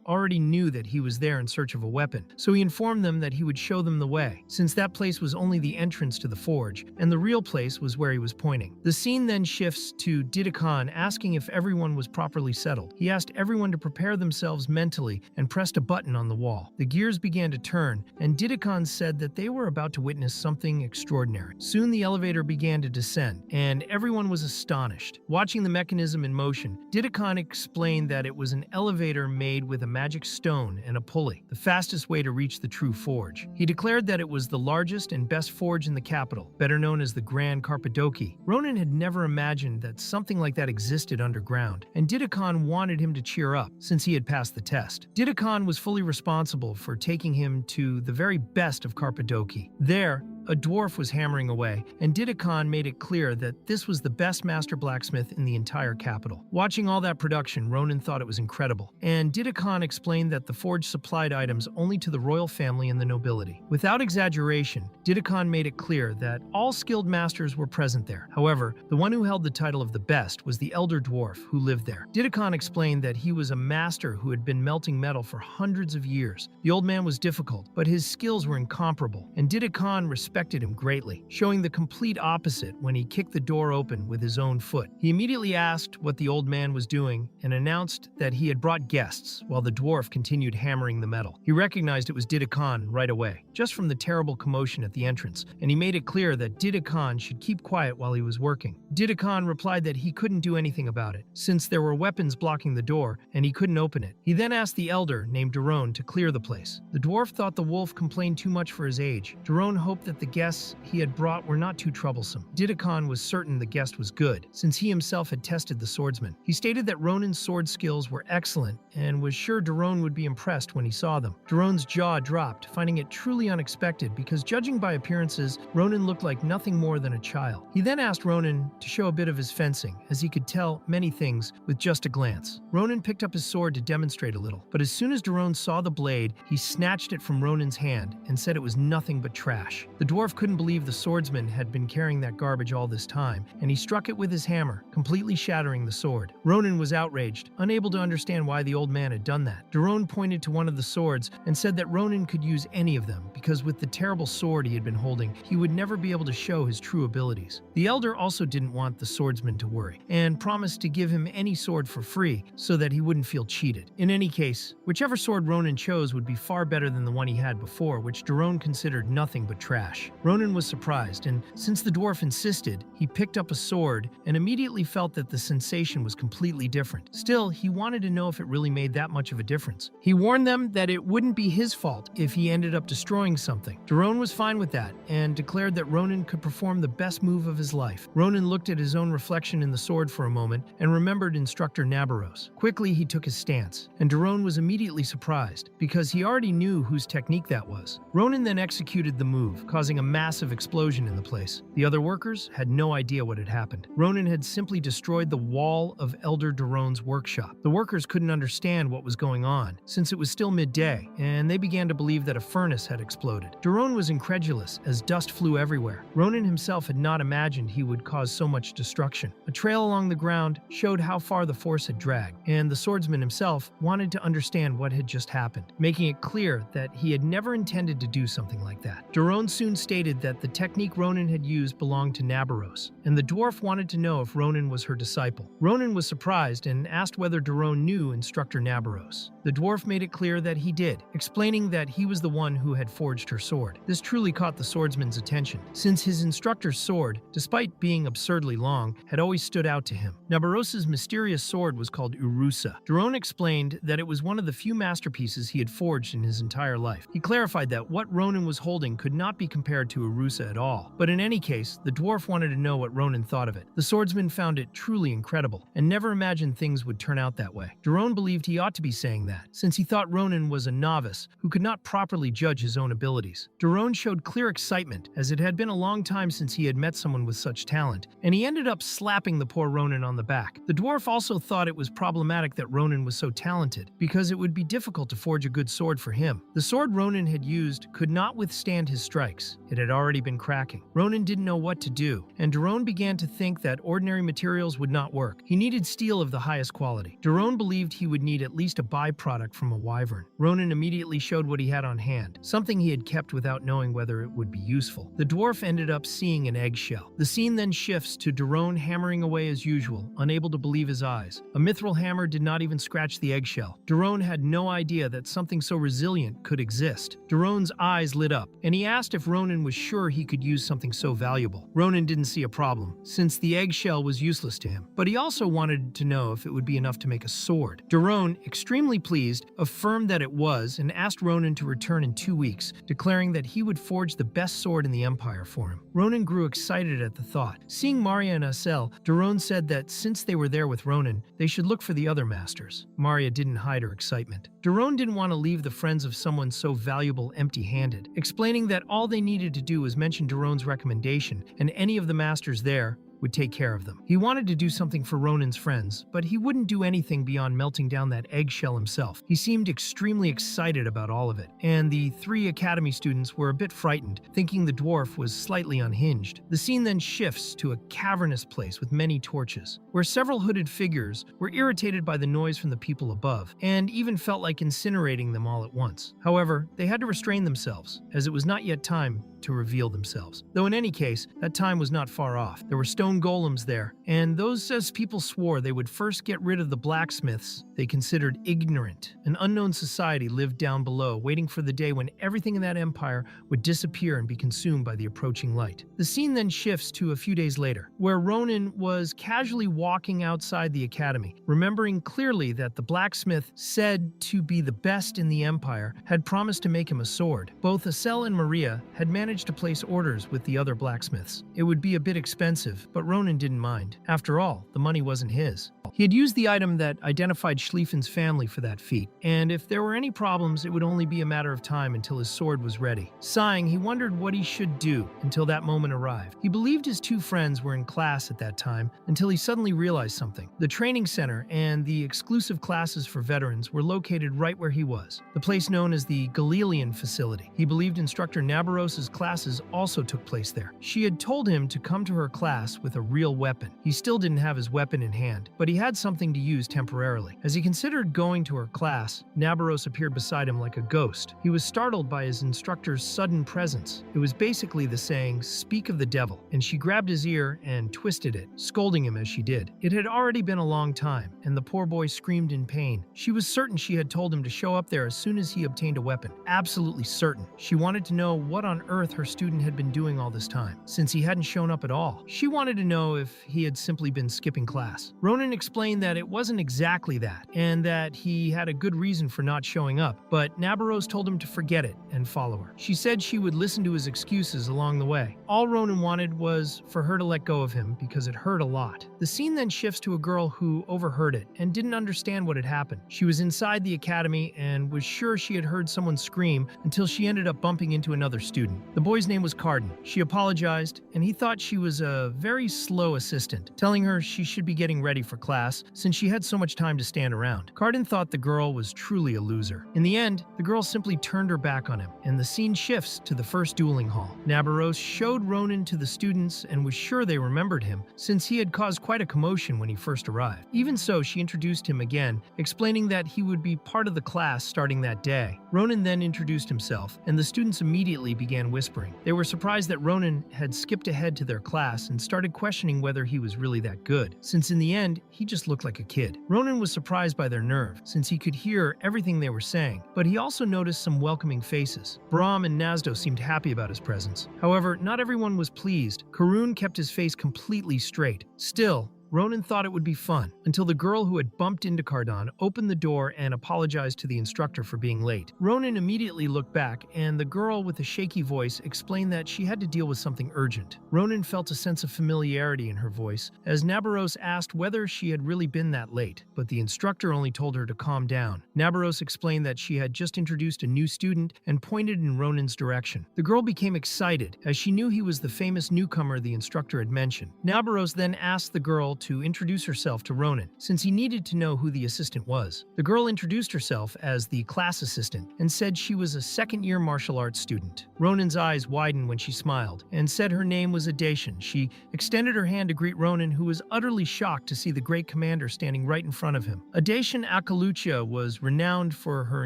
already knew that he was there in search of a weapon, so he informed them that he would show them the way, since that place was only the entrance to the forge, and the real place was where he was pointing. The scene then shifts to Didakan asking if everyone was properly settled. He asked everyone to prepare themselves mentally and pressed a button on the wall. The gears began to turn, and Didakan said that they were about to witness something extraordinary. Soon the elevator began to descend, and everyone was astonished. Watching the mechanism in motion, Didakan explained that it was an elevator made with a magic stone and a pulley, the fastest way to reach the true forge. He declared that it was the largest and best forge in the capital, better known as the Grand Carpadoki. Ronan had never imagined that something like that existed underground, and Didakan wanted him to cheer up, since he had passed the test. Didakan was fully responsible for taking him to the very best of Carpadoki. There, a dwarf was hammering away, and Didakan made it clear that this was the best master blacksmith in the entire capital. Watching all that production, Ronan thought it was incredible, and Didakan explained that the forge supplied items only to the royal family and the nobility. Without exaggeration, Didakan made it clear that all skilled masters were present there. However, the one who held the title of the best was the elder dwarf who lived there. Didakan explained that he was a master who had been melting metal for hundreds of years. The old man was difficult, but his skills were incomparable, and Didakan respected him greatly, showing the complete opposite when he kicked the door open with his own foot. He immediately asked what the old man was doing and announced that he had brought guests while the dwarf continued hammering the metal. He recognized it was Didakan right away, just from the terrible commotion at the entrance, and he made it clear that Didakan should keep quiet while he was working. Didakan replied that he couldn't do anything about it, since there were weapons blocking the door and he couldn't open it. He then asked the elder, named Daron, to clear the place. The dwarf thought the wolf complained too much for his age. Daron hoped that the guests he had brought were not too troublesome. Didakan was certain the guest was good, since he himself had tested the swordsman. He stated that Ronan's sword skills were excellent and was sure Daron would be impressed when he saw them. Daron's jaw dropped, finding it truly unexpected because, judging by appearances, Ronan looked like nothing more than a child. He then asked Ronan to show a bit of his fencing, as he could tell many things with just a glance. Ronan picked up his sword to demonstrate a little, but as soon as Daron saw the blade, he snatched it from Ronan's hand and said it was nothing but trash. The dwarf couldn't believe the swordsman had been carrying that garbage all this time, and he struck it with his hammer, completely shattering the sword. Ronan was outraged, unable to understand why the old man had done that. Daron pointed to one of the swords and said that Ronan could use any of them, because with the terrible sword he had been holding, he would never be able to show his true abilities. The elder also didn't want the swordsman to worry, and promised to give him any sword for free so that he wouldn't feel cheated. In any case, whichever sword Ronan chose would be far better than the one he had before, which Daron considered nothing but trash. Ronan was surprised, and since the dwarf insisted, he picked up a sword and immediately felt that the sensation was completely different. Still, he wanted to know if it really made that much of a difference. He warned them that it wouldn't be his fault if he ended up destroying something. Daron was fine with that and declared that Ronan could perform the best move of his life. Ronan looked at his own reflection in the sword for a moment and remembered instructor Nabaros. Quickly, he took his stance, and Daron was immediately surprised because he already knew whose technique that was. Ronan then executed the move, causing a massive explosion in the place. The other workers had no idea what had happened. Ronan had simply destroyed the wall of Elder Daron's workshop. The workers couldn't understand what was going on, since it was still midday, and they began to believe that a furnace had exploded. Daron was incredulous as dust flew everywhere. Ronan himself had not imagined he would cause so much destruction. A trail along the ground showed how far the force had dragged, and the swordsman himself wanted to understand what had just happened, making it clear that he had never intended to do something like that. Daron soon stated that the technique Ronan had used belonged to Nabaros, and the dwarf wanted to know if Ronan was her disciple. Ronan was surprised and asked whether Daron knew instructor Nabaros. The dwarf made it clear that he did, explaining that he was the one who had forged her sword. This truly caught the swordsman's attention, since his instructor's sword, despite being absurdly long, had always stood out to him. Nabaros's mysterious sword was called Urusa. Daron explained that it was one of the few masterpieces he had forged in his entire life. He clarified that what Ronan was holding could not be compared compared to Arusa at all. But in any case, the dwarf wanted to know what Ronan thought of it. The swordsman found it truly incredible, and never imagined things would turn out that way. Daron believed he ought to be saying that, since he thought Ronan was a novice who could not properly judge his own abilities. Daron showed clear excitement, as it had been a long time since he had met someone with such talent, and he ended up slapping the poor Ronan on the back. The dwarf also thought it was problematic that Ronan was so talented, because it would be difficult to forge a good sword for him. The sword Ronan had used could not withstand his strikes. It had already been cracking. Ronan didn't know what to do, and Daron began to think that ordinary materials would not work. He needed steel of the highest quality. Daron believed he would need at least a byproduct from a wyvern. Ronan immediately showed what he had on hand, something he had kept without knowing whether it would be useful. The dwarf ended up seeing an eggshell. The scene then shifts to Daron hammering away as usual, unable to believe his eyes. A mithril hammer did not even scratch the eggshell. Daron had no idea that something so resilient could exist. Daron's eyes lit up, and he asked if Ronan was sure he could use something so valuable. Ronan didn't see a problem, since the eggshell was useless to him, but he also wanted to know if it would be enough to make a sword. Daron, extremely pleased, affirmed that it was and asked Ronan to return in 2 weeks, declaring that he would forge the best sword in the Empire for him. Ronan grew excited at the thought. Seeing Maria and Asel, Daron said that since they were there with Ronan, they should look for the other masters. Maria didn't hide her excitement. Daron didn't want to leave the friends of someone so valuable empty-handed, explaining that all they needed to do was mention Daron's recommendation, and any of the masters there would take care of them. He wanted to do something for Ronan's friends, but he wouldn't do anything beyond melting down that eggshell himself. He seemed extremely excited about all of it, and the 3 academy students were a bit frightened, thinking the dwarf was slightly unhinged. The scene then shifts to a cavernous place with many torches, where several hooded figures were irritated by the noise from the people above, and even felt like incinerating them all at once. However, they had to restrain themselves, as it was not yet time to reveal themselves. Though in any case, that time was not far off. There were stone golems there, and those as people swore they would first get rid of the blacksmiths they considered ignorant. An unknown society lived down below, waiting for the day when everything in that empire would disappear and be consumed by the approaching light. The scene then shifts to a few days later, where Ronan was casually walking outside the academy, remembering clearly that the blacksmith, said to be the best in the empire, had promised to make him a sword. Both Asel and Maria had managed to place orders with the other blacksmiths. It would be a bit expensive, but Ronan didn't mind. After all, the money wasn't his. He had used the item that identified Schlieffen's family for that feat, and if there were any problems, it would only be a matter of time until his sword was ready. Sighing, he wondered what he should do until that moment arrived. He believed his 2 friends were in class at that time, until he suddenly realized something. The training center and the exclusive classes for veterans were located right where he was, the place known as the Galilean facility. He believed instructor Nabaros's classes also took place there. She had told him to come to her class with a real weapon. He still didn't have his weapon in hand, but he had something to use temporarily. As he considered going to her class, Nabaros appeared beside him like a ghost. He was startled by his instructor's sudden presence. It was basically the saying, "Speak of the devil," and she grabbed his ear and twisted it, scolding him as she did. It had already been a long time, and the poor boy screamed in pain. She was certain she had told him to show up there as soon as he obtained a weapon. Absolutely certain. She wanted to know what on earth her student had been doing all this time, since he hadn't shown up at all. She wanted to know if he had simply been skipping class. Ronan explained that it wasn't exactly that, and that he had a good reason for not showing up, but Nabaros told him to forget it and follow her. She said she would listen to his excuses along the way. All Ronan wanted was for her to let go of him because it hurt a lot. The scene then shifts to a girl who overheard it and didn't understand what had happened. She was inside the academy and was sure she had heard someone scream until she ended up bumping into another student. The boy's name was Carden. She apologized, and he thought she was a very slow assistant, telling her she should be getting ready for class since she had so much time to stand around. Carden thought the girl was truly a loser. In the end, the girl simply turned her back on him, and the scene shifts to the first dueling hall. Nabaros showed Ronan to the students and was sure they remembered him, since he had caused quite a commotion when he first arrived. Even so, she introduced him again, explaining that he would be part of the class starting that day. Ronan then introduced himself, and the students immediately began whispering. They were surprised that Ronan had skipped ahead to their class and started questioning whether he was really that good, since in the end, he just looked like a kid. Ronan was surprised by their nerve, since he could hear everything they were saying, but he also noticed some welcoming faces. Brahm and Nazdo seemed happy about his presence. However, not everyone was pleased. Karun kept his face completely straight. Still, Ronan thought it would be fun, until the girl who had bumped into Cardan opened the door and apologized to the instructor for being late. Ronan immediately looked back, and the girl with a shaky voice explained that she had to deal with something urgent. Ronan felt a sense of familiarity in her voice, as Nabaros asked whether she had really been that late, but the instructor only told her to calm down. Nabaros explained that she had just introduced a new student and pointed in Ronan's direction. The girl became excited, as she knew he was the famous newcomer the instructor had mentioned. Nabaros then asked the girl to introduce herself to Ronan, since he needed to know who the assistant was. The girl introduced herself as the class assistant and said she was a second-year martial arts student. Ronan's eyes widened when she smiled and said her name was Adation. She extended her hand to greet Ronan, who was utterly shocked to see the great commander standing right in front of him. Adation Akalucha was renowned for her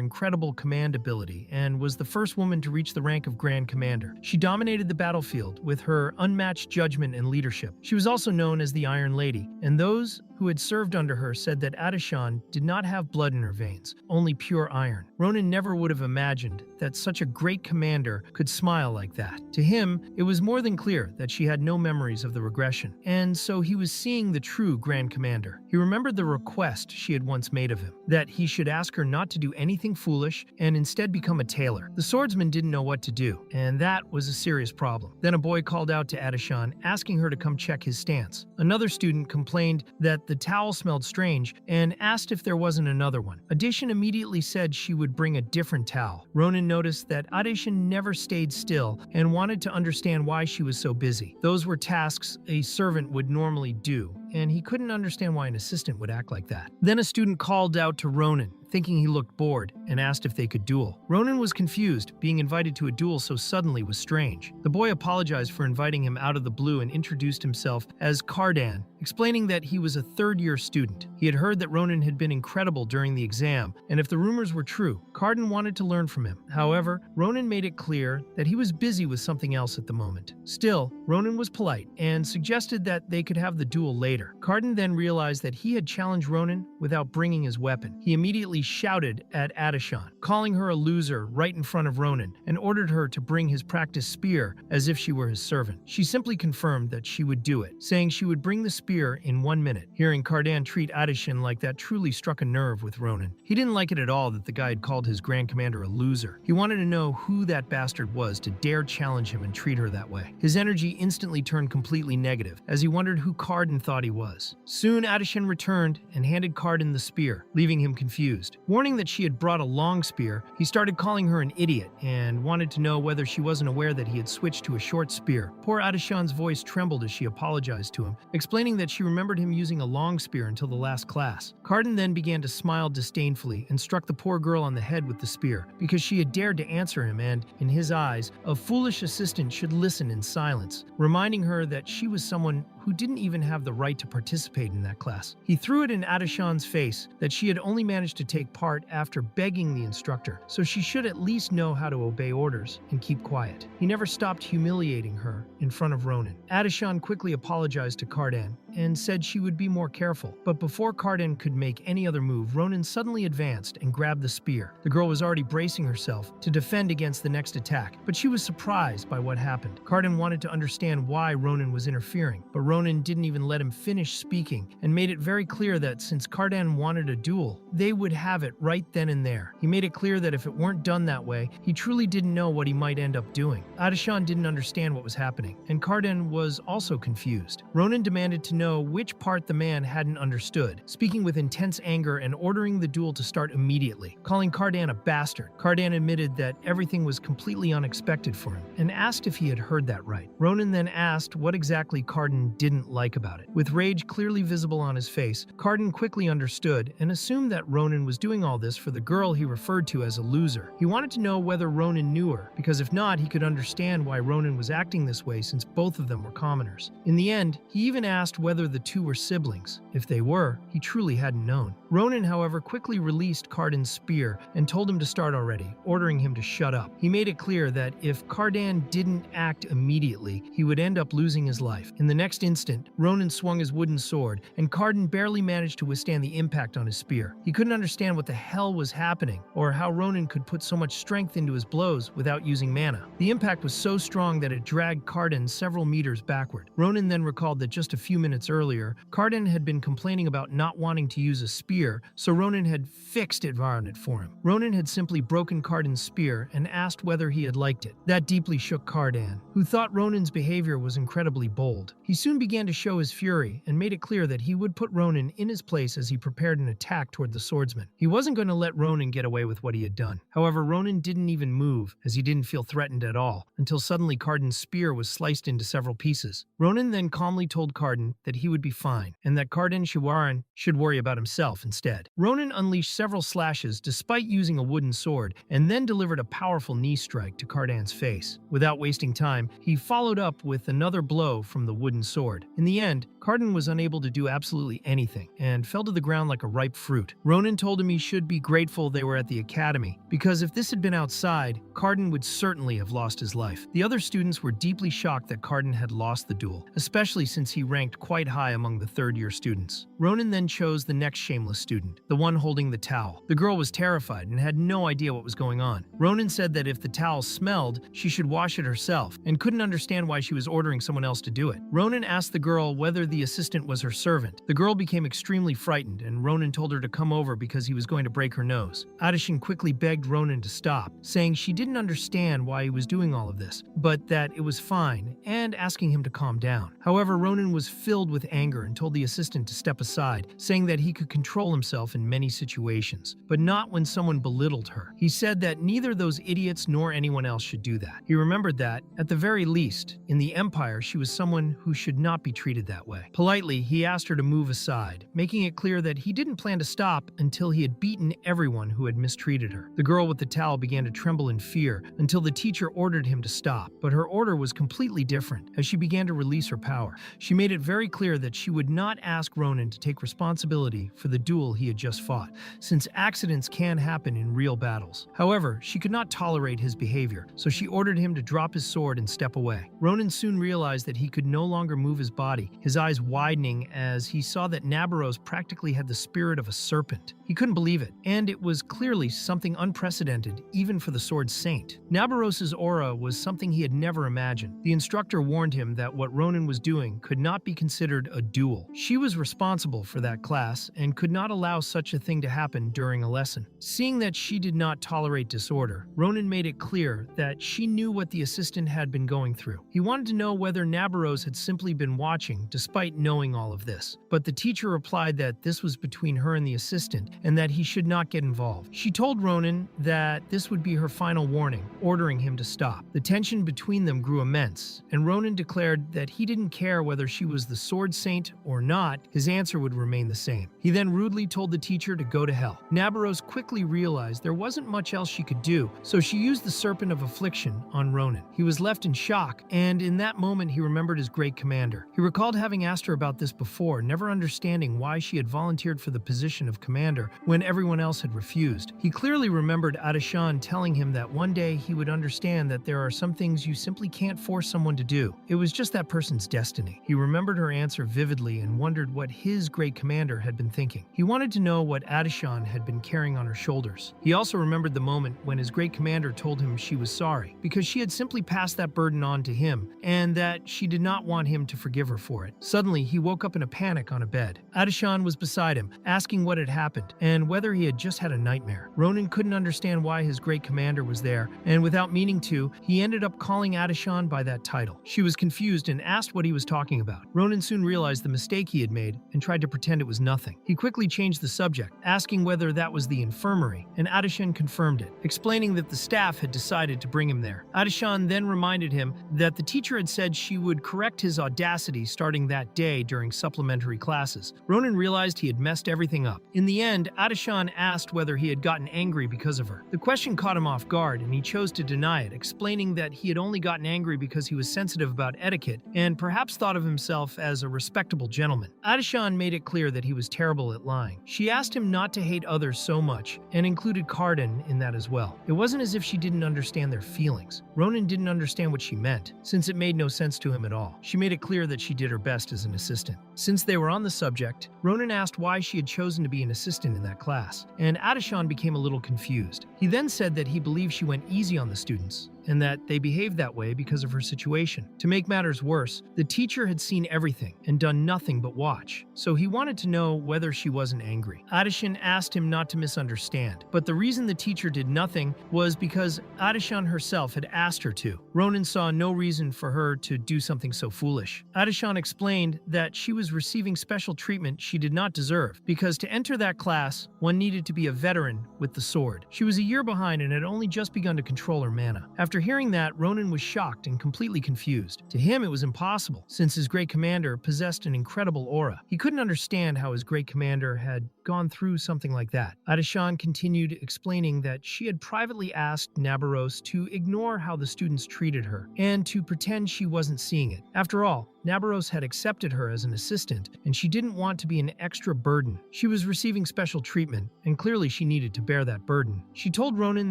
incredible command ability and was the first woman to reach the rank of Grand Commander. She dominated the battlefield with her unmatched judgment and leadership. She was also known as the Iron Lady, and those who had served under her said that Adashan did not have blood in her veins, only pure iron. Ronan never would have imagined that such a great commander could smile like that. To him, it was more than clear that she had no memories of the regression, and so he was seeing the true Grand Commander. He remembered the request she had once made of him, that he should ask her not to do anything foolish and instead become a tailor. The swordsman didn't know what to do, and that was a serious problem. Then a boy called out to Adashan, asking her to come check his stance. Another student complained that the towel smelled strange and asked if there wasn't another one. Adation immediately said she would bring a different towel. Ronan noticed that Adation never stayed still and wanted to understand why she was so busy. Those were tasks a servant would normally do, and he couldn't understand why an assistant would act like that. Then a student called out to Ronan, thinking he looked bored, and asked if they could duel. Ronan was confused. Being invited to a duel so suddenly was strange. The boy apologized for inviting him out of the blue and introduced himself as Cardan, explaining that he was a third-year student. He had heard that Ronan had been incredible during the exam, and if the rumors were true, Cardan wanted to learn from him. However, Ronan made it clear that he was busy with something else at the moment. Still, Ronan was polite and suggested that they could have the duel later. Cardan then realized that he had challenged Ronan without bringing his weapon. He immediately shouted at Adashan, calling her a loser right in front of Ronan, and ordered her to bring his practice spear as if she were his servant. She simply confirmed that she would do it, saying she would bring the spear in 1 minute. Hearing Cardan treat Adashan like that truly struck a nerve with Ronan. He didn't like it at all that the guy had called his Grand Commander a loser. He wanted to know who that bastard was to dare challenge him and treat her that way. His energy instantly turned completely negative, as he wondered who Cardan thought he was. Soon Adashan returned and handed Cardan the spear, leaving him confused. Warning that she had brought a long spear, he started calling her an idiot and wanted to know whether she wasn't aware that he had switched to a short spear. Poor Adashan's voice trembled as she apologized to him, explaining that she remembered him using a long spear until the last class. Cardan then began to smile disdainfully and struck the poor girl on the head with the spear, because she had dared to answer him and, in his eyes, a foolish assistant should listen in silence, reminding her that she was someone who didn't even have the right to participate in that class. He threw it in Adashan's face that she had only managed to take part after begging the instructor, so she should at least know how to obey orders and keep quiet. He never stopped humiliating her in front of Ronan. Adashan quickly apologized to Cardan and said she would be more careful, but before Cardan could make any other move, Ronan suddenly advanced and grabbed the spear. The girl was already bracing herself to defend against the next attack, but she was surprised by what happened. Cardan wanted to understand why Ronan was interfering, but Ronan didn't even let him finish speaking and made it very clear that since Cardan wanted a duel, they would have it right then and there. He made it clear that if it weren't done that way, he truly didn't know what he might end up doing. Adashan didn't understand what was happening, and Cardan was also confused. Ronan demanded to know which part the man hadn't understood, speaking with intense anger and ordering the duel to start immediately, calling Cardan a bastard. Cardan admitted that everything was completely unexpected for him and asked if he had heard that right. Ronan then asked what exactly Cardan didn't like about it. With rage clearly visible on his face, Cardan quickly understood and assumed that Ronan was doing all this for the girl he referred to as a loser. He wanted to know whether Ronan knew her, because if not, he could understand why Ronan was acting this way since both of them were commoners. In the end, he even asked whether the two were siblings. If they were, he truly hadn't known. Ronan, however, quickly released Cardan's spear and told him to start already, ordering him to shut up. He made it clear that if Cardan didn't act immediately, he would end up losing his life. In the next instant, instant, Ronan swung his wooden sword, and Carden barely managed to withstand the impact on his spear. He couldn't understand what the hell was happening, or how Ronan could put so much strength into his blows without using mana. The impact was so strong that it dragged Carden several meters backward. Ronan then recalled that just a few minutes earlier, Carden had been complaining about not wanting to use a spear, so Ronan had fixed it for him. Ronan had simply broken Carden's spear and asked whether he had liked it. That deeply shook Carden, who thought Ronan's behavior was incredibly bold. He soon began to show his fury and made it clear that he would put Ronan in his place as he prepared an attack toward the swordsman. He wasn't going to let Ronan get away with what he had done. However, Ronan didn't even move, as he didn't feel threatened at all, until suddenly Carden's spear was sliced into several pieces. Ronan then calmly told Carden that he would be fine, and that Carden should worry about himself instead. Ronan unleashed several slashes despite using a wooden sword, and then delivered a powerful knee strike to Carden's face. Without wasting time, he followed up with another blow from the wooden sword. In the end, Carden was unable to do absolutely anything, and fell to the ground like a ripe fruit. Ronan told him he should be grateful they were at the academy, because if this had been outside, Carden would certainly have lost his life. The other students were deeply shocked that Carden had lost the duel, especially since he ranked quite high among the third-year students. Ronan then chose the next shameless student, the one holding the towel. The girl was terrified and had no idea what was going on. Ronan said that if the towel smelled, she should wash it herself, and couldn't understand why she was ordering someone else to do it. Ronan asked the girl whether the assistant was her servant. The girl became extremely frightened, and Ronan told her to come over because he was going to break her nose. Adishan quickly begged Ronan to stop, saying she didn't understand why he was doing all of this, but that it was fine, and asking him to calm down. However, Ronan was filled with anger and told the assistant to step aside, saying that he could control himself in many situations, but not when someone belittled her. He said that neither those idiots nor anyone else should do that. He remembered that, at the very least, in the Empire, she was someone who should not be treated that way. Politely, he asked her to move aside, making it clear that he didn't plan to stop until he had beaten everyone who had mistreated her. The girl with the towel began to tremble in fear until the teacher ordered him to stop, but her order was completely different as she began to release her power. She made it very clear that she would not ask Ronan to take responsibility for the duel he had just fought, since accidents can happen in real battles. However, she could not tolerate his behavior, so she ordered him to drop his sword and step away. Ronan soon realized that he could no longer move his body, his eyes widening as he saw that Nabaros practically had the spirit of a serpent. He couldn't believe it, and it was clearly something unprecedented even for the sword saint. Nabaros's aura was something he had never imagined. The instructor warned him that what Ronan was doing could not be considered a duel. She was responsible for that class and could not allow such a thing to happen during a lesson. Seeing that she did not tolerate disorder, Ronan made it clear that she knew what the assistant had been going through. He wanted to know whether Nabaros had simply been watching despite knowing all of this, but the teacher replied that this was between her and the assistant and that he should not get involved. She told Ronan that this would be her final warning, ordering him to stop. The tension between them grew immense, and Ronan declared that he didn't care whether she was the sword saint or not, his answer would remain the same. He then rudely told the teacher to go to hell. Nabaros quickly realized there wasn't much else she could do, so she used the Serpent of Affliction on Ronan. He was left in shock, and in that moment he remembered his great commander. He recalled having asked her about this before, never understanding why she had volunteered for the position of commander when everyone else had refused. He clearly remembered Adishan telling him that one day he would understand that there are some things you simply can't force someone to do. It was just that person's destiny. He remembered her answer vividly and wondered what his great commander had been thinking. He wanted to know what Adishan had been carrying on her shoulders. He also remembered the moment when his great commander told him she was sorry, because she had simply passed that burden on to him, and that she did not want him to forgive her for it. Suddenly, he woke up in a panic on a bed. Adishan was beside him, asking what had happened, and whether he had just had a nightmare. Ronan couldn't understand why his great commander was there, and without meaning to, he ended up calling Adishan by that title. She was confused and asked what he was talking about. Ronan soon realized the mistake he had made and tried to pretend it was nothing. He quickly changed the subject, asking whether that was the infirmary, and Adishan confirmed it, explaining that the staff had decided to bring him there. Adishan then reminded him that the teacher had said she would correct his audacity starting that day during supplementary classes. Ronan realized he had messed everything up. In the end, Adishan asked whether he had gotten angry because of her. The question caught him off guard, and he chose to deny it, explaining that he had only gotten angry because he was sensitive about etiquette and perhaps thought of himself as a respectable gentleman. Adishan made it clear that he was terrible at lying. She asked him not to hate others so much, and included Carden in that as well. It wasn't as if she didn't understand their feelings. Ronan didn't understand what she meant, since it made no sense to him at all. She made it clear clear that she did her best as an assistant. Since they were on the subject, Ronan asked why she had chosen to be an assistant in that class, and Adishan became a little confused. He then said that he believed she went easy on the students, and that they behaved that way because of her situation. To make matters worse, the teacher had seen everything and done nothing but watch, so he wanted to know whether she wasn't angry. Adishan asked him not to misunderstand, but the reason the teacher did nothing was because Adishan herself had asked her to. Ronan saw no reason for her to do something so foolish. Adishan explained that she was receiving special treatment she did not deserve, because to enter that class, one needed to be a veteran with the sword. She was a year behind and had only just begun to control her mana. After hearing that, Ronan was shocked and completely confused. To him, it was impossible, since his great commander possessed an incredible aura. He couldn't understand how his great commander had gone through something like that. Adishan continued explaining that she had privately asked Nabaros to ignore how the students treated her and to pretend she wasn't seeing it. After all, Nabaros had accepted her as an assistant, and she didn't want to be an extra burden. She was receiving special treatment, and clearly she needed to bear that burden. She told Ronan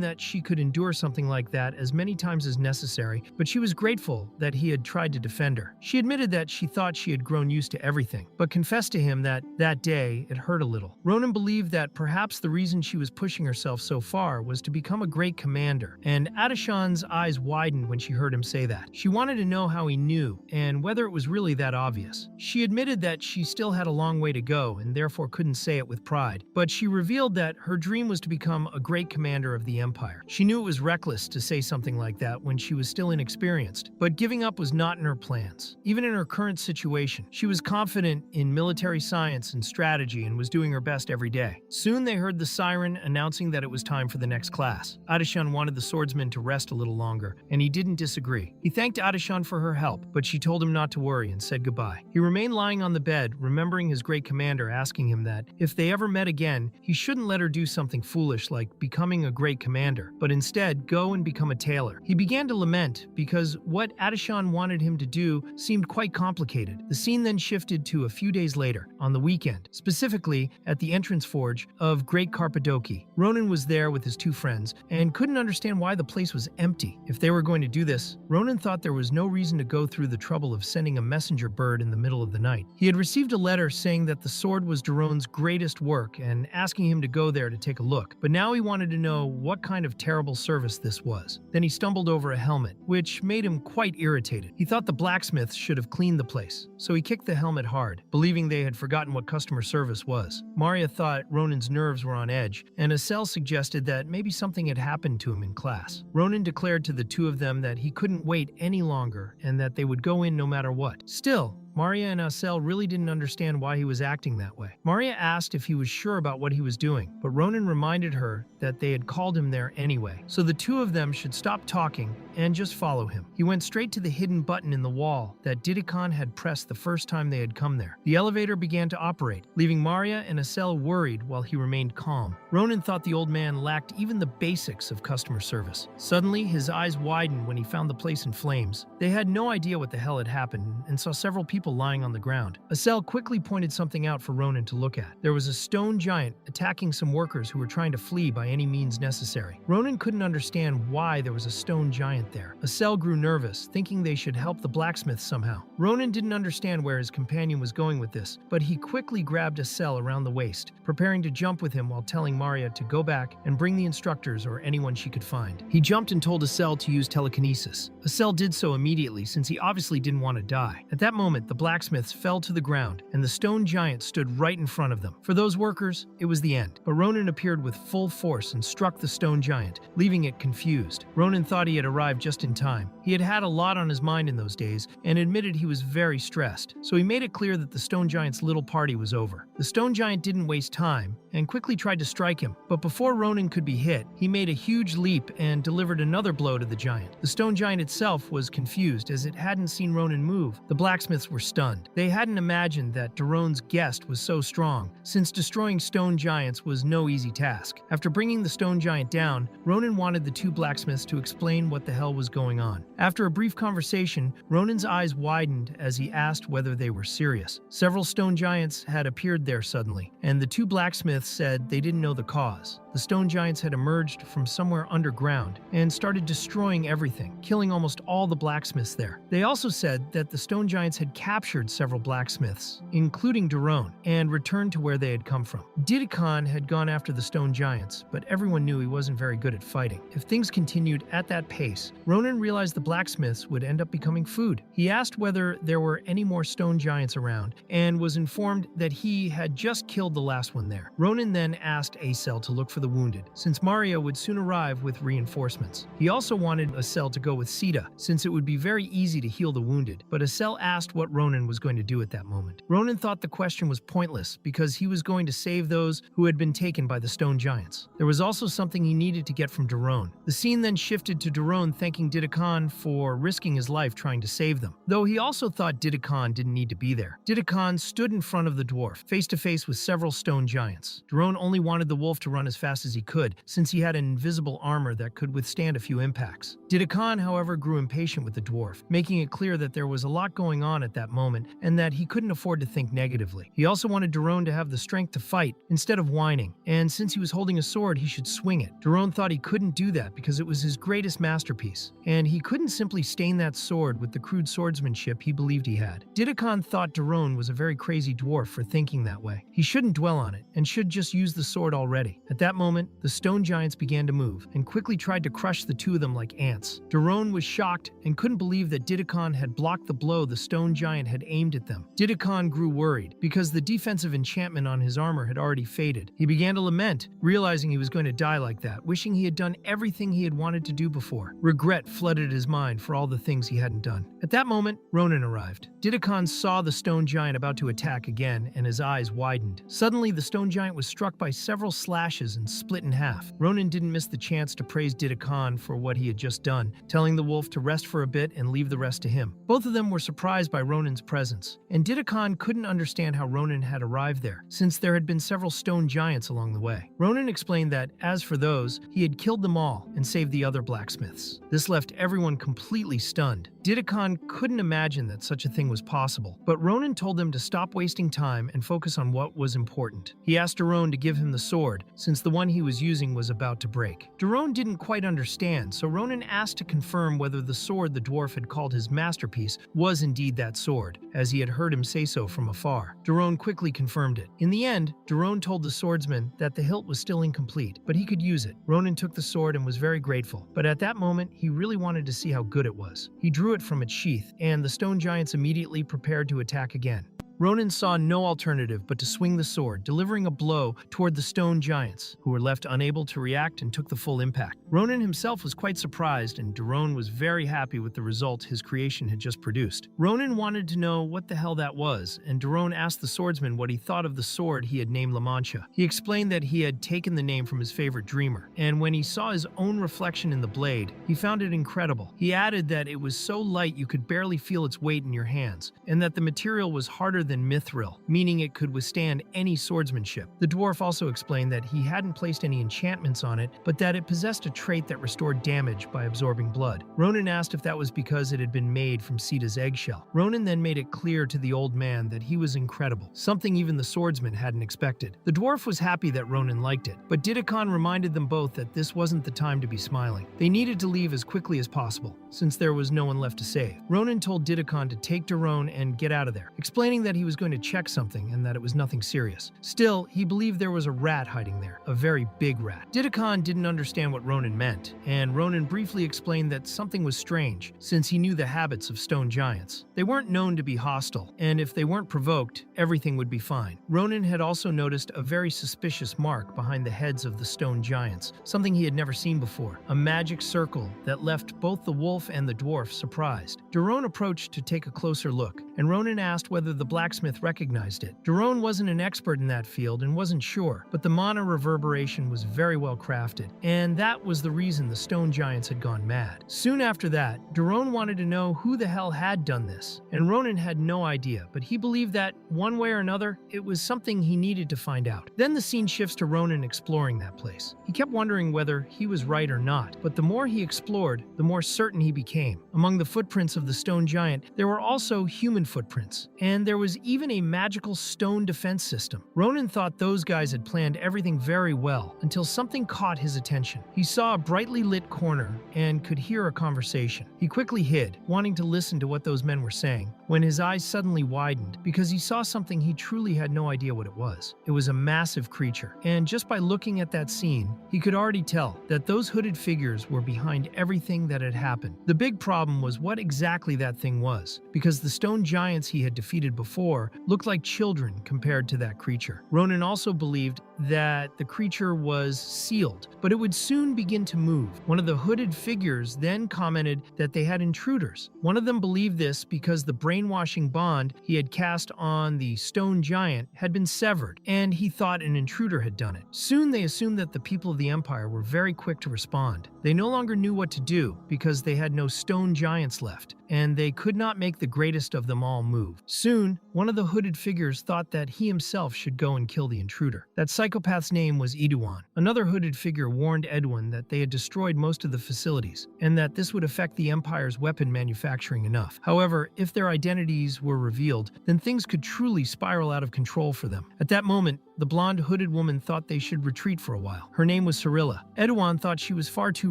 that she could endure something like that as many times as necessary, but she was grateful that he had tried to defend her. She admitted that she thought she had grown used to everything, but confessed to him that that day it hurt a little. Ronan believed that perhaps the reason she was pushing herself so far was to become a great commander, and Adishan's eyes widened when she heard him say that. She wanted to know how he knew, and whether it was really that obvious. She admitted that she still had a long way to go and therefore couldn't say it with pride, but she revealed that her dream was to become a great commander of the empire. She knew it was reckless to say something like that when she was still inexperienced, but giving up was not in her plans. Even in her current situation, she was confident in military science and strategy and was doing her best every day. Soon they heard the siren announcing that it was time for the next class. Adishan wanted the swordsman to rest a little longer, and he didn't disagree. He thanked Adishan for her help, but she told him not to worry and said goodbye. He remained lying on the bed, remembering his great commander asking him that if they ever met again, he shouldn't let her do something foolish like becoming a great commander, but instead go and become a tailor. He began to lament because what Adishan wanted him to do seemed quite complicated. The scene then shifted to a few days later, on the weekend, specifically at the entrance forge of Great Carpadoki. Ronan was there with his two friends and couldn't understand why the place was empty. If they were going to do this, Ronan thought there was no reason to go through the trouble of sending a messenger bird in the middle of the night. He had received a letter saying that the sword was Daron's greatest work and asking him to go there to take a look, but now he wanted to know what kind of terrible service this was. Then he stumbled over a helmet, which made him quite irritated. He thought the blacksmiths should have cleaned the place, so he kicked the helmet hard, believing they had forgotten what customer service was. Maria thought Ronan's nerves were on edge, and Asel suggested that maybe something had happened to him in class. Ronan declared to the two of them that he couldn't wait any longer and that they would go in no matter what. Still, Maria and Asel really didn't understand why he was acting that way. Maria asked if he was sure about what he was doing, but Ronan reminded her that they had called him there anyway, so the two of them should stop talking and just follow him. He went straight to the hidden button in the wall that Didikon had pressed the first time they had come there. The elevator began to operate, leaving Maria and Asel worried while he remained calm. Ronan thought the old man lacked even the basics of customer service. Suddenly, his eyes widened when he found the place in flames. They had no idea what the hell had happened and saw several people lying on the ground. Asel quickly pointed something out for Ronan to look at. There was a stone giant attacking some workers who were trying to flee by any means necessary. Ronan couldn't understand why there was a stone giant there. Asel grew nervous, thinking they should help the blacksmith somehow. Ronan didn't understand where his companion was going with this, but he quickly grabbed Asel around the waist, preparing to jump with him while telling Maria to go back and bring the instructors or anyone she could find. He jumped and told Asel to use telekinesis. Asel did so immediately since he obviously didn't want to die. At that moment, the blacksmiths fell to the ground, and the stone giant stood right in front of them. For those workers, it was the end. But Ronan appeared with full force and struck the stone giant, leaving it confused. Ronan thought he had arrived just in time. He had had a lot on his mind in those days, and admitted he was very stressed, so he made it clear that the stone giant's little party was over. The stone giant didn't waste time, and quickly tried to strike him, but before Ronan could be hit, he made a huge leap and delivered another blow to the giant. The stone giant itself was confused as it hadn't seen Ronan move. The blacksmiths were stunned. They hadn't imagined that Daron's guest was so strong, since destroying stone giants was no easy task. After bringing the stone giant down, Ronan wanted the two blacksmiths to explain what the hell was going on. After a brief conversation, Ronan's eyes widened as he asked whether they were serious. Several stone giants had appeared there suddenly, and the two blacksmiths said they didn't know the cause. the stone giants had emerged from somewhere underground and started destroying everything, killing almost all the blacksmiths there. They also said that the stone giants had captured several blacksmiths, including Daron, and returned to where they had come from. Didicon had gone after the stone giants, but everyone knew he wasn't very good at fighting. If things continued at that pace, Ronan realized the blacksmiths would end up becoming food. He asked whether there were any more stone giants around, and was informed that he had just killed the last one there. Ronan then asked Asel to look for the wounded, since Mario would soon arrive with reinforcements. He also wanted Asel to go with Sita, since it would be very easy to heal the wounded, but Asel asked what Ronan was going to do at that moment. Ronan thought the question was pointless, because he was going to save those who had been taken by the stone giants. There was also something he needed to get from Daron. The scene then shifted to Daron thanking Didicon for risking his life trying to save them, though he also thought Didicon didn't need to be there. Didicon stood in front of the dwarf, face to face with several stone giants. Daron only wanted the wolf to run as fast as he could, since he had an invisible armor that could withstand a few impacts. Didicon, however, grew impatient with the dwarf, making it clear that there was a lot going on at that moment and that he couldn't afford to think negatively. He also wanted Daron to have the strength to fight instead of whining, and since he was holding a sword, he should swing it. Daron thought he couldn't do that because it was his greatest masterpiece, and he couldn't simply stain that sword with the crude swordsmanship he believed he had. Didicon thought Daron was a very crazy dwarf for thinking that way. He shouldn't dwell on it, and should just use the sword already. At that moment, the stone giants began to move, and quickly tried to crush the two of them like ants. Daron was shocked and couldn't believe that Didicon had blocked the blow the stone giant had aimed at them. Didicon grew worried, because the defensive enchantment on his armor had already faded. He began to lament, realizing he was going to die like that, wishing he had done everything he had wanted to do before. Regret flooded his mind for all the things he hadn't done. At that moment, Ronan arrived. Didicon saw the stone giant about to attack again, and his eyes widened. Suddenly, the stone giant was struck by several slashes and split in half. Ronan didn't miss the chance to praise Didicon for what he had just done, telling the wolf to rest for a bit and leave the rest to him. Both of them were surprised by Ronan's presence, and Didicon couldn't understand how Ronan had arrived there, since there had been several stone giants along the way. Ronan explained that, as for those, he had killed them all and saved the other blacksmiths. This left everyone completely stunned. Didicon couldn't imagine that such a thing was possible, but Ronan told them to stop wasting time and focus on what was important. He asked Daron to give him the sword, since the one he was using was about to break. Daron didn't quite understand, so Ronan asked to confirm whether the sword the dwarf had called his masterpiece was indeed that sword, as he had heard him say so from afar. Daron quickly confirmed it. In the end, Daron told the swordsman that the hilt was still incomplete, but he could use it. Ronan took the sword and was very grateful, but at that moment, he really wanted to see how good it was. He drew it from its sheath, and the stone giants immediately prepared to attack again. Ronan saw no alternative but to swing the sword, delivering a blow toward the stone giants, who were left unable to react and took the full impact. Ronan himself was quite surprised, and Daron was very happy with the result his creation had just produced. Ronan wanted to know what the hell that was, and Daron asked the swordsman what he thought of the sword he had named Lamantia. He explained that he had taken the name from his favorite dreamer, and when he saw his own reflection in the blade, he found it incredible. He added that it was so light you could barely feel its weight in your hands, and that the material was harder than mithril, meaning it could withstand any swordsmanship. The dwarf also explained that he hadn't placed any enchantments on it, but that it possessed a trait that restored damage by absorbing blood. Ronan asked if that was because it had been made from Sita's eggshell. Ronan then made it clear to the old man that he was incredible, something even the swordsman hadn't expected. The dwarf was happy that Ronan liked it, but Didicon reminded them both that this wasn't the time to be smiling. They needed to leave as quickly as possible, since there was no one left to save. Ronan told Didicon to take Daron and get out of there, explaining that he was going to check something and that it was nothing serious. Still, he believed there was a rat hiding there, a very big rat. Didicon didn't understand what Ronan meant, and Ronan briefly explained that something was strange, since he knew the habits of stone giants. They weren't known to be hostile, and if they weren't provoked, everything would be fine. Ronan had also noticed a very suspicious mark behind the heads of the stone giants, something he had never seen before, a magic circle that left both the wolf and the dwarf surprised. Daron approached to take a closer look, and Ronan asked whether the blacksmith recognized it. Daron wasn't an expert in that field and wasn't sure, but the mana reverberation was very well crafted, and that was the reason the stone giants had gone mad. Soon after that, Daron wanted to know who the hell had done this, and Ronan had no idea, but he believed that, one way or another, it was something he needed to find out. Then the scene shifts to Ronan exploring that place. He kept wondering whether he was right or not, but the more he explored, the more certain he became. Among the footprints of of the stone giant, there were also human footprints, and there was even a magical stone defense system. Ronan thought those guys had planned everything very well until something caught his attention. He saw a brightly lit corner and could hear a conversation. He quickly hid, wanting to listen to what those men were saying, when his eyes suddenly widened because he saw something he truly had no idea what it was. It was a massive creature, and just by looking at that scene, he could already tell that those hooded figures were behind everything that had happened. The big problem was what exactly that thing was, because the stone giants he had defeated before looked like children compared to that creature. Ronan also believed that the creature was sealed, but it would soon begin to move. One of the hooded figures then commented that they had intruders. One of them believed this because the brainwashing bond he had cast on the stone giant had been severed, and he thought an intruder had done it. Soon they assumed that the people of the Empire were very quick to respond. They no longer knew what to do because they had no stone giants left, and they could not make the greatest of them all move. Soon, one of the hooded figures thought that he himself should go and kill the intruder. That psychopath's name was Edouan. Another hooded figure warned Edwin that they had destroyed most of the facilities, and that this would affect the Empire's weapon manufacturing enough. However, if their identities were revealed, then things could truly spiral out of control for them. At that moment, the blonde hooded woman thought they should retreat for a while. Her name was Cyrilla. Edouan thought she was far too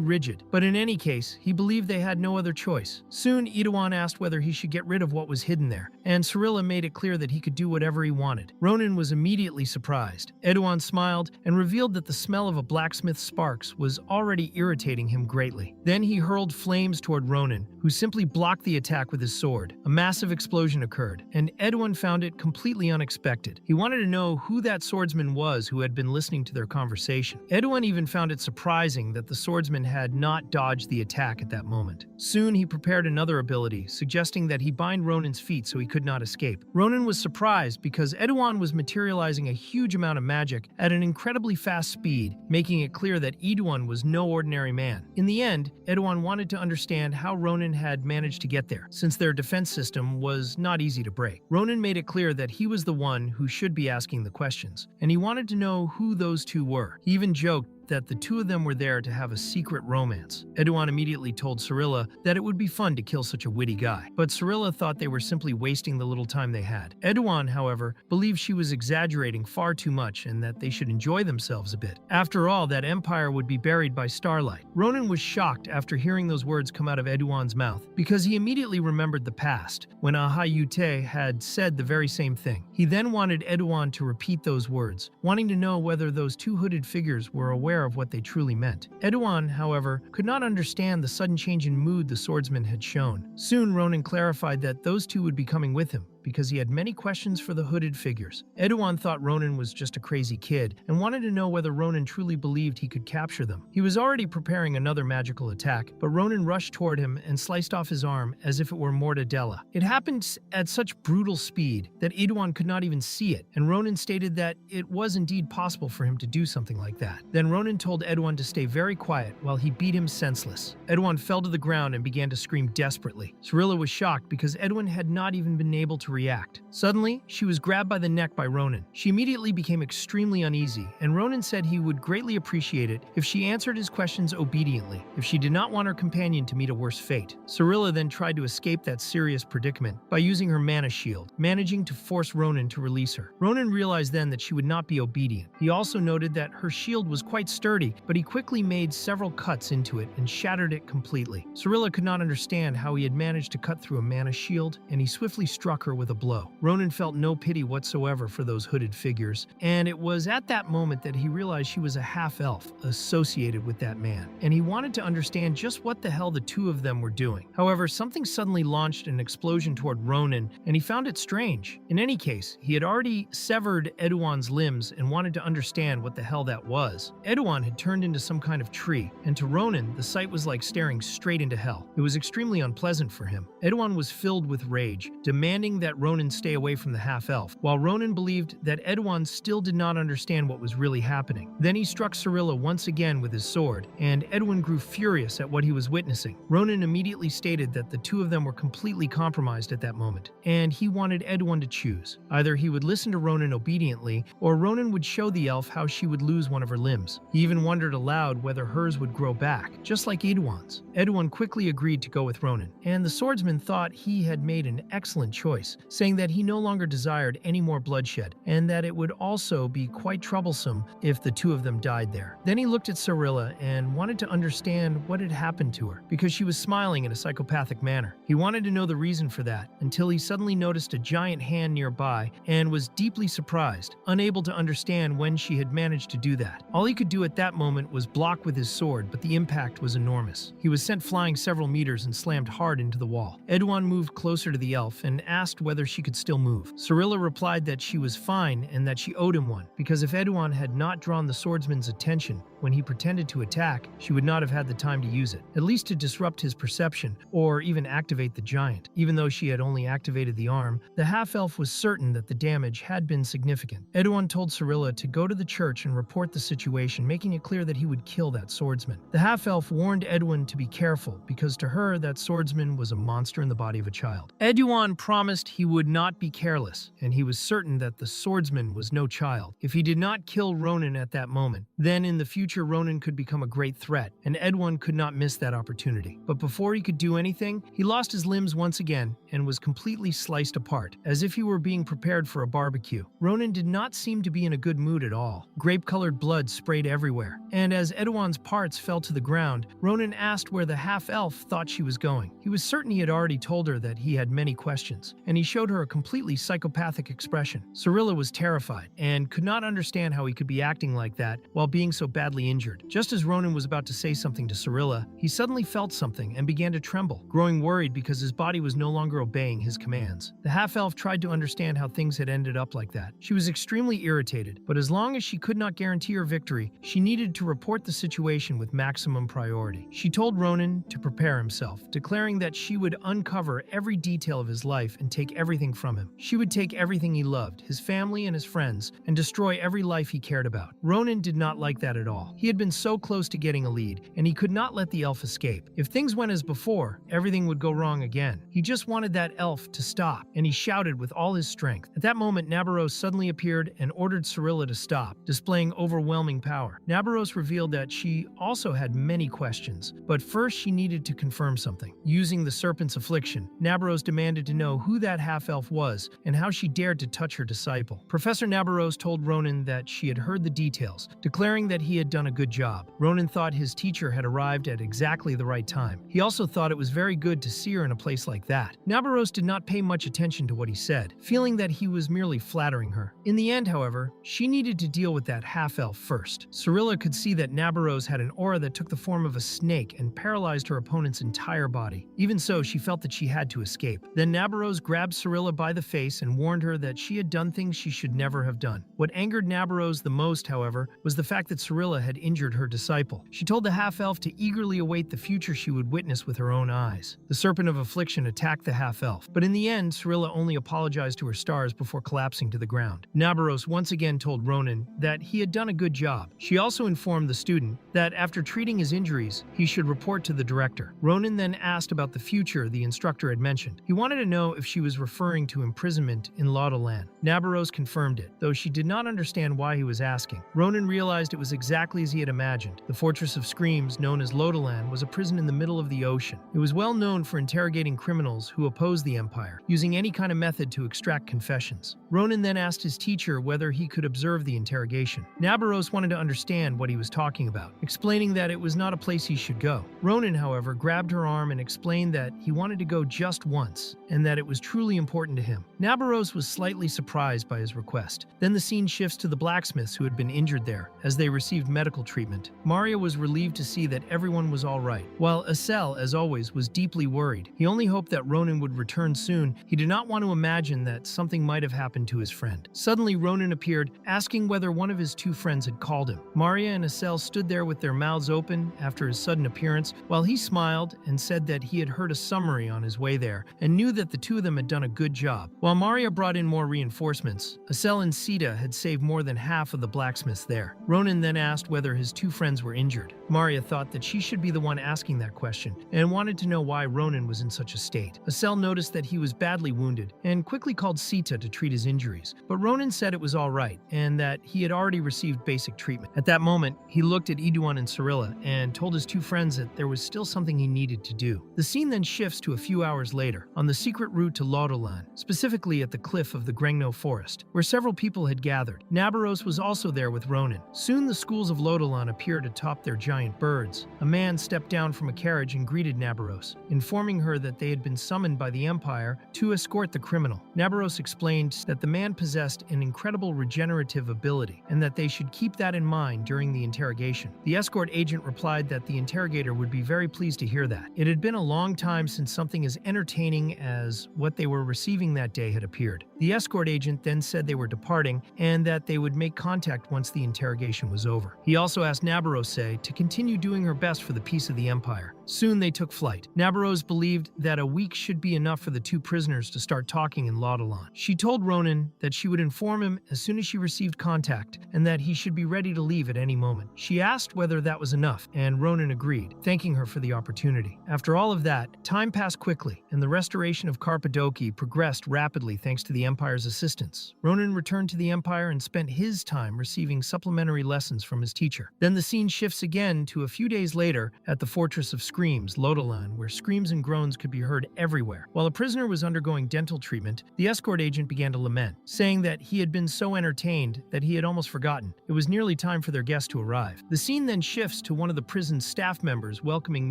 rigid, but in any case, he believed they had no other choice. Soon, Edouan asked whether he should get rid of what was hidden there, and Cyrilla made it clear that he could do whatever he wanted. Ronan was immediately surprised. Edouan smiled and revealed that the smell of a blacksmith's sparks was already irritating him greatly. Then he hurled flames toward Ronan, who simply blocked the attack with his sword. A massive explosion occurred, and Edouan found it completely unexpected. He wanted to know who that swordsman was who had been listening to their conversation. Edouan even found it surprising that the swordsman had not dodged the attack at that moment. Soon he prepared another ability, suggesting that he bind Ronan's feet so he could not escape. Ronan was surprised because Edouan was materializing a huge amount of magic at an incredibly fast speed, making it clear that Edouan was no ordinary man. In the end, Edouan wanted to understand how Ronan had managed to get there, since their defense system was not easy to break. Ronan made it clear that he was the one who should be asking the questions, and he wanted to know who those two were. He even joked that the two of them were there to have a secret romance. Edouan immediately told Cyrilla that it would be fun to kill such a witty guy, but Cyrilla thought they were simply wasting the little time they had. Edouan, however, believed she was exaggerating far too much and that they should enjoy themselves a bit. After all, that empire would be buried by starlight. Ronan was shocked after hearing those words come out of Edouan's mouth, because he immediately remembered the past, when Ahayute had said the very same thing. He then wanted Edouan to repeat those words, wanting to know whether those two hooded figures were aware of what they truly meant. Edouan, however, could not understand the sudden change in mood the swordsman had shown. Soon, Ronan clarified that those two would be coming with him, because he had many questions for the hooded figures. Edouan thought Ronan was just a crazy kid and wanted to know whether Ronan truly believed he could capture them. He was already preparing another magical attack, but Ronan rushed toward him and sliced off his arm as if it were mortadella. It happened at such brutal speed that Edouan could not even see it, and Ronan stated that it was indeed possible for him to do something like that. Then Ronan told Edouan to stay very quiet while he beat him senseless. Edouan fell to the ground and began to scream desperately. Cyrilla was shocked because Edouan had not even been able to react. Suddenly, she was grabbed by the neck by Ronan. She immediately became extremely uneasy, and Ronan said he would greatly appreciate it if she answered his questions obediently, if she did not want her companion to meet a worse fate. Cyrilla then tried to escape that serious predicament by using her mana shield, managing to force Ronan to release her. Ronan realized then that she would not be obedient. He also noted that her shield was quite sturdy, but he quickly made several cuts into it and shattered it completely. Cyrilla could not understand how he had managed to cut through a mana shield, and he swiftly struck her with a blow. Ronan felt no pity whatsoever for those hooded figures, and it was at that moment that he realized she was a half-elf associated with that man, and he wanted to understand just what the hell the two of them were doing. However, something suddenly launched an explosion toward Ronan, and he found it strange. In any case, he had already severed Edouan's limbs and wanted to understand what the hell that was. Edouan had turned into some kind of tree, and to Ronan, the sight was like staring straight into hell. It was extremely unpleasant for him. Edouan was filled with rage, demanding that that Ronan stay away from the half-elf, while Ronan believed that Edouin still did not understand what was really happening. Then he struck Cirilla once again with his sword, and Edouin grew furious at what he was witnessing. Ronan immediately stated that the two of them were completely compromised at that moment, and he wanted Edouin to choose. Either he would listen to Ronan obediently, or Ronan would show the elf how she would lose one of her limbs. He even wondered aloud whether hers would grow back, just like Edouin's. Edouin quickly agreed to go with Ronan, and the swordsman thought he had made an excellent choice, saying that he no longer desired any more bloodshed, and that it would also be quite troublesome if the two of them died there. Then he looked at Cirilla and wanted to understand what had happened to her, because she was smiling in a psychopathic manner. He wanted to know the reason for that, until he suddenly noticed a giant hand nearby and was deeply surprised, unable to understand when she had managed to do that. All he could do at that moment was block with his sword, but the impact was enormous. He was sent flying several meters and slammed hard into the wall. Edouin moved closer to the elf and asked whether she could still move. Cirilla replied that she was fine and that she owed him one, because if Edouin had not drawn the swordsman's attention when he pretended to attack, she would not have had the time to use it, at least to disrupt his perception or even activate the giant. Even though she had only activated the arm, the half-elf was certain that the damage had been significant. Edouin told Cirilla to go to the church and report the situation, making it clear that he would kill that swordsman. The half-elf warned Edouin to be careful, because to her, that swordsman was a monster in the body of a child. Edouin promised he would not be careless, and he was certain that the swordsman was no child. If he did not kill Ronan at that moment, then in the future Ronan could become a great threat, and Edouin could not miss that opportunity. But before he could do anything, he lost his limbs once again and was completely sliced apart, as if he were being prepared for a barbecue. Ronan did not seem to be in a good mood at all. Grape-colored blood sprayed everywhere, and as Edouin's parts fell to the ground, Ronan asked where the half-elf thought she was going. He was certain he had already told her that he had many questions, and he showed her a completely psychopathic expression. Cirilla was terrified, and could not understand how he could be acting like that while being so badly injured. Just as Ronan was about to say something to Cirilla, he suddenly felt something and began to tremble, growing worried because his body was no longer obeying his commands. The half-elf tried to understand how things had ended up like that. She was extremely irritated, but as long as she could not guarantee her victory, she needed to report the situation with maximum priority. She told Ronan to prepare himself, declaring that she would uncover every detail of his life and take everything from him. She would take everything he loved, his family and his friends, and destroy every life he cared about. Ronan did not like that at all. He had been so close to getting a lead, and he could not let the elf escape. If things went as before, everything would go wrong again. He just wanted that elf to stop, and he shouted with all his strength. At that moment, Nabaros suddenly appeared and ordered Cirilla to stop, displaying overwhelming power. Nabaros revealed that she also had many questions, but first she needed to confirm something. Using the serpent's affliction, Nabaros demanded to know who that half-elf was and how she dared to touch her disciple. Professor Nabaros told Ronan that she had heard the details, declaring that he had done a good job. Ronan thought his teacher had arrived at exactly the right time. He also thought it was very good to see her in a place like that. Nabaros did not pay much attention to what he said, feeling that he was merely flattering her. In the end, however, she needed to deal with that half-elf first. Cirilla could see that Nabaros had an aura that took the form of a snake and paralyzed her opponent's entire body. Even so, she felt that she had to escape. Then Nabaros grabbed Cirilla by the face and warned her that she had done things she should never have done. What angered Nabaros the most, however, was the fact that Cirilla had injured her disciple. She told the half-elf to eagerly await the future she would witness with her own eyes. The Serpent of Affliction attacked the half-elf, but in the end, Cirilla only apologized to her stars before collapsing to the ground. Nabaros once again told Ronan that he had done a good job. She also informed the student that after treating his injuries, he should report to the director. Ronan then asked about the future the instructor had mentioned. He wanted to know if she was referring to imprisonment in Laudaland. Nabaros confirmed it, though she did not understand why he was asking. Ronan realized it was exactly as he had imagined. The Fortress of Screams, known as Laudaland, was a prison in the middle of the ocean. It was well known for interrogating criminals who opposed the Empire, using any kind of method to extract confessions. Ronan then asked his teacher whether he could observe the interrogation. Nabaros wanted to understand what he was talking about, explaining that it was not a place he should go. Ronan, however, grabbed her arm and explained that he wanted to go just once, and that it was truly important to him. Nabaros was slightly surprised by his request. Then the scene shifts to the blacksmiths who had been injured there, as they received medical treatment. Maria was relieved to see that everyone was all right, while Asel, as always, was deeply worried. He only hoped that Ronan would return soon. He did not want to imagine that something might have happened to his friend. Suddenly, Ronan appeared, asking whether one of his two friends had called him. Maria and Asel stood there with their mouths open after his sudden appearance, while he smiled and said that he had heard a summary on his way there and knew that the two of them had done done a good job. While Maria brought in more reinforcements, Asel and Sita had saved more than half of the blacksmiths there. Ronan then asked whether his two friends were injured. Maria thought that she should be the one asking that question and wanted to know why Ronan was in such a state. Asel noticed that he was badly wounded and quickly called Sita to treat his injuries, but Ronan said it was all right and that he had already received basic treatment. At that moment, he looked at Iduan and Cyrilla and told his two friends that there was still something he needed to do. The scene then shifts to a few hours later, on the secret route to Laudolan, specifically at the cliff of the Grengno forest, where several people had gathered. Nabaros was also there with Ronan. Soon the schools of Laudolan appeared atop their giant birds. A man stepped down from a carriage and greeted Nabaros, informing her that they had been summoned by the Empire to escort the criminal. Nabaros explained that the man possessed an incredible regenerative ability and that they should keep that in mind during the interrogation. The escort agent replied that the interrogator would be very pleased to hear that. It had been a long time since something as entertaining as what they were receiving that day had appeared. The escort agent then said they were departing and that they would make contact once the interrogation was over. He also asked Nabarose to continue doing her best for the peace of the Empire. Soon they took flight. Nabarose believed that a week should be enough for the two prisoners to start talking in Laudolan. She told Ronan that she would inform him as soon as she received contact and that he should be ready to leave at any moment. She asked whether that was enough, and Ronan agreed, thanking her for the opportunity. After all of that, time passed quickly, and the restoration of Karpadoki progressed rapidly thanks to the Empire's assistance. Ronan returned to the Empire and spent his time receiving supplementary lessons from his teacher. Then the scene shifts again to a few days later at the Fortress of Screams, Laudolan, where screams and groans could be heard everywhere. While a prisoner was undergoing dental treatment, the escort agent began to lament, saying that he had been so entertained that he had almost forgotten. It was nearly time for their guest to arrive. The scene then shifts to one of the prison's staff members welcoming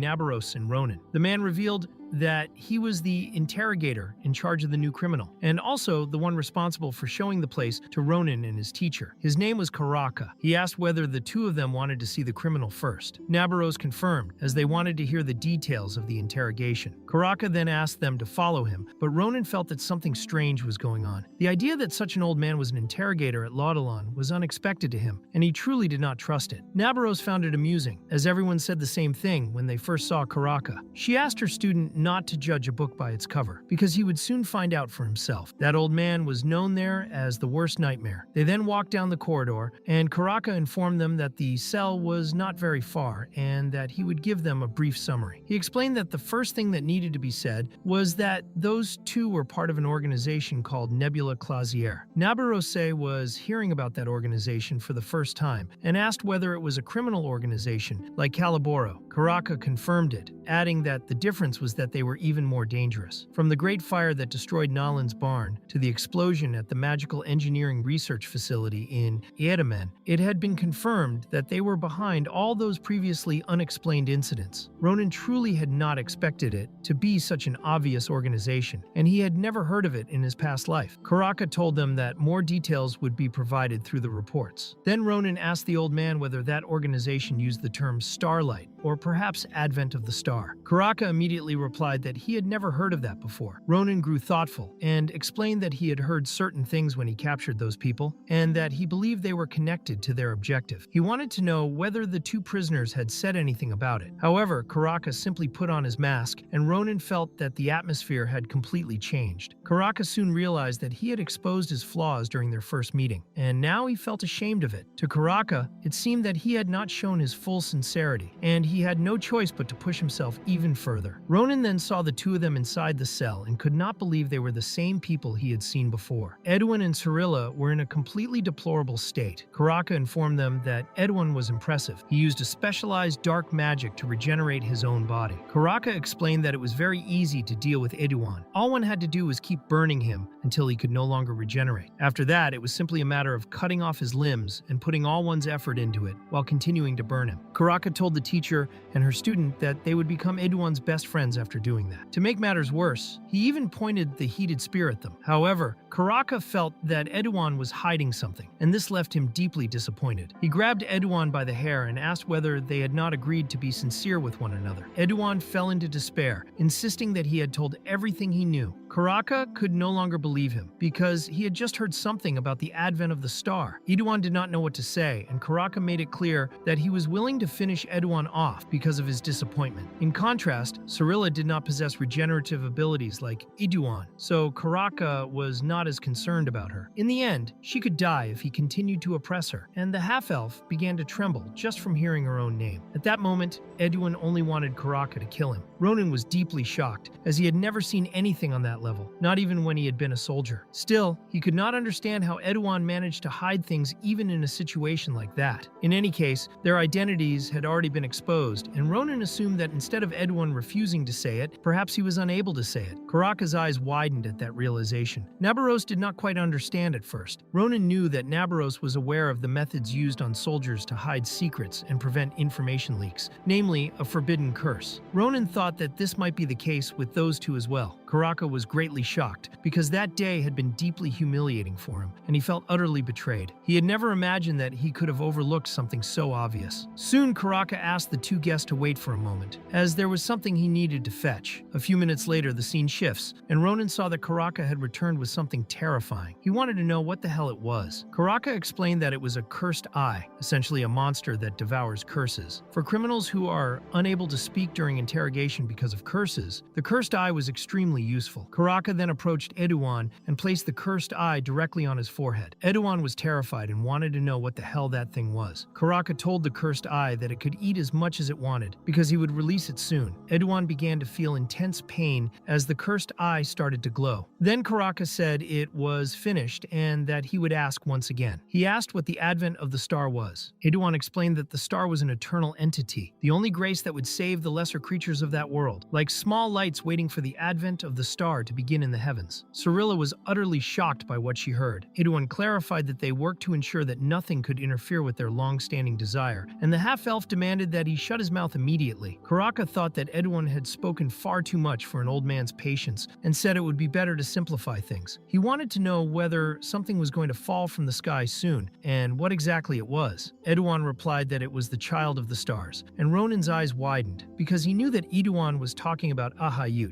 Nabaros and Ronan. The man revealed that he was the interrogator in charge of the new criminal, and also the one responsible for showing the place to Ronan and his teacher. His name was Karaka. He asked whether the two of them wanted to see the criminal first. Nabaros confirmed, as they wanted to hear the details of the interrogation. Karaka then asked them to follow him, but Ronan felt that something strange was going on. The idea that such an old man was an interrogator at Laudolan was unexpected to him, and he truly did not trust it. Nabaros found it amusing, as everyone said the same thing when they first saw Karaka. She asked her student not to judge a book by its cover, because he would soon find out for himself. That old man was known there as the worst nightmare. They then walked down the corridor, and Karaka informed them that the cell was not very far, and that he would give them a brief summary. He explained that the first thing that needed to be said was that those two were part of an organization called Nebula Clausier. Nabarose was hearing about that organization for the first time, and asked whether it was a criminal organization like Cali Borro. Karaka confirmed it, adding that the difference was that they were even more dangerous. From the great fire that destroyed Nalan's barn to the explosion at the magical engineering research facility in Yeremen, it had been confirmed that they were behind all those previously unexplained incidents. Ronan truly had not expected it to be such an obvious organization, and he had never heard of it in his past life. Karaka told them that more details would be provided through the reports. Then Ronan asked the old man whether that organization used the term Starlight, or perhaps Advent of the Star. Karaka immediately replied that he had never heard of that before. Ronan grew thoughtful and explained that he had heard certain things when he captured those people, and that he believed they were connected to their objective. He wanted to know whether the two prisoners had said anything about it. However, Karaka simply put on his mask, and Ronan felt that the atmosphere had completely changed. Karaka soon realized that he had exposed his flaws during their first meeting, and now he felt ashamed of it. To Karaka, it seemed that he had not shown his full sincerity, and he had no choice but to push himself even further. Ronan then saw the two of them inside the cell and could not believe they were the same people he had seen before. Edwin and Cyrilla were in a completely deplorable state. Karaka informed them that Edwin was impressive. He used a specialized dark magic to regenerate his own body. Karaka explained that it was very easy to deal with Edwin. All one had to do was keep burning him until he could no longer regenerate. After that, it was simply a matter of cutting off his limbs and putting all one's effort into it while continuing to burn him. Karaka told the teacher and her student that they would become Edwin's best friends after doing that. To make matters worse, he even pointed the heated spear at them. However, Karaka felt that Edouan was hiding something, and this left him deeply disappointed. He grabbed Edouan by the hair and asked whether they had not agreed to be sincere with one another. Edouan fell into despair, insisting that he had told everything he knew. Karaka could no longer believe him, because he had just heard something about the advent of the star. Edouan did not know what to say, and Karaka made it clear that he was willing to finish Edouan off because of his disappointment. In contrast, Cirilla did not possess regenerative abilities like Edouan, so Karaka was not as concerned about her. In the end, she could die if he continued to oppress her, and the half-elf began to tremble just from hearing her own name. At that moment, Edouan only wanted Karaka to kill him. Ronan was deeply shocked, as he had never seen anything on that level, not even when he had been a soldier. Still, he could not understand how Edouan managed to hide things even in a situation like that. In any case, their identities had already been exposed, and Ronan assumed that instead of Edouan refusing to say it, perhaps he was unable to say it. Karaka's eyes widened at that realization. Nabaros did not quite understand at first. Ronan knew that Nabaros was aware of the methods used on soldiers to hide secrets and prevent information leaks, namely a forbidden curse. Ronan thought that this might be the case with those two as well. Karaka was greatly shocked, because that day had been deeply humiliating for him, and he felt utterly betrayed. He had never imagined that he could have overlooked something so obvious. Soon, Karaka asked the two guests to wait for a moment, as there was something he needed to fetch. A few minutes later, the scene shifts, and Ronan saw that Karaka had returned with something terrifying. He wanted to know what the hell it was. Karaka explained that it was a cursed eye, essentially a monster that devours curses. For criminals who are unable to speak during interrogation because of curses, the cursed eye was extremely useful. Karaka then approached Edouan and placed the cursed eye directly on his forehead. Edouan was terrified and wanted to know what the hell that thing was. Karaka told the cursed eye that it could eat as much as it wanted, because he would release it soon. Edouan began to feel intense pain as the cursed eye started to glow. Then Karaka said it was finished and that he would ask once again. He asked what the advent of the star was. Edouan explained that the star was an eternal entity, the only grace that would save the lesser creatures of that world, like small lights waiting for the advent of the star to begin in the heavens. Cirilla was utterly shocked by what she heard. Edouan clarified that they worked to ensure that nothing could interfere with their long-standing desire, and the half-elf demanded that he shut his mouth immediately. Karaka thought that Edouan had spoken far too much for an old man's patience, and said it would be better to simplify things. He wanted to know whether something was going to fall from the sky soon, and what exactly it was. Edouan replied that it was the child of the stars, and Ronan's eyes widened, because he knew that Edouan was talking about Ahayut,